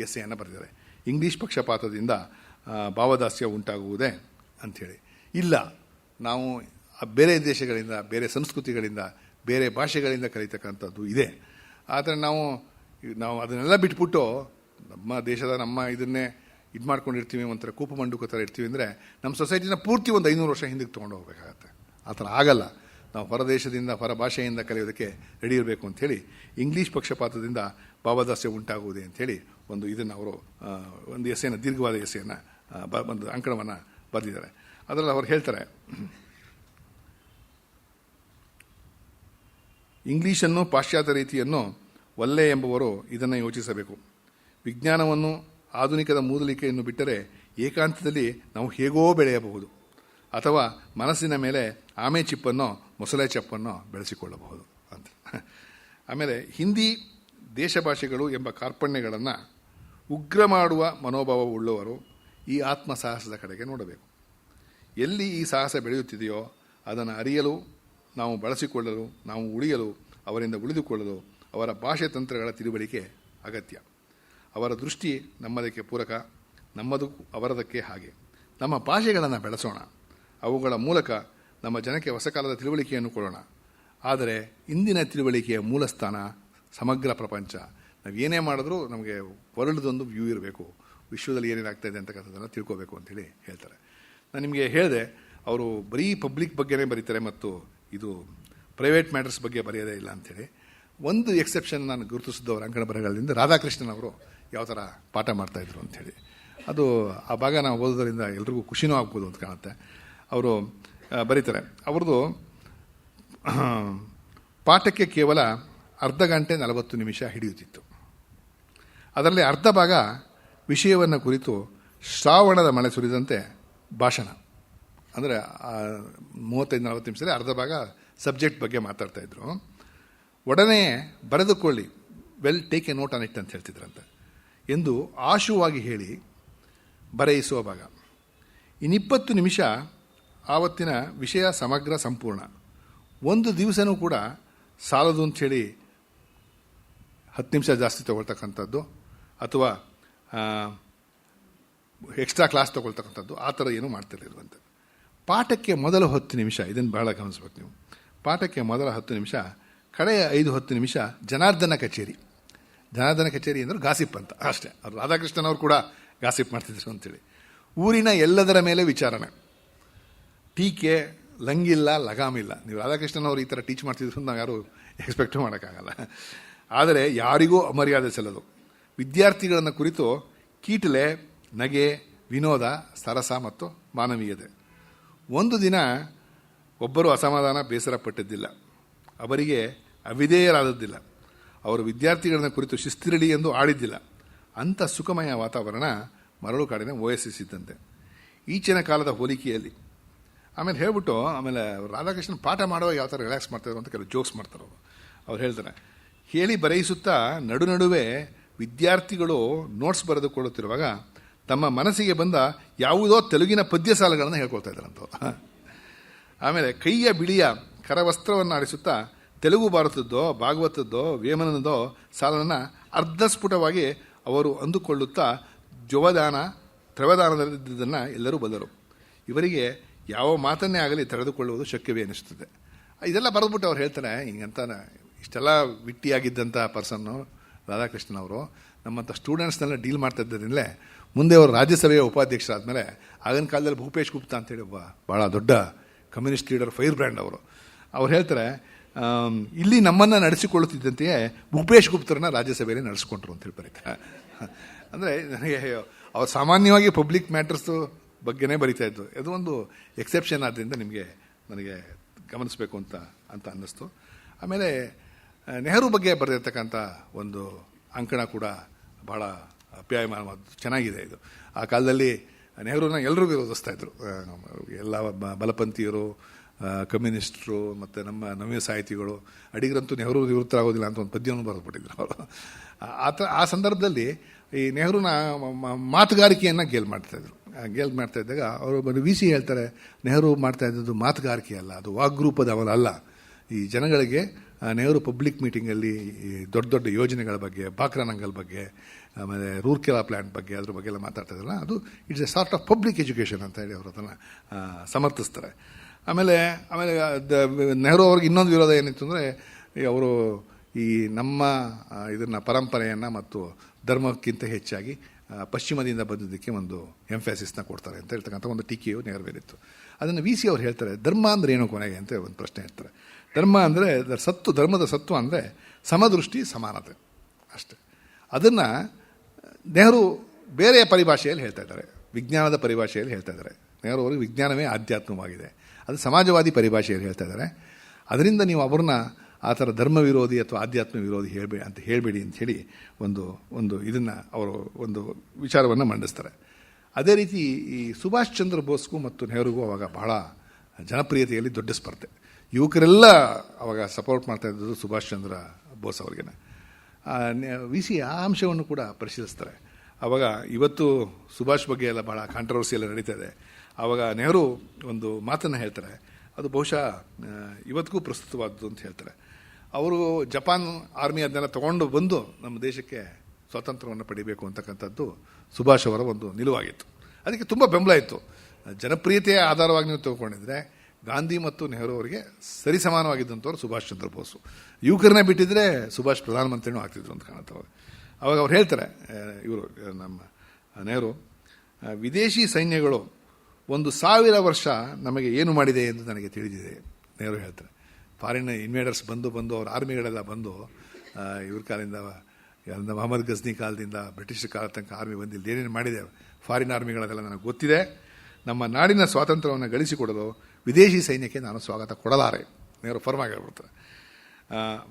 ಎಸ್ಸೆಯನ್ನು ಬರೆದಿದ್ದಾರೆ. ಇಂಗ್ಲೀಷ್ ಪಕ್ಷಪಾತದಿಂದ ಭಾವದಾಸ್ಯ ಉಂಟಾಗುವುದೇ ಅಂಥೇಳಿ. ಇಲ್ಲ, ನಾವು ಬೇರೆ ದೇಶಗಳಿಂದ, ಬೇರೆ ಸಂಸ್ಕೃತಿಗಳಿಂದ, ಬೇರೆ ಭಾಷೆಗಳಿಂದ ಕಲಿತಕ್ಕಂಥದ್ದು ಇದೆ. ಆದರೆ ನಾವು ಅದನ್ನೆಲ್ಲ ಬಿಟ್ಬಿಟ್ಟು ನಮ್ಮ ದೇಶದ ನಮ್ಮ ಇದನ್ನೇ ಇದು ಮಾಡ್ಕೊಂಡಿರ್ತೀವಿ, ಒಂಥರ ಕೂಪು ಮಂಡುಕ ಥರ ಇರ್ತೀವಿ ಅಂದರೆ ನಮ್ಮ ಸೊಸೈಟಿನ ಪೂರ್ತಿ ಒಂದು 500 ವರ್ಷ ಹಿಂದಕ್ಕೆ ತೊಗೊಂಡು ಹೋಗಬೇಕಾಗತ್ತೆ. ಆ ಥರ ಆಗಲ್ಲ. ನಾವು ಹೊರದೇಶದಿಂದ, ಹೊರ ಭಾಷೆಯಿಂದ ಕಲಿಯೋದಕ್ಕೆ ರೆಡಿ ಇರಬೇಕು ಅಂಥೇಳಿ ಇಂಗ್ಲೀಷ್ ಪಕ್ಷಪಾತದಿಂದ ಭಾವದಾಸ್ಯ ಉಂಟಾಗುವುದೇ ಅಂಥೇಳಿ ಒಂದು ಇದನ್ನು ಅವರು ಒಂದು ಎಸೆಯನ್ನು, ದೀರ್ಘವಾದ ಎಸೆಯನ್ನು ಒಂದು ಅಂಕಣವನ್ನು ಬರೆದಿದ್ದಾರೆ. ಅದರಲ್ಲಿ ಅವ್ರು ಹೇಳ್ತಾರೆ, ಇಂಗ್ಲೀಷನ್ನು ಪಾಶ್ಚಾತ್ಯ ರೀತಿಯನ್ನು ಒಲ್ಲೆ ಎಂಬುವರು ಇದನ್ನು ಯೋಚಿಸಬೇಕು. ವಿಜ್ಞಾನವನ್ನು ಆಧುನಿಕದ ಮೂದಲಿಕೆಯನ್ನು ಬಿಟ್ಟರೆ ಏಕಾಂತದಲ್ಲಿ ನಾವು ಹೇಗೋ ಬೆಳೆಯಬಹುದು, ಅಥವಾ ಮನಸ್ಸಿನ ಮೇಲೆ ಆಮೆ ಚಿಪ್ಪನ್ನೋ ಮೊಸಳೆ ಚಪ್ಪನ್ನೋ ಬೆಳೆಸಿಕೊಳ್ಳಬಹುದು ಅಂತ. ಆಮೇಲೆ ಹಿಂದಿ ದೇಶ ಭಾಷೆಗಳು ಎಂಬ ಕಾರ್ಪಣ್ಯಗಳನ್ನು ಉಗ್ರ ಮಾಡುವ ಮನೋಭಾವವುಳ್ಳವರು ಈ ಆತ್ಮ ಸಾಹಸದ ಕಡೆಗೆ ನೋಡಬೇಕು. ಎಲ್ಲಿ ಈ ಸಾಹಸ ಬೆಳೆಯುತ್ತಿದೆಯೋ ಅದನ್ನು ಅರಿಯಲು, ನಾವು ಬಳಸಿಕೊಳ್ಳಲು, ನಾವು ಉಳಿಯಲು, ಅವರಿಂದ ಉಳಿದುಕೊಳ್ಳಲು ಅವರ ಭಾಷೆ ತಂತ್ರಗಳ ತಿಳುವಳಿಕೆ ಅಗತ್ಯ. ಅವರ ದೃಷ್ಟಿ ನಮ್ಮದಕ್ಕೆ ಪೂರಕ, ನಮ್ಮದು ಅವರದಕ್ಕೆ ಹಾಗೆ. ನಮ್ಮ ಭಾಷೆಗಳನ್ನು ಬೆಳೆಸೋಣ, ಅವುಗಳ ಮೂಲಕ ನಮ್ಮ ಜನಕ್ಕೆ ಹೊಸ ಕಾಲದ ತಿಳುವಳಿಕೆಯನ್ನು ಕೊಡೋಣ. ಆದರೆ ಇಂದಿನ ತಿಳುವಳಿಕೆಯ ಮೂಲಸ್ಥಾನ ಸಮಗ್ರ ಪ್ರಪಂಚ. ನಾವು ಏನೇ ಮಾಡಿದ್ರೂ ನಮಗೆ ವರ್ಲ್ಡ್ದೊಂದು ವ್ಯೂ ಇರಬೇಕು, ವಿಶ್ವದಲ್ಲಿ ಏನೇನಾಗ್ತಾ ಇದೆ ಅಂತಕ್ಕಂಥದ್ದನ್ನು ತಿಳ್ಕೋಬೇಕು ಅಂತೇಳಿ ಹೇಳ್ತಾರೆ. ನಾನು ನಿಮಗೆ ಹೇಳಿದೆ, ಅವರು ಬರೀ ಪಬ್ಲಿಕ್ ಬಗ್ಗೆನೇ ಬರೀತಾರೆ ಮತ್ತು ಇದು ಪ್ರೈವೇಟ್ ಮ್ಯಾಟರ್ಸ್ ಬಗ್ಗೆ ಬರೆಯೋದೇ ಇಲ್ಲ ಅಂಥೇಳಿ. ಒಂದು ಎಕ್ಸೆಪ್ಷನ್ ನಾನು ಗುರುತಿಸಿದವರು ಅಂಕಣ ಬರಹಗಳಿಂದ ರಾಧಾಕೃಷ್ಣನ್ ಅವರು ಯಾವ ಥರ ಪಾಠ ಮಾಡ್ತಾಯಿದ್ರು ಅಂಥೇಳಿ. ಅದು ಆ ಭಾಗ ನಾವು ಓದೋದ್ರಿಂದ ಎಲ್ರಿಗೂ ಖುಷಿನೂ ಆಗ್ಬೋದು ಅಂತ ಕಾಣುತ್ತೆ. ಅವರು ಬರೀತಾರೆ, ಅವ್ರದ್ದು ಪಾಠಕ್ಕೆ ಕೇವಲ ಅರ್ಧ ಗಂಟೆ 40 ನಿಮಿಷ ಹಿಡಿಯುತ್ತಿತ್ತು. ಅದರಲ್ಲಿ ಅರ್ಧ ಭಾಗ ವಿಷಯವನ್ನು ಕುರಿತು ಶ್ರಾವಣದ ಮಳೆ ಸುರಿದಂತೆ ಭಾಷಣ, ಅಂದರೆ 35-40 ನಿಮಿಷದಲ್ಲಿ ಅರ್ಧ ಭಾಗ ಸಬ್ಜೆಕ್ಟ್ ಬಗ್ಗೆ ಮಾತಾಡ್ತಾಯಿದ್ರು. ಒಡನೆ ಬರೆದುಕೊಳ್ಳಿ, well take a note on it ಅಂತ ಹೇಳ್ತಿದ್ರಂತೆ ಎಂದು ಆಶುವಾಗಿ ಹೇಳಿ ಬರೆಯಿಸುವ ಭಾಗ. ಇನ್ನು 20 ನಿಮಿಷ ಆವತ್ತಿನ ವಿಷಯ ಸಮಗ್ರ ಸಂಪೂರ್ಣ. ಒಂದು ದಿವಸನೂ ಕೂಡ ಸಾಲದು ಅಂಥೇಳಿ 10 ನಿಮಿಷ ಜಾಸ್ತಿ ತೊಗೊಳ್ತಕ್ಕಂಥದ್ದು ಅಥವಾ ಎಕ್ಸ್ಟ್ರಾ ಕ್ಲಾಸ್ ತೊಗೊಳ್ತಕ್ಕಂಥದ್ದು ಆ ಥರ ಏನೂ ಮಾಡ್ತಿರ್ಲಿಲ್ವಂತೆ. ಪಾಠಕ್ಕೆ ಮೊದಲ 10 ನಿಮಿಷ, ಇದನ್ನು ಬಹಳ ಗಮನಿಸ್ಬೇಕು ನೀವು. ಪಾಠಕ್ಕೆ ಮೊದಲ 10 ನಿಮಿಷ, ಕಡೆಯ 5-10 ನಿಮಿಷ ಜನಾರ್ದನ ಕಚೇರಿ. ಜನಾರ್ದನ ಕಚೇರಿ ಅಂದರೆ ಗಾಸಿಪ್ ಅಂತ ಅಷ್ಟೇ. ಅವರು ರಾಧಾಕೃಷ್ಣನ್ ಅವರು ಕೂಡ ಗಾಸಿಪ್ ಮಾಡ್ತಿದ್ರು ಅಂತೇಳಿ. ಊರಿನ ಎಲ್ಲದರ ಮೇಲೆ ವಿಚಾರಣೆ, ಟೀಕೆ, ಲಂಗಿಲ್ಲ, ಲಗಾಮಿಲ್ಲ. ನೀವು ರಾಧಾಕೃಷ್ಣನ್ ಅವರು ಈ ಥರ ಟೀಚ್ ಮಾಡ್ತಿದ್ರು ನಾವು ಯಾರೂ ಎಕ್ಸ್ಪೆಕ್ಟು ಮಾಡೋಕ್ಕಾಗಲ್ಲ. ಆದರೆ ಯಾರಿಗೂ ಅಮರ್ಯಾದೆ ಸಲ್ಲದು. ವಿದ್ಯಾರ್ಥಿಗಳನ್ನು ಕುರಿತು ಕೀಟಲೆ, ನಗೆ, ವಿನೋದ, ಸರಸ ಮತ್ತು ಮಾನವೀಯತೆ. ಒಂದು ದಿನ ಒಬ್ಬರು ಅಸಮಾಧಾನ, ಬೇಸರ ಪಟ್ಟಿದ್ದಿಲ್ಲ. ಅವರಿಗೆ ಅವಿಧೇಯರಾದದ್ದಿಲ್ಲ. ಅವರು ವಿದ್ಯಾರ್ಥಿಗಳನ್ನು ಕುರಿತು ಶಿಸ್ತಿರಲಿ ಎಂದು ಆಡಿದ್ದಿಲ್ಲ. ಅಂಥ ಸುಖಮಯ ವಾತಾವರಣ ಮರಳು ಕಾಡಿನ ಓಯಸ್ಸಿದ್ದಂತೆ ಈಚಿನ ಕಾಲದ ಹೋಲಿಕೆಯಲ್ಲಿ. ಆಮೇಲೆ ಹೇಳ್ಬಿಟ್ಟು, ಆಮೇಲೆ ರಾಧಾಕೃಷ್ಣನ್ ಪಾಠ ಮಾಡುವಾಗ ಯಾವ ಥರ ರಿಲ್ಯಾಕ್ಸ್ ಮಾಡ್ತಾಯಿದ್ರು ಅಂತ ಕೆಲವು ಜೋಕ್ಸ್ ಮಾಡ್ತಾರೆ ಅವರು. ಅವ್ರು ಹೇಳ್ತಾರೆ, ಹೇಳಿ ಬರೆಯಿಸುತ್ತಾ ನಡುವೆ ವಿದ್ಯಾರ್ಥಿಗಳು ನೋಟ್ಸ್ ಬರೆದುಕೊಳ್ಳುತ್ತಿರುವಾಗ ತಮ್ಮ ಮನಸ್ಸಿಗೆ ಬಂದ ಯಾವುದೋ ತೆಲುಗಿನ ಪದ್ಯ ಸಾಲುಗಳನ್ನು ಹೇಳ್ಕೊಳ್ತಾ ಇದ್ದಾರಂತ. ಆಮೇಲೆ ಕೈಯ ಬಿಳಿಯ ಕರವಸ್ತ್ರವನ್ನು ಆಡಿಸುತ್ತಾ ತೆಲುಗು ಭಾರತದ್ದೋ ಭಾಗವತದ್ದೋ ವೇಮನದೋ ಸಾಲನ್ನು ಅರ್ಧಸ್ಫುಟವಾಗಿ ಅವರು ಅಂದುಕೊಳ್ಳುತ್ತಾ ಜೊವದಾನ ತ್ರವದಾನದಲ್ಲಿದ್ದನ್ನು ಎಲ್ಲರೂ ಬಲ್ಲರು. ಇವರಿಗೆ ಯಾವ ಮಾತನ್ನೇ ಆಗಲಿ ತಡೆದುಕೊಳ್ಳುವುದು ಶಕ್ಯವೇ ಅನಿಸುತ್ತದೆ. ಇದೆಲ್ಲ ಬರೆದ್ಬಿಟ್ಟು ಅವ್ರು ಹೇಳ್ತಾರೆ ಹಿಂಗಂತ. ಇಷ್ಟೆಲ್ಲ ವಿಟ್ಟಿಯಾಗಿದ್ದಂಥ ಪರ್ಸನ್ನು ರಾಧಾಕೃಷ್ಣನ್ ಅವರು ನಮ್ಮಂಥ ಸ್ಟೂಡೆಂಟ್ಸ್ನೆಲ್ಲ ಡೀಲ್ ಮಾಡ್ತಾ ಇದ್ದರಿಂದಲೇ ಮುಂದೆ ಅವರು ರಾಜ್ಯಸಭೆಯ ಉಪಾಧ್ಯಕ್ಷರಾದಮೇಲೆ ಆಗಿನ ಕಾಲದಲ್ಲಿ ಭೂಪೇಶ್ ಗುಪ್ತಾ ಅಂತೇಳಿ ಒಬ್ಬ ಭಾಳ ದೊಡ್ಡ ಕಮ್ಯುನಿಸ್ಟ್ ಲೀಡರ್, ಫೈರ್ ಬ್ರ್ಯಾಂಡ್ ಅವ್ರು ಹೇಳ್ತಾರೆ, ಇಲ್ಲಿ ನಮ್ಮನ್ನು ನಡೆಸಿಕೊಳ್ಳುತ್ತಿದ್ದಂತೆಯೇ ಭೂಪೇಶ್ ಗುಪ್ತರನ್ನ ರಾಜ್ಯಸಭೆಯಲ್ಲಿ ನಡೆಸ್ಕೊಂಡ್ರು ಅಂತೇಳಿ ಬರೀತಾರೆ. ಅಂದರೆ ನನಗೆ ಅವ್ರು ಸಾಮಾನ್ಯವಾಗಿ ಪಬ್ಲಿಕ್ ಮ್ಯಾಟರ್ಸು ಬಗ್ಗೆನೇ ಬರಿತಾ ಇದ್ದು. ಅದು ಒಂದು ಎಕ್ಸೆಪ್ಷನ್ ಆದ್ದರಿಂದ ನನಗೆ ಗಮನಿಸಬೇಕು ಅಂತ ಅನ್ನಿಸ್ತು. ಆಮೇಲೆ ನೆಹರು ಬಗ್ಗೆ ಬರೆದಿರ್ತಕ್ಕಂಥ ಒಂದು ಅಂಕಣ ಕೂಡ ಭಾಳ ಅಪ್ಯಾಯಮಾನವಾದ್ದು, ಚೆನ್ನಾಗಿದೆ ಇದು. ಆ ಕಾಲದಲ್ಲಿ ನೆಹರೂನ ಎಲ್ಲರೂ ವಿರೋಧಿಸ್ತಾ ಇದ್ರು. ಎಲ್ಲ ಬಲಪಂಥೀಯರು, ಕಮ್ಯುನಿಸ್ಟರು ಮತ್ತು ನಮ್ಮ ನವ್ಯ ಸಾಹಿತಿಗಳು. ಅಡಿಗರಂತೂ ನೆಹರು ನಿವೃತ್ತರಾಗೋದಿಲ್ಲ ಅಂತ ಒಂದು ಪದ್ಯವನ್ನು ಬರೆದುಬಿಟ್ಟಿದ್ರು ಅವರು. ಆ ಸಂದರ್ಭದಲ್ಲಿ ಈ ನೆಹರೂನ ಮಾತುಗಾರಿಕೆಯನ್ನು ಗೇಲ್ ಮಾಡ್ತಾ ಇದ್ದಾಗ ಅವರು ವಿ ಸಿ ಹೇಳ್ತಾರೆ, ನೆಹರು ಮಾಡ್ತಾ ಇದ್ದದ್ದು ಮಾತುಗಾರಿಕೆ ಅಲ್ಲ, ಅದು ವಾಗ್ರೂಪದ ಅಲ್ಲ. ಈ ಜನಗಳಿಗೆ ನೆಹರು ಪಬ್ಲಿಕ್ ಮೀಟಿಂಗಲ್ಲಿ ಈ ದೊಡ್ಡ ದೊಡ್ಡ ಯೋಜನೆಗಳ ಬಗ್ಗೆ, ಬಾಕ್ರಾನಂಗಲ್ ಬಗ್ಗೆ, ಆಮೇಲೆ ರೂರ್ಕೆಲಾ ಪ್ಲ್ಯಾಂಟ್ ಬಗ್ಗೆ, ಅದ್ರ ಬಗ್ಗೆ ಎಲ್ಲ ಮಾತಾಡ್ತಾ ಇದ್ರಲ್ಲ, ಅದು it's A sort of public education ಅಂತ ಹೇಳಿ ಅವರು ಅದನ್ನು ಸಮರ್ಥಿಸ್ತಾರೆ. ಆಮೇಲೆ ನೆಹರು ಅವ್ರಿಗೆ ಇನ್ನೊಂದು ವಿರೋಧ ಏನಿತ್ತು ಅಂದರೆ, ಅವರು ಈ ನಮ್ಮ ಇದನ್ನು ಪರಂಪರೆಯನ್ನು ಮತ್ತು ಧರ್ಮಕ್ಕಿಂತ ಹೆಚ್ಚಾಗಿ ಪಶ್ಚಿಮದಿಂದ ಬಂದಿದ್ದಕ್ಕೆ ಒಂದು ಎಂಫ್ಯಾಸಿಸ್ನ ಕೊಡ್ತಾರೆ ಅಂತ ಹೇಳ್ತಕ್ಕಂಥ ಒಂದು ಟೀಕೆಯು ನೆರವೇರಿತ್ತು. ಅದನ್ನು ವಿ ಸಿ ಅವ್ರು ಹೇಳ್ತಾರೆ, ಧರ್ಮ ಅಂದರೆ ಏನು ಕೊನೆಗೆ ಅಂತ ಒಂದು ಪ್ರಶ್ನೆ ಹೇಳ್ತಾರೆ. ಧರ್ಮ ಅಂದರೆ ಧರ್ಮದ ಸತ್ವ ಅಂದರೆ ಸಮದೃಷ್ಟಿ, ಸಮಾನತೆ ಅಷ್ಟೆ. ಅದನ್ನು ನೆಹರು ಬೇರೆಯ ಪರಿಭಾಷೆಯಲ್ಲಿ ಹೇಳ್ತಾ ಇದ್ದಾರೆ, ವಿಜ್ಞಾನದ ಪರಿಭಾಷೆಯಲ್ಲಿ ಹೇಳ್ತಾ ಇದ್ದಾರೆ. ನೆಹರು ಅವರಿಗೆ ವಿಜ್ಞಾನವೇ ಆಧ್ಯಾತ್ಮವಾಗಿದೆ, ಅದು ಸಮಾಜವಾದಿ ಪರಿಭಾಷೆಯಲ್ಲಿ ಹೇಳ್ತಾ ಇದ್ದಾರೆ. ಅದರಿಂದ ನೀವು ಅವ್ರನ್ನ ಆ ಥರ ಧರ್ಮ ವಿರೋಧಿ ಅಥವಾ ಆಧ್ಯಾತ್ಮ ವಿರೋಧಿ ಹೇಳಬೇಡಿ ಅಂತ ಹೇಳಿ ಒಂದು ಇದನ್ನು ಅವರು ಒಂದು ವಿಚಾರವನ್ನು ಮಂಡಿಸ್ತಾರೆ. ಅದೇ ರೀತಿ ಈ ಸುಭಾಷ್ ಚಂದ್ರ ಬೋಸ್ಗೂ ಮತ್ತು ನೆಹರುಗೂ ಅವಾಗ ಬಹಳ ಜನಪ್ರಿಯತೆಯಲ್ಲಿ ದೊಡ್ಡ ಸ್ಪರ್ಧೆ. ಯುವಕರೆಲ್ಲ ಅವಾಗ ಸಪೋರ್ಟ್ ಮಾಡ್ತಾ ಇದ್ದದ್ದು ಸುಭಾಷ್ ಚಂದ್ರ ಬೋಸ್ ಅವ್ರಿಗೇನೆ. ವಿ ಸಿ ಆ ಅಂಶವನ್ನು ಕೂಡ ಪರಿಶೀಲಿಸ್ತಾರೆ. ಆವಾಗ ಇವತ್ತು ಸುಭಾಷ್ ಬಗ್ಗೆ ಎಲ್ಲ ಭಾಳ ಕಾಂಟ್ರವರ್ಸಿ ಎಲ್ಲ ನಡೀತಾ ಇದೆ. ಆವಾಗ ನೆಹರು ಒಂದು ಮಾತನ್ನು ಹೇಳ್ತಾರೆ, ಅದು ಬಹುಶಃ ಇವತ್ತಿಗೂ ಪ್ರಸ್ತುತವಾದದ್ದು ಅಂತ ಹೇಳ್ತಾರೆ. ಅವರು ಜಪಾನ್ ಆರ್ಮಿ ಅದನ್ನೆಲ್ಲ ತೊಗೊಂಡು ಬಂದು ನಮ್ಮ ದೇಶಕ್ಕೆ ಸ್ವಾತಂತ್ರ್ಯವನ್ನು ಪಡಿಬೇಕು ಅಂತಕ್ಕಂಥದ್ದು ಸುಭಾಷ್ ಅವರ ಒಂದು ನಿಲುವಾಗಿತ್ತು. ಅದಕ್ಕೆ ತುಂಬ ಬೆಂಬಲ ಇತ್ತು. ಜನಪ್ರಿಯತೆಯ ಆಧಾರವಾಗಿ ನೀವು ತಗೊಂಡಿದ್ರೆ ಗಾಂಧಿ ಮತ್ತು ನೆಹರು ಅವರಿಗೆ ಸರಿಸಮಾನವಾಗಿದ್ದಂಥವ್ರು ಸುಭಾಷ್ ಚಂದ್ರ ಬೋಸು. ಯುವಕರನ್ನೇ ಬಿಟ್ಟಿದ್ರೆ ಸುಭಾಷ್ ಪ್ರಧಾನಮಂತ್ರಿನೂ ಆಗ್ತಿದ್ರು ಅಂತ ಕಾಣುತ್ತೆ. ಅವಾಗ ಅವ್ರು ಹೇಳ್ತಾರೆ, ಇವರು ನಮ್ಮ ನೆಹರು, ವಿದೇಶಿ ಸೈನ್ಯಗಳು 1000 ವರ್ಷ ನಮಗೆ ಏನು ಮಾಡಿದೆ ಎಂದು ನನಗೆ ತಿಳಿದಿದೆ. ನೆಹರು ಹೇಳ್ತಾರೆ, ಫಾರಿನ್ ಇನ್ವೇಡರ್ಸ್ ಬಂದು ಅವ್ರ ಆರ್ಮಿಗಳೆಲ್ಲ ಬಂದು ಇವ್ರ ಕಾಲದಿಂದ ಮೊಹಮ್ಮದ್ ಗಜ್ನಿ ಕಾಲದಿಂದ ಬ್ರಿಟಿಷ್ ಕಾಲ ತನಕ ಆರ್ಮಿ ಬಂದಿಲ್ಲ, ಏನೇನು ಮಾಡಿದೆ ಫಾರಿನ್ ಆರ್ಮಿಗಳದೆಲ್ಲ ನನಗೆ ಗೊತ್ತಿದೆ. ನಮ್ಮ ನಾಡಿನ ಸ್ವಾತಂತ್ರ್ಯವನ್ನು ಗಳಿಸಿಕೊಡಲು ವಿದೇಶಿ ಸೈನ್ಯಕ್ಕೆ ನಾನು ಸ್ವಾಗತ ಕೊಡಲಾರೆ. ನೆಹರು ಫರ್ಮಾಗಿ ಹೇಳ್ಬಿಡ್ತಾರೆ.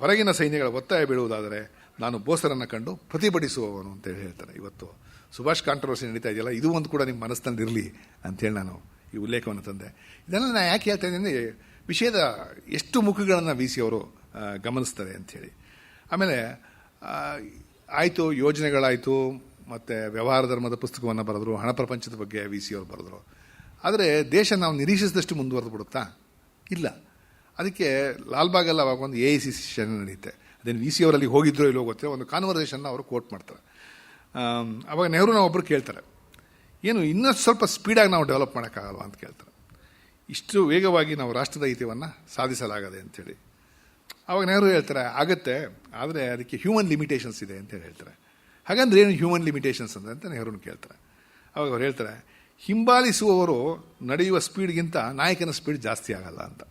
ಹೊರಗಿನ ಸೈನ್ಯಗಳ ಒತ್ತಾಯ ಬೀಳುವುದಾದರೆ ನಾನು ಬೋಸರನ್ನು ಕಂಡು ಪ್ರತಿಭಟಿಸುವವನು ಅಂತೇಳಿ ಹೇಳ್ತಾರೆ. ಇವತ್ತು ಸುಭಾಷ್ ಕಾಂಟ್ರವರ್ಸಿ ನಡೀತಾ ಇದೆಯಲ್ಲ, ಇದು ಒಂದು ಕೂಡ ನಿಮ್ಮ ಮನಸ್ಸಿನಲ್ಲಿ ಇರಲಿ ಅಂಥೇಳಿ ನಾನು ಈ ಉಲ್ಲೇಖವನ್ನು ತಂದೆ. ಇದನ್ನು ನಾನು ಯಾಕೆ ಹೇಳ್ತಾ ಇದ್ದೀನಿ ಅಂದರೆ, ವಿಷಯದ ಎಷ್ಟು ಮುಖಗಳನ್ನು ವಿ ಸಿ ಅವರು ಗಮನಿಸ್ತಾರೆ ಅಂಥೇಳಿ. ಆಮೇಲೆ ಆಯಿತು, ಯೋಜನೆಗಳಾಯಿತು, ಮತ್ತು ವ್ಯವಹಾರ ಧರ್ಮದ ಪುಸ್ತಕವನ್ನು ಬರೆದ್ರು, ಹಣ ಪ್ರಪಂಚದ ಬಗ್ಗೆ ವಿ ಸಿ ಅವರು ಬರೆದ್ರು. ಆದರೆ ದೇಶ ನಾವು ನಿರೀಕ್ಷಿಸಿದಷ್ಟು ಮುಂದುವರೆದು ಬಿಡುತ್ತಾ? ಇಲ್ಲ. ಅದಕ್ಕೆ ಲಾಲ್ಬಾಗಲ್ಲಿ ಅವಾಗ ಒಂದು AICC ಸೆಷನ್ ನಡೆಯುತ್ತೆ. ಅದೇನು ವಿ ಸಿ ಅವರಲ್ಲಿ ಹೋಗಿದ್ರೋ ಇಲ್ಲೋ ಗೊತ್ತಿಲ್ಲ, ಒಂದು ಕಾನ್ವರ್ಸೇಷನ್ನ ಅವರು ಕೋಟ್ ಮಾಡ್ತಾರೆ. ಅವಾಗ ನೆಹರುನ ಒಬ್ಬರು ಕೇಳ್ತಾರೆ, ಏನು ಇನ್ನಷ್ಟು ಸ್ವಲ್ಪ ಸ್ಪೀಡಾಗಿ ನಾವು ಡೆವಲಪ್ ಮಾಡೋಕ್ಕಾಗಲ್ವಾ ಅಂತ ಕೇಳ್ತಾರೆ. ಇಷ್ಟು ವೇಗವಾಗಿ ನಾವು ರಾಷ್ಟ್ರದ ಹಿತವನ್ನು ಸಾಧಿಸಲಾಗದೆ ಅಂಥೇಳಿ. ಅವಾಗ ನೆಹರು ಹೇಳ್ತಾರೆ, ಆಗುತ್ತೆ, ಆದರೆ ಅದಕ್ಕೆ ಹ್ಯೂಮನ್ ಲಿಮಿಟೇಷನ್ಸ್ ಇದೆ ಅಂತೇಳಿ ಹೇಳ್ತಾರೆ. ಹಾಗಂದ್ರೆ ಏನು ಹ್ಯೂಮನ್ ಲಿಮಿಟೇಷನ್ಸ್ ಅಂದರೆ ಅಂತ ನೆಹರುನ ಕೇಳ್ತಾರೆ. ಅವಾಗ ಅವ್ರು ಹೇಳ್ತಾರೆ, ಹಿಂಬಾಲಿಸುವವರು ನಡೆಯುವ ಸ್ಪೀಡ್ಗಿಂತ ನಾಯಕನ ಸ್ಪೀಡ್ ಜಾಸ್ತಿ ಆಗಲ್ಲ ಅಂತ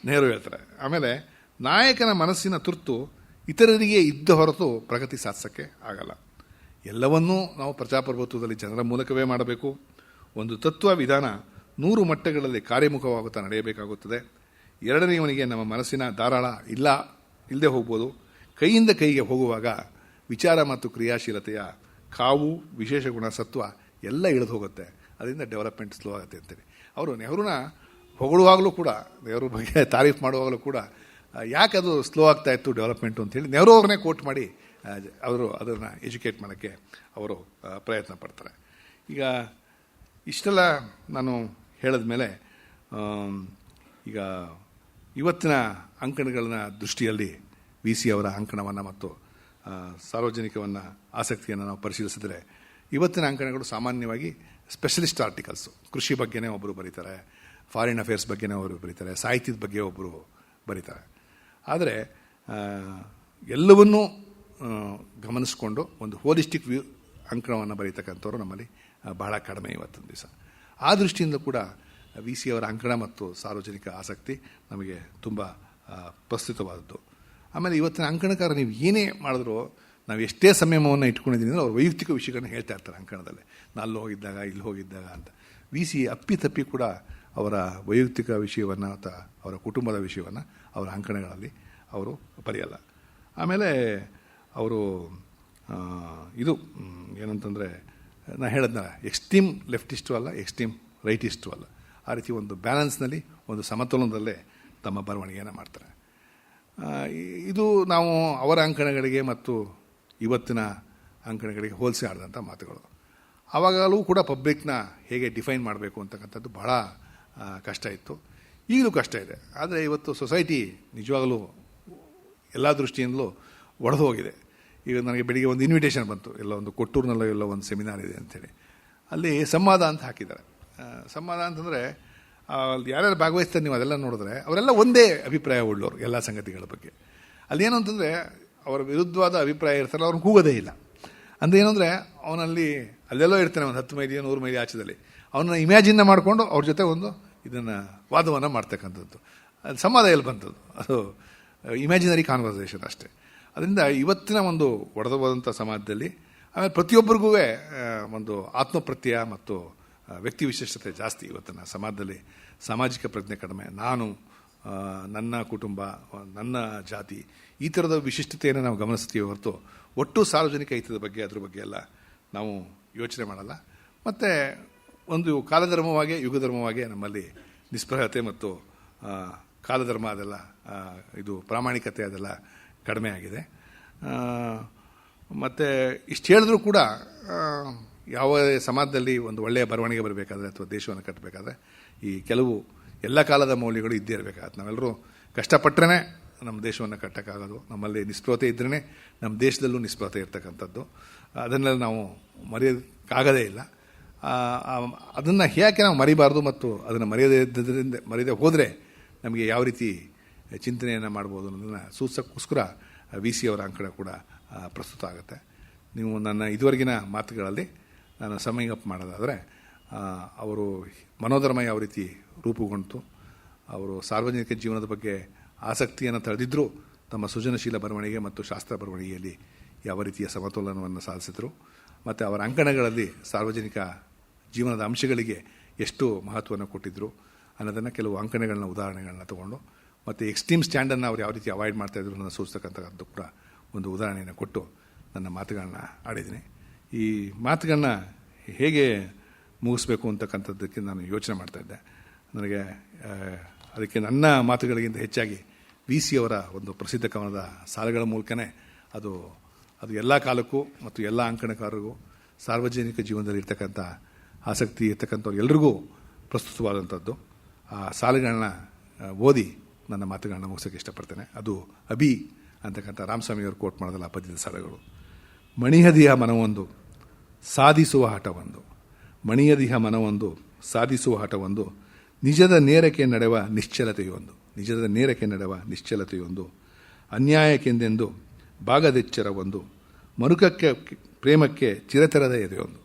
ನೆಹರು ಹೇಳ್ತಾರೆ. ಆಮೇಲೆ ನಾಯಕನ ಮನಸ್ಸಿನ ತುರ್ತು ಇತರರಿಗೆ ಇದ್ದ ಹೊರತು ಪ್ರಗತಿ ಸಾಧಿಸೋಕ್ಕೆ ಆಗಲ್ಲ. ಎಲ್ಲವನ್ನೂ ನಾವು ಪ್ರಜಾಪ್ರಭುತ್ವದಲ್ಲಿ ಜನರ ಮೂಲಕವೇ ಮಾಡಬೇಕು. ಒಂದು ತತ್ವ ವಿಧಾನ 100 ಮಟ್ಟಗಳಲ್ಲಿ ಕಾರ್ಯಮುಖವಾಗುತ್ತಾ ನಡೆಯಬೇಕಾಗುತ್ತದೆ. ಎರಡನೆಯವನಿಗೆ ನಮ್ಮ ಮನಸ್ಸಿನ ಧಾರಾಳ ಇಲ್ಲದೆ ಹೋಗ್ಬೋದು. ಕೈಯಿಂದ ಕೈಗೆ ಹೋಗುವಾಗ ವಿಚಾರ ಮತ್ತು ಕ್ರಿಯಾಶೀಲತೆಯ ಕಾವು, ವಿಶೇಷ ಗುಣ, ಸತ್ವ ಎಲ್ಲ ಇಳಿದು ಹೋಗುತ್ತೆ. ಅದರಿಂದ ಡೆವಲಪ್ಮೆಂಟ್ ಸ್ಲೋ ಆಗುತ್ತೆ ಅಂತೇಳಿ ಅವರು ನೆಹರುನ ಹೊಗಳುವಾಗಲೂ ಕೂಡ, ನೆಹರು ಬಗ್ಗೆ ತಾರೀಫ್ ಮಾಡುವಾಗಲೂ ಕೂಡ ಯಾಕೆ ಅದು ಸ್ಲೋ ಆಗ್ತಾ ಇತ್ತು ಡೆವಲಪ್ಮೆಂಟು ಅಂತೇಳಿ ನೆಹರು ಅವ್ರನ್ನೇ ಕೋಟ್ ಮಾಡಿ ಅವರು ಅದನ್ನು ಎಜುಕೇಟ್ ಮಾಡೋಕ್ಕೆ ಅವರು ಪ್ರಯತ್ನ ಪಡ್ತಾರೆ. ಈಗ ಇಷ್ಟೆಲ್ಲ ನಾನು ಹೇಳಿದ ಮೇಲೆ ಈಗ ಇವತ್ತಿನ ಅಂಕಣಗಳನ್ನ ದೃಷ್ಟಿಯಲ್ಲಿ ವಿ ಸಿ ಅವರ ಅಂಕಣವನ್ನು ಮತ್ತು ಸಾರ್ವಜನಿಕವನ್ನು ಆಸಕ್ತಿಯನ್ನು ನಾವು ಪರಿಶೀಲಿಸಿದರೆ ಇವತ್ತಿನ ಅಂಕಣಗಳು ಸಾಮಾನ್ಯವಾಗಿ ಸ್ಪೆಷಲಿಸ್ಟ್ ಆರ್ಟಿಕಲ್ಸು. ಕೃಷಿ ಬಗ್ಗೆನೇ ಒಬ್ಬರು ಬರೀತಾರೆ, ಫಾರಿನ್ ಅಫೇರ್ಸ್ ಬಗ್ಗೆನೇ ಒಬ್ಬರು ಬರೀತಾರೆ, ಸಾಹಿತ್ಯದ ಬಗ್ಗೆ ಒಬ್ಬರು ಬರೀತಾರೆ. ಆದರೆ ಎಲ್ಲವನ್ನೂ ಗಮನಿಸಿಕೊಂಡು ಒಂದು ಹೋಲಿಸ್ಟಿಕ್ ವ್ಯೂ ಅಂಕಣವನ್ನು ಬರೀತಕ್ಕಂಥವ್ರು ನಮ್ಮಲ್ಲಿ ಬಹಳ ಕಡಿಮೆ ಇವತ್ತಿನ ದಿವಸ. ಆ ದೃಷ್ಟಿಯಿಂದ ಕೂಡ ವಿ ಸಿ ಅವರ ಅಂಕಣ ಮತ್ತು ಸಾರ್ವಜನಿಕ ಆಸಕ್ತಿ ನಮಗೆ ತುಂಬ ಪ್ರಸ್ತುತವಾದದ್ದು. ಆಮೇಲೆ ಇವತ್ತಿನ ಅಂಕಣಕಾರ ನೀವು ಏನೇ ಮಾಡಿದ್ರೂ ನಾವು ಎಷ್ಟೇ ಸಂಯಮವನ್ನು ಇಟ್ಕೊಂಡಿದ್ದೀನಿ ಅಂದರೆ ಅವ್ರ ವೈಯಕ್ತಿಕ ವಿಷಯಗಳನ್ನ ಹೇಳ್ತಾ ಇರ್ತಾರೆ ಅಂಕಣದಲ್ಲಿ. ನಾನು ಅಲ್ಲಿ ಹೋಗಿದ್ದಾಗ ಇಲ್ಲಿ ಹೋಗಿದ್ದಾಗ ಅಂತ. ವಿ ಸಿ ಅಪ್ಪಿತಪ್ಪಿ ಕೂಡ ಅವರ ವೈಯಕ್ತಿಕ ವಿಷಯವನ್ನು ಅಥವಾ ಅವರ ಕುಟುಂಬದ ವಿಷಯವನ್ನು ಅವರ ಅಂಕಣಗಳಲ್ಲಿ ಅವರು ಬರೆಯಲ್ಲ. ಆಮೇಲೆ ಅವರು ಇದು ಏನಂತಂದರೆ ನಾನು ಹೇಳಿದ್ನಲ್ಲ, ಎಕ್ಸ್ಟ್ರೀಮ್ ಲೆಫ್ಟಿಸ್ಟು ಅಲ್ಲ, ಎಕ್ಸ್ಟ್ರೀಮ್ ರೈಟಿಸ್ಟು ಅಲ್ಲ. ಆ ರೀತಿ ಒಂದು ಬ್ಯಾಲೆನ್ಸ್ನಲ್ಲಿ ಒಂದು ಸಮತೋಲನದಲ್ಲೇ ತಮ್ಮ ಬರವಣಿಗೆಯನ್ನು ಮಾಡ್ತಾರೆ. ಇದು ನಾವು ಅವರ ಅಂಕಣಗಳಿಗೆ ಮತ್ತು ಇವತ್ತಿನ ಅಂಕಣಗಳಿಗೆ ಹೋಲಿಸಿ ಆಡಿದಂಥ ಮಾತುಗಳು. ಆವಾಗಲೂ ಕೂಡ ಪಬ್ಲಿಕ್ನ ಹೇಗೆ ಡಿಫೈನ್ ಮಾಡಬೇಕು ಅಂತಕ್ಕಂಥದ್ದು ಬಹಳ ಕಷ್ಟ ಇತ್ತು, ಈಗಲೂ ಕಷ್ಟ ಇದೆ. ಆದರೆ ಇವತ್ತು ಸೊಸೈಟಿ ನಿಜವಾಗಲೂ ಎಲ್ಲ ದೃಷ್ಟಿಯಿಂದಲೂ ಒಡೆದು ಹೋಗಿದೆ. ಈಗ ನನಗೆ ಬೆಳಿಗ್ಗೆ ಒಂದು ಇನ್ವಿಟೇಷನ್ ಬಂತು, ಎಲ್ಲ ಒಂದು ಕೊಟ್ಟೂರಿನಲ್ಲೋ ಎಲ್ಲೋ ಒಂದು ಸೆಮಿನಾರ್ ಇದೆ ಅಂಥೇಳಿ. ಅಲ್ಲಿ ಸಂವಾದ ಅಂತ ಹಾಕಿದ್ದಾರೆ. ಸಂವಾದ ಅಂತಂದರೆ ಯಾರ್ಯಾರು ಭಾಗವಹಿಸ್ತಾರೆ ನೀವು ಅದೆಲ್ಲ ನೋಡಿದ್ರೆ ಅವರೆಲ್ಲ ಒಂದೇ ಅಭಿಪ್ರಾಯ ಉಳ್ಳೋರು ಎಲ್ಲ ಸಂಗತಿಗಳ ಬಗ್ಗೆ. ಅಲ್ಲೇನು ಅಂತಂದರೆ ಅವರ ವಿರುದ್ಧವಾದ ಅಭಿಪ್ರಾಯ ಇರ್ತಾರಲ್ಲ, ಅವ್ರನ್ನ ಕೂಗೋದೇ ಇಲ್ಲ. ಅಂದರೆ ಏನಂದರೆ ಅವನಲ್ಲಿ ಅಲ್ಲೆಲ್ಲೋ ಇರ್ತಾನೆ ಒಂದು 10 ಮೈಲಿ 100 ಮೈಲಿ ಆಚೆದಲ್ಲಿ, ಅವನ್ನ ಇಮ್ಯಾಜಿನ್ನ ಮಾಡಿಕೊಂಡು ಅವ್ರ ಜೊತೆ ಒಂದು ಇದನ್ನು ವಾದವನ್ನು ಮಾಡ್ತಕ್ಕಂಥದ್ದು. ಅದು ಸಂವಾದ ಎಲ್ಲಿ ಬಂತದ್ದು? ಅದು ಇಮ್ಯಾಜಿನರಿ ಕಾನ್ವರ್ಸೇಷನ್ ಅಷ್ಟೇ. ಅದರಿಂದ ಇವತ್ತಿನ ಒಂದು ಒಡೆದವಾದಂಥ ಸಮಾಜದಲ್ಲಿ ಆಮೇಲೆ ಪ್ರತಿಯೊಬ್ಬರಿಗೂ ಒಂದು ಆತ್ಮಪ್ರತ್ಯಯ ಮತ್ತು ವ್ಯಕ್ತಿ ವಿಶೇಷತೆ ಜಾಸ್ತಿ. ಇವತ್ತಿನ ಸಮಾಜದಲ್ಲಿ ಸಾಮಾಜಿಕ ಪ್ರಜ್ಞೆ ಕಡಿಮೆ. ನಾನು, ನನ್ನ ಕುಟುಂಬ, ನನ್ನ ಜಾತಿ, ಈ ಥರದ ವಿಶಿಷ್ಟತೆಯನ್ನು ನಾವು ಗಮನಿಸ್ತೀವಿ ಹೊರತು ಒಟ್ಟು ಸಾರ್ವಜನಿಕ ಹಿತದ ಬಗ್ಗೆ ಅದ್ರ ಬಗ್ಗೆ ಎಲ್ಲ ನಾವು ಯೋಚನೆ ಮಾಡಲ್ಲ. ಮತ್ತು ಒಂದು ಕಾಲಧರ್ಮವಾಗಿ ಯುಗಧರ್ಮವಾಗಿ ನಮ್ಮಲ್ಲಿ ನಿಸ್ಪೃಹತೆ ಮತ್ತು ಕಾಲಧರ್ಮ ಅದೆಲ್ಲ ಇದು ಪ್ರಾಮಾಣಿಕತೆ ಅದೆಲ್ಲ ಕಡಿಮೆ ಆಗಿದೆ. ಮತ್ತು ಇಷ್ಟು ಹೇಳಿದ್ರೂ ಕೂಡ ಯಾವ ಸಮಾಜದಲ್ಲಿ ಒಂದು ಒಳ್ಳೆಯ ಬರವಣಿಗೆ ಬರಬೇಕಾದ್ರೆ ಅಥವಾ ದೇಶವನ್ನು ಕಟ್ಟಬೇಕಾದ್ರೆ ಈ ಕೆಲವು ಎಲ್ಲ ಕಾಲದ ಮೌಲ್ಯಗಳು ಇದ್ದೇ ಇರಬೇಕಾಗತ್ತೆ. ನಾವೆಲ್ಲರೂ ಕಷ್ಟಪಟ್ಟರೆ ನಮ್ಮ ದೇಶವನ್ನು ಕಟ್ಟೋಕ್ಕಾಗೋದು. ನಮ್ಮಲ್ಲಿ ನಿಸ್ಪೃಹತೆ ಇದ್ರೇ ನಮ್ಮ ದೇಶದಲ್ಲೂ ನಿಸ್ಪೃಹತೆ ಇರ್ತಕ್ಕಂಥದ್ದು. ಅದನ್ನೆಲ್ಲ ನಾವು ಮರೆಯೋಕ್ಕಾಗದೇ ಇಲ್ಲ. ಅದನ್ನು ಯಾಕೆ ನಾವು ಮರಿಬಾರ್ದು ಮತ್ತು ಅದನ್ನು ಮರೆಯದೇ ಹೋದರೆ ನಮಗೆ ಯಾವ ರೀತಿ ಚಿಂತನೆಯನ್ನು ಮಾಡ್ಬೋದು ಅನ್ನೋದನ್ನು ಸೂಚಿಸೋಕ್ಕೋಸ್ಕರ ವಿ ಸಿ ಅವರ ಅಂಕಣ ಕೂಡ ಪ್ರಸ್ತುತ ಆಗುತ್ತೆ. ನೀವು ನನ್ನ ಇದುವರೆಗಿನ ಮಾತುಗಳಲ್ಲಿ ನಾನು ಸಮ್ಮಿಂಗ್ ಅಪ್ ಮಾಡೋದಾದರೆ, ಅವರು ಮನೋಧರ್ಮ ಯಾವ ರೀತಿ ರೂಪುಗೊಂಡು ಅವರು ಸಾರ್ವಜನಿಕ ಜೀವನದ ಬಗ್ಗೆ ಆಸಕ್ತಿಯನ್ನು ತಳೆದಿದ್ದರೂ ತಮ್ಮ ಸೃಜನಶೀಲ ಬರವಣಿಗೆ ಮತ್ತು ಶಾಸ್ತ್ರ ಬರವಣಿಗೆಯಲ್ಲಿ ಯಾವ ರೀತಿಯ ಸಮತೋಲನವನ್ನು ಸಾಧಿಸಿದರು ಮತ್ತು ಅವರ ಅಂಕಣಗಳಲ್ಲಿ ಸಾರ್ವಜನಿಕ ಜೀವನದ ಅಂಶಗಳಿಗೆ ಎಷ್ಟು ಮಹತ್ವವನ್ನು ಕೊಟ್ಟಿದ್ದರು ಅನ್ನೋದನ್ನು ಕೆಲವು ಅಂಕಣಗಳನ್ನ ಉದಾಹರಣೆಗಳನ್ನ ತಗೊಂಡು ಮತ್ತು ಎಕ್ಸ್ಟ್ರೀಮ್ ಸ್ಟ್ಯಾಂಡನ್ನು ಅವ್ರು ಯಾವ ರೀತಿ ಅವಾಯ್ಡ್ ಮಾಡ್ತಾಯಿದ್ರು ಅನ್ನೋದು ಸೂಚಿಸ್ತಕ್ಕಂಥದ್ದು ಕೂಡ ಒಂದು ಉದಾಹರಣೆಯನ್ನು ಕೊಟ್ಟು ನನ್ನ ಮಾತುಗಳನ್ನ ಆಡಿದ್ದೀನಿ. ಈ ಮಾತುಗಳನ್ನ ಹೇಗೆ ಮುಗಿಸ್ಬೇಕು ಅಂತಕ್ಕಂಥದ್ದಕ್ಕೆ ನಾನು ಯೋಚನೆ ಮಾಡ್ತಾಯಿದ್ದೆ. ನನಗೆ ಅದಕ್ಕೆ ನನ್ನ ಮಾತುಗಳಿಗಿಂತ ಹೆಚ್ಚಾಗಿ ವಿ ಸಿ ಅವರ ಒಂದು ಪ್ರಸಿದ್ಧ ಕವನದ ಸಾಲುಗಳ ಮೂಲಕನೇ ಅದು ಎಲ್ಲ ಕಾಲಕ್ಕೂ ಮತ್ತು ಎಲ್ಲ ಅಂಕಣಕಾರರಿಗೂ ಸಾರ್ವಜನಿಕ ಜೀವನದಲ್ಲಿ ಇರ್ತಕ್ಕಂಥ ಆಸಕ್ತಿ ಇರ್ತಕ್ಕಂಥವ್ರು ಎಲ್ರಿಗೂ ಪ್ರಸ್ತುತವಾದಂಥದ್ದು. ಆ ಸಾಲುಗಳನ್ನ ಓದಿ ನನ್ನ ಮಾತುಗಳನ್ನ ಮುಗಿಸೋಕ್ಕೆ ಇಷ್ಟಪಡ್ತೇನೆ. ಅದು ಅಭಿ ಅಂತಕ್ಕಂಥ ರಾಮಸ್ವಾಮಿಯವರು ಕೋಟ್ ಮಾಡೋದಲ್ಲ ಆ ಪದ್ಯದ ಸಾಲುಗಳು. ಮಣಿಯದಿಹ ಮನವೊಂದು ಸಾಧಿಸುವ ಹಠವೊಂದು, ಮಣಿಯದಿಹ ಮನವೊಂದು ಸಾಧಿಸುವ ಹಠವೊಂದು, ನಿಜದ ನೇರಕ್ಕೆ ನಡೆವ ನಿಶ್ಚಲತೆಯೊಂದು, ನಿಜದ ನೇರಕ್ಕೆ ನಡೆವ ನಿಶ್ಚಲತೆಯೊಂದು, ಅನ್ಯಾಯಕ್ಕೆಂದೆಂದು ಭಾಗದೆಚ್ಚರವೊಂದು, ಮರುಕಕ್ಕೆ ಪ್ರೇಮಕ್ಕೆ ಚಿರತೆರದ ಎದೆಯೊಂದು,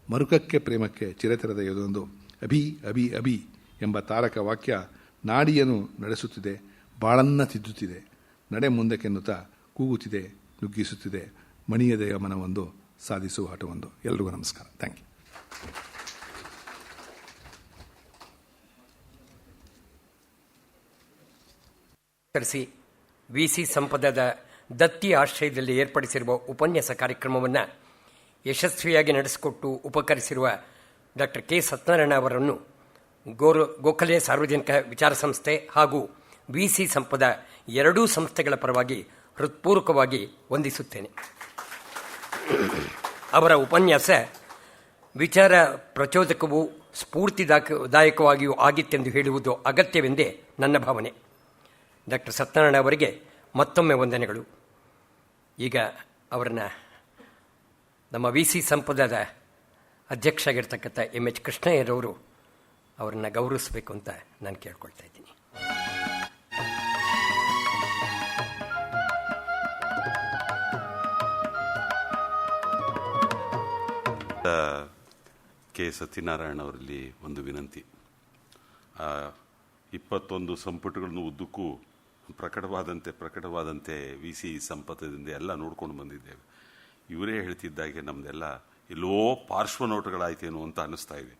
ಮರುಕಕ್ಕೆ ಪ್ರೇಮಕ್ಕೆ ಚಿರತೆರದ ಎದೆಯೊಂದು, ಅಭಿ ಅಭಿ ಅಭಿ ಎಂಬ ತಾರಕ ವಾಕ್ಯ ನಾಡಿಯನ್ನು ನಡೆಸುತ್ತಿದೆ, ಬಾಳನ್ನ ತಿದ್ದುತ್ತಿದೆ, ನಡೆ ಮುಂದಕ್ಕೆನ್ನುತ್ತಾ ಕೂಗುತ್ತಿದೆ, ನುಗ್ಗಿಸುತ್ತಿದೆ, ಮಣಿಯದೆಯ ಮನವೊಂದು ಸಾಧಿಸುವ ಹಠವೊಂದು. ಎಲ್ರಿಗೂ ನಮಸ್ಕಾರ. Thank you. ವಿ ಸಿ ಸಂಪದದ ದತ್ತಿ ಆಶ್ರಯದಲ್ಲಿ ಏರ್ಪಡಿಸಿರುವ ಉಪನ್ಯಾಸ ಕಾರ್ಯಕ್ರಮವನ್ನು ಯಶಸ್ವಿಯಾಗಿ ನಡೆಸಿಕೊಟ್ಟು ಉಪಕರಿಸಿರುವ ಡಾಕ್ಟರ್ ಕೆ ಸತ್ಯನಾರಾಯಣ ಅವರನ್ನು ಗೋಖಲೆ ಸಾರ್ವಜನಿಕ ವಿಚಾರ ಸಂಸ್ಥೆ ಹಾಗೂ ವಿ ಸಿ ಸಂಪದ ಎರಡೂ ಸಂಸ್ಥೆಗಳ ಪರವಾಗಿ ಹೃತ್ಪೂರ್ವಕವಾಗಿ ವಂದಿಸುತ್ತೇನೆ. ಅವರ ಉಪನ್ಯಾಸ ವಿಚಾರ ಪ್ರಚೋದಕವೂ ಸ್ಫೂರ್ತಿದಾಯಕವಾಗಿಯೂ ಆಗಿತ್ತೆಂದು ಹೇಳುವುದು ಅಗತ್ಯವೆಂದೇ ನನ್ನ ಭಾವನೆ. ಡಾಕ್ಟರ್ ಸತ್ಯನಾರಾಯಣ ಅವರಿಗೆ ಮತ್ತೊಮ್ಮೆ ವಂದನೆಗಳು. ಈಗ ಅವರನ್ನು ನಮ್ಮ VC ಸಂಪದದ ಅಧ್ಯಕ್ಷ ಆಗಿರ್ತಕ್ಕಂಥ MH ಕೃಷ್ಣಯ್ಯರವರು ಅವರನ್ನು ಗೌರವಿಸಬೇಕು ಅಂತ ನಾನು ಕೇಳ್ಕೊಳ್ತಾ ಇದ್ದೀನಿ. ಕೆ ಸತ್ಯನಾರಾಯಣ ಅವರಲ್ಲಿ ಒಂದು ವಿನಂತಿ. 21 ಸಂಪುಟಗಳನ್ನು ಉದ್ದಕ್ಕೂ ಪ್ರಕಟವಾದಂತೆ VC ಸಂಪದದಿಂದ ಎಲ್ಲ ನೋಡ್ಕೊಂಡು ಬಂದಿದ್ದೇವೆ. ಇವರೇ ಹೇಳ್ತಿದ್ದಾಗೆ ನಮ್ಮದೆಲ್ಲ ಎಲ್ಲೋ ಪಾರ್ಶ್ವನೋಟಗಳಾಯ್ತೇನೋ ಅಂತ ಅನ್ನಿಸ್ತಾ ಇದೆ.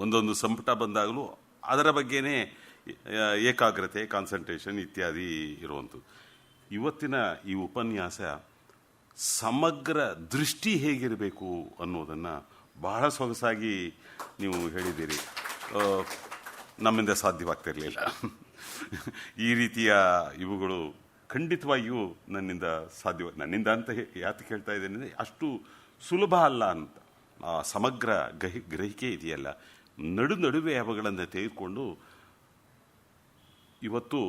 ಒಂದೊಂದು ಸಂಪುಟ ಬಂದಾಗಲೂ ಅದರ ಬಗ್ಗೆನೇ ಏಕಾಗ್ರತೆ, ಕಾನ್ಸಂಟ್ರೇಷನ್ ಇತ್ಯಾದಿ ಇರುವಂಥದ್ದು. ಇವತ್ತಿನ ಈ ಉಪನ್ಯಾಸ ಸಮಗ್ರ ದೃಷ್ಟಿ ಹೇಗಿರಬೇಕು ಅನ್ನೋದನ್ನು ಬಹಳ ಸೊಗಸಾಗಿ ನೀವು ಹೇಳಿದ್ದೀರಿ. ನಮ್ಮಿಂದ ಸಾಧ್ಯವಾಗ್ತಿರಲಿಲ್ಲ. ಈ ರೀತಿಯ ಇವುಗಳು ಖಂಡಿತವಾಗಿಯೂ ನನ್ನಿಂದ ಅಂತ ಯಾತಕ್ಕೆ ಹೇಳ್ತಾ ಇದ್ದೇನೆ ಅಂದರೆ ಅಷ್ಟು ಸುಲಭ ಅಲ್ಲ ಅಂತ. ಆ ಸಮಗ್ರ ಗ್ರಹಿಕೆ ಇದೆಯಲ್ಲ, ನಡುವೆ ಅವುಗಳನ್ನು ತೆಗೆದುಕೊಂಡು ಇವತ್ತು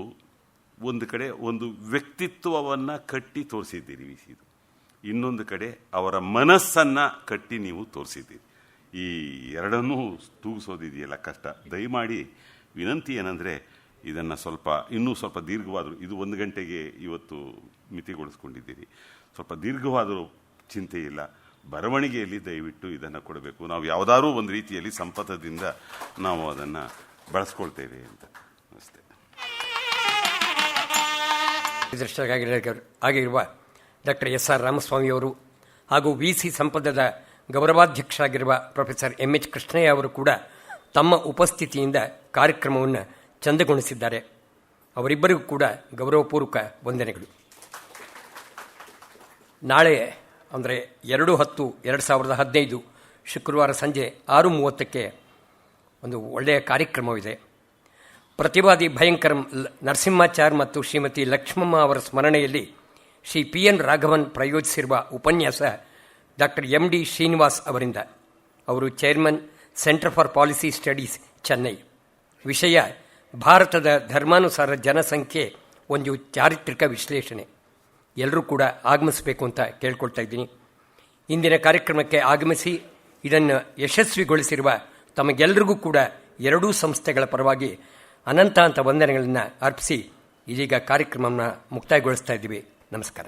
ಒಂದು ಕಡೆ ಒಂದು ವ್ಯಕ್ತಿತ್ವವನ್ನು ಕಟ್ಟಿ ತೋರಿಸಿದ್ದೀರಿ VCದು, ಇನ್ನೊಂದು ಕಡೆ ಅವರ ಮನಸ್ಸನ್ನು ಕಟ್ಟಿ ನೀವು ತೋರಿಸಿದ್ದೀರಿ. ಈ ಎರಡನ್ನೂ ತೂಗಿಸೋದಿದೆಯಲ್ಲ ಕಷ್ಟ. ದಯಮಾಡಿ ವಿನಂತಿ ಏನಂದರೆ ಇದನ್ನು ಇನ್ನೂ ಸ್ವಲ್ಪ ದೀರ್ಘವಾದರೂ, ಇದು 1 ಗಂಟೆಗೆ ಇವತ್ತು ಮಿತಿಗೊಳಿಸ್ಕೊಂಡಿದ್ದೀರಿ, ಸ್ವಲ್ಪ ದೀರ್ಘವಾದರೂ ಚಿಂತೆ ಇಲ್ಲ. ಬರವಣಿಗೆಯಲ್ಲಿ ದಯವಿಟ್ಟು ಇದನ್ನು ಕೊಡಬೇಕು. ನಾವು ಯಾವುದಾದ್ರೂ ಒಂದು ರೀತಿಯಲ್ಲಿ ಸಂಪದದಿಂದ ನಾವು ಅದನ್ನು ಬಳಸ್ಕೊಳ್ತೇವೆ ಅಂತ ಅಷ್ಟೇ. ಆಗಿರುವ ಡಾಕ್ಟರ್ SR ರಾಮಸ್ವಾಮಿಯವರು ಹಾಗೂ VC ಸಂಪದದ ಗೌರವಾಧ್ಯಕ್ಷರಾಗಿರುವ ಪ್ರೊಫೆಸರ್ MH ಕೃಷ್ಣಯ್ಯ ಅವರು ಕೂಡ ತಮ್ಮ ಉಪಸ್ಥಿತಿಯಿಂದ ಕಾರ್ಯಕ್ರಮವನ್ನು ಚಂದಗೊಳಿಸಿದ್ದಾರೆ. ಅವರಿಬ್ಬರಿಗೂ ಕೂಡ ಗೌರವಪೂರ್ವಕ ವಂದನೆಗಳು. ನಾಳೆ ಅಂದರೆ 2/10/2015 ಶುಕ್ರವಾರ ಸಂಜೆ 6:30ಕ್ಕೆ ಒಂದು ಒಳ್ಳೆಯ ಕಾರ್ಯಕ್ರಮವಿದೆ. ಪ್ರತಿವಾದಿ ಭಯಂಕರ ನರಸಿಂಹಾಚಾರ್ ಮತ್ತು ಶ್ರೀಮತಿ ಲಕ್ಷ್ಮಮ್ಮ ಅವರ ಸ್ಮರಣೆಯಲ್ಲಿ ಶ್ರೀ PN ರಾಘವನ್ ಪ್ರಯೋಜಿಸಿರುವ ಉಪನ್ಯಾಸ ಡಾಕ್ಟರ್ MD ಶ್ರೀನಿವಾಸ್ ಅವರಿಂದ. ಅವರು chairman centre for policy studies, Chennai. ವಿಷಯ ಭಾರತದ ಧರ್ಮಾನುಸಾರ ಜನಸಂಖ್ಯೆ ಒಂದು ಚಾರಿತ್ರಿಕ ವಿಶ್ಲೇಷಣೆ. ಎಲ್ಲರೂ ಕೂಡ ಆಗಮಿಸಬೇಕು ಅಂತ ಕೇಳ್ಕೊಳ್ತಾ ಇದ್ದೀನಿ. ಇಂದಿನ ಕಾರ್ಯಕ್ರಮಕ್ಕೆ ಆಗಮಿಸಿ ಇದನ್ನು ಯಶಸ್ವಿಗೊಳಿಸಿರುವ ತಮಗೆಲ್ಲರಿಗೂ ಕೂಡ ಎರಡೂ ಸಂಸ್ಥೆಗಳ ಪರವಾಗಿ ಅನಂತ ವಂದನೆಗಳನ್ನು ಅರ್ಪಿಸಿ ಇದೀಗ ಕಾರ್ಯಕ್ರಮವನ್ನು ಮುಕ್ತಾಯಗೊಳಿಸ್ತಾ ಇದ್ದೀವಿ. ನಮಸ್ಕಾರ.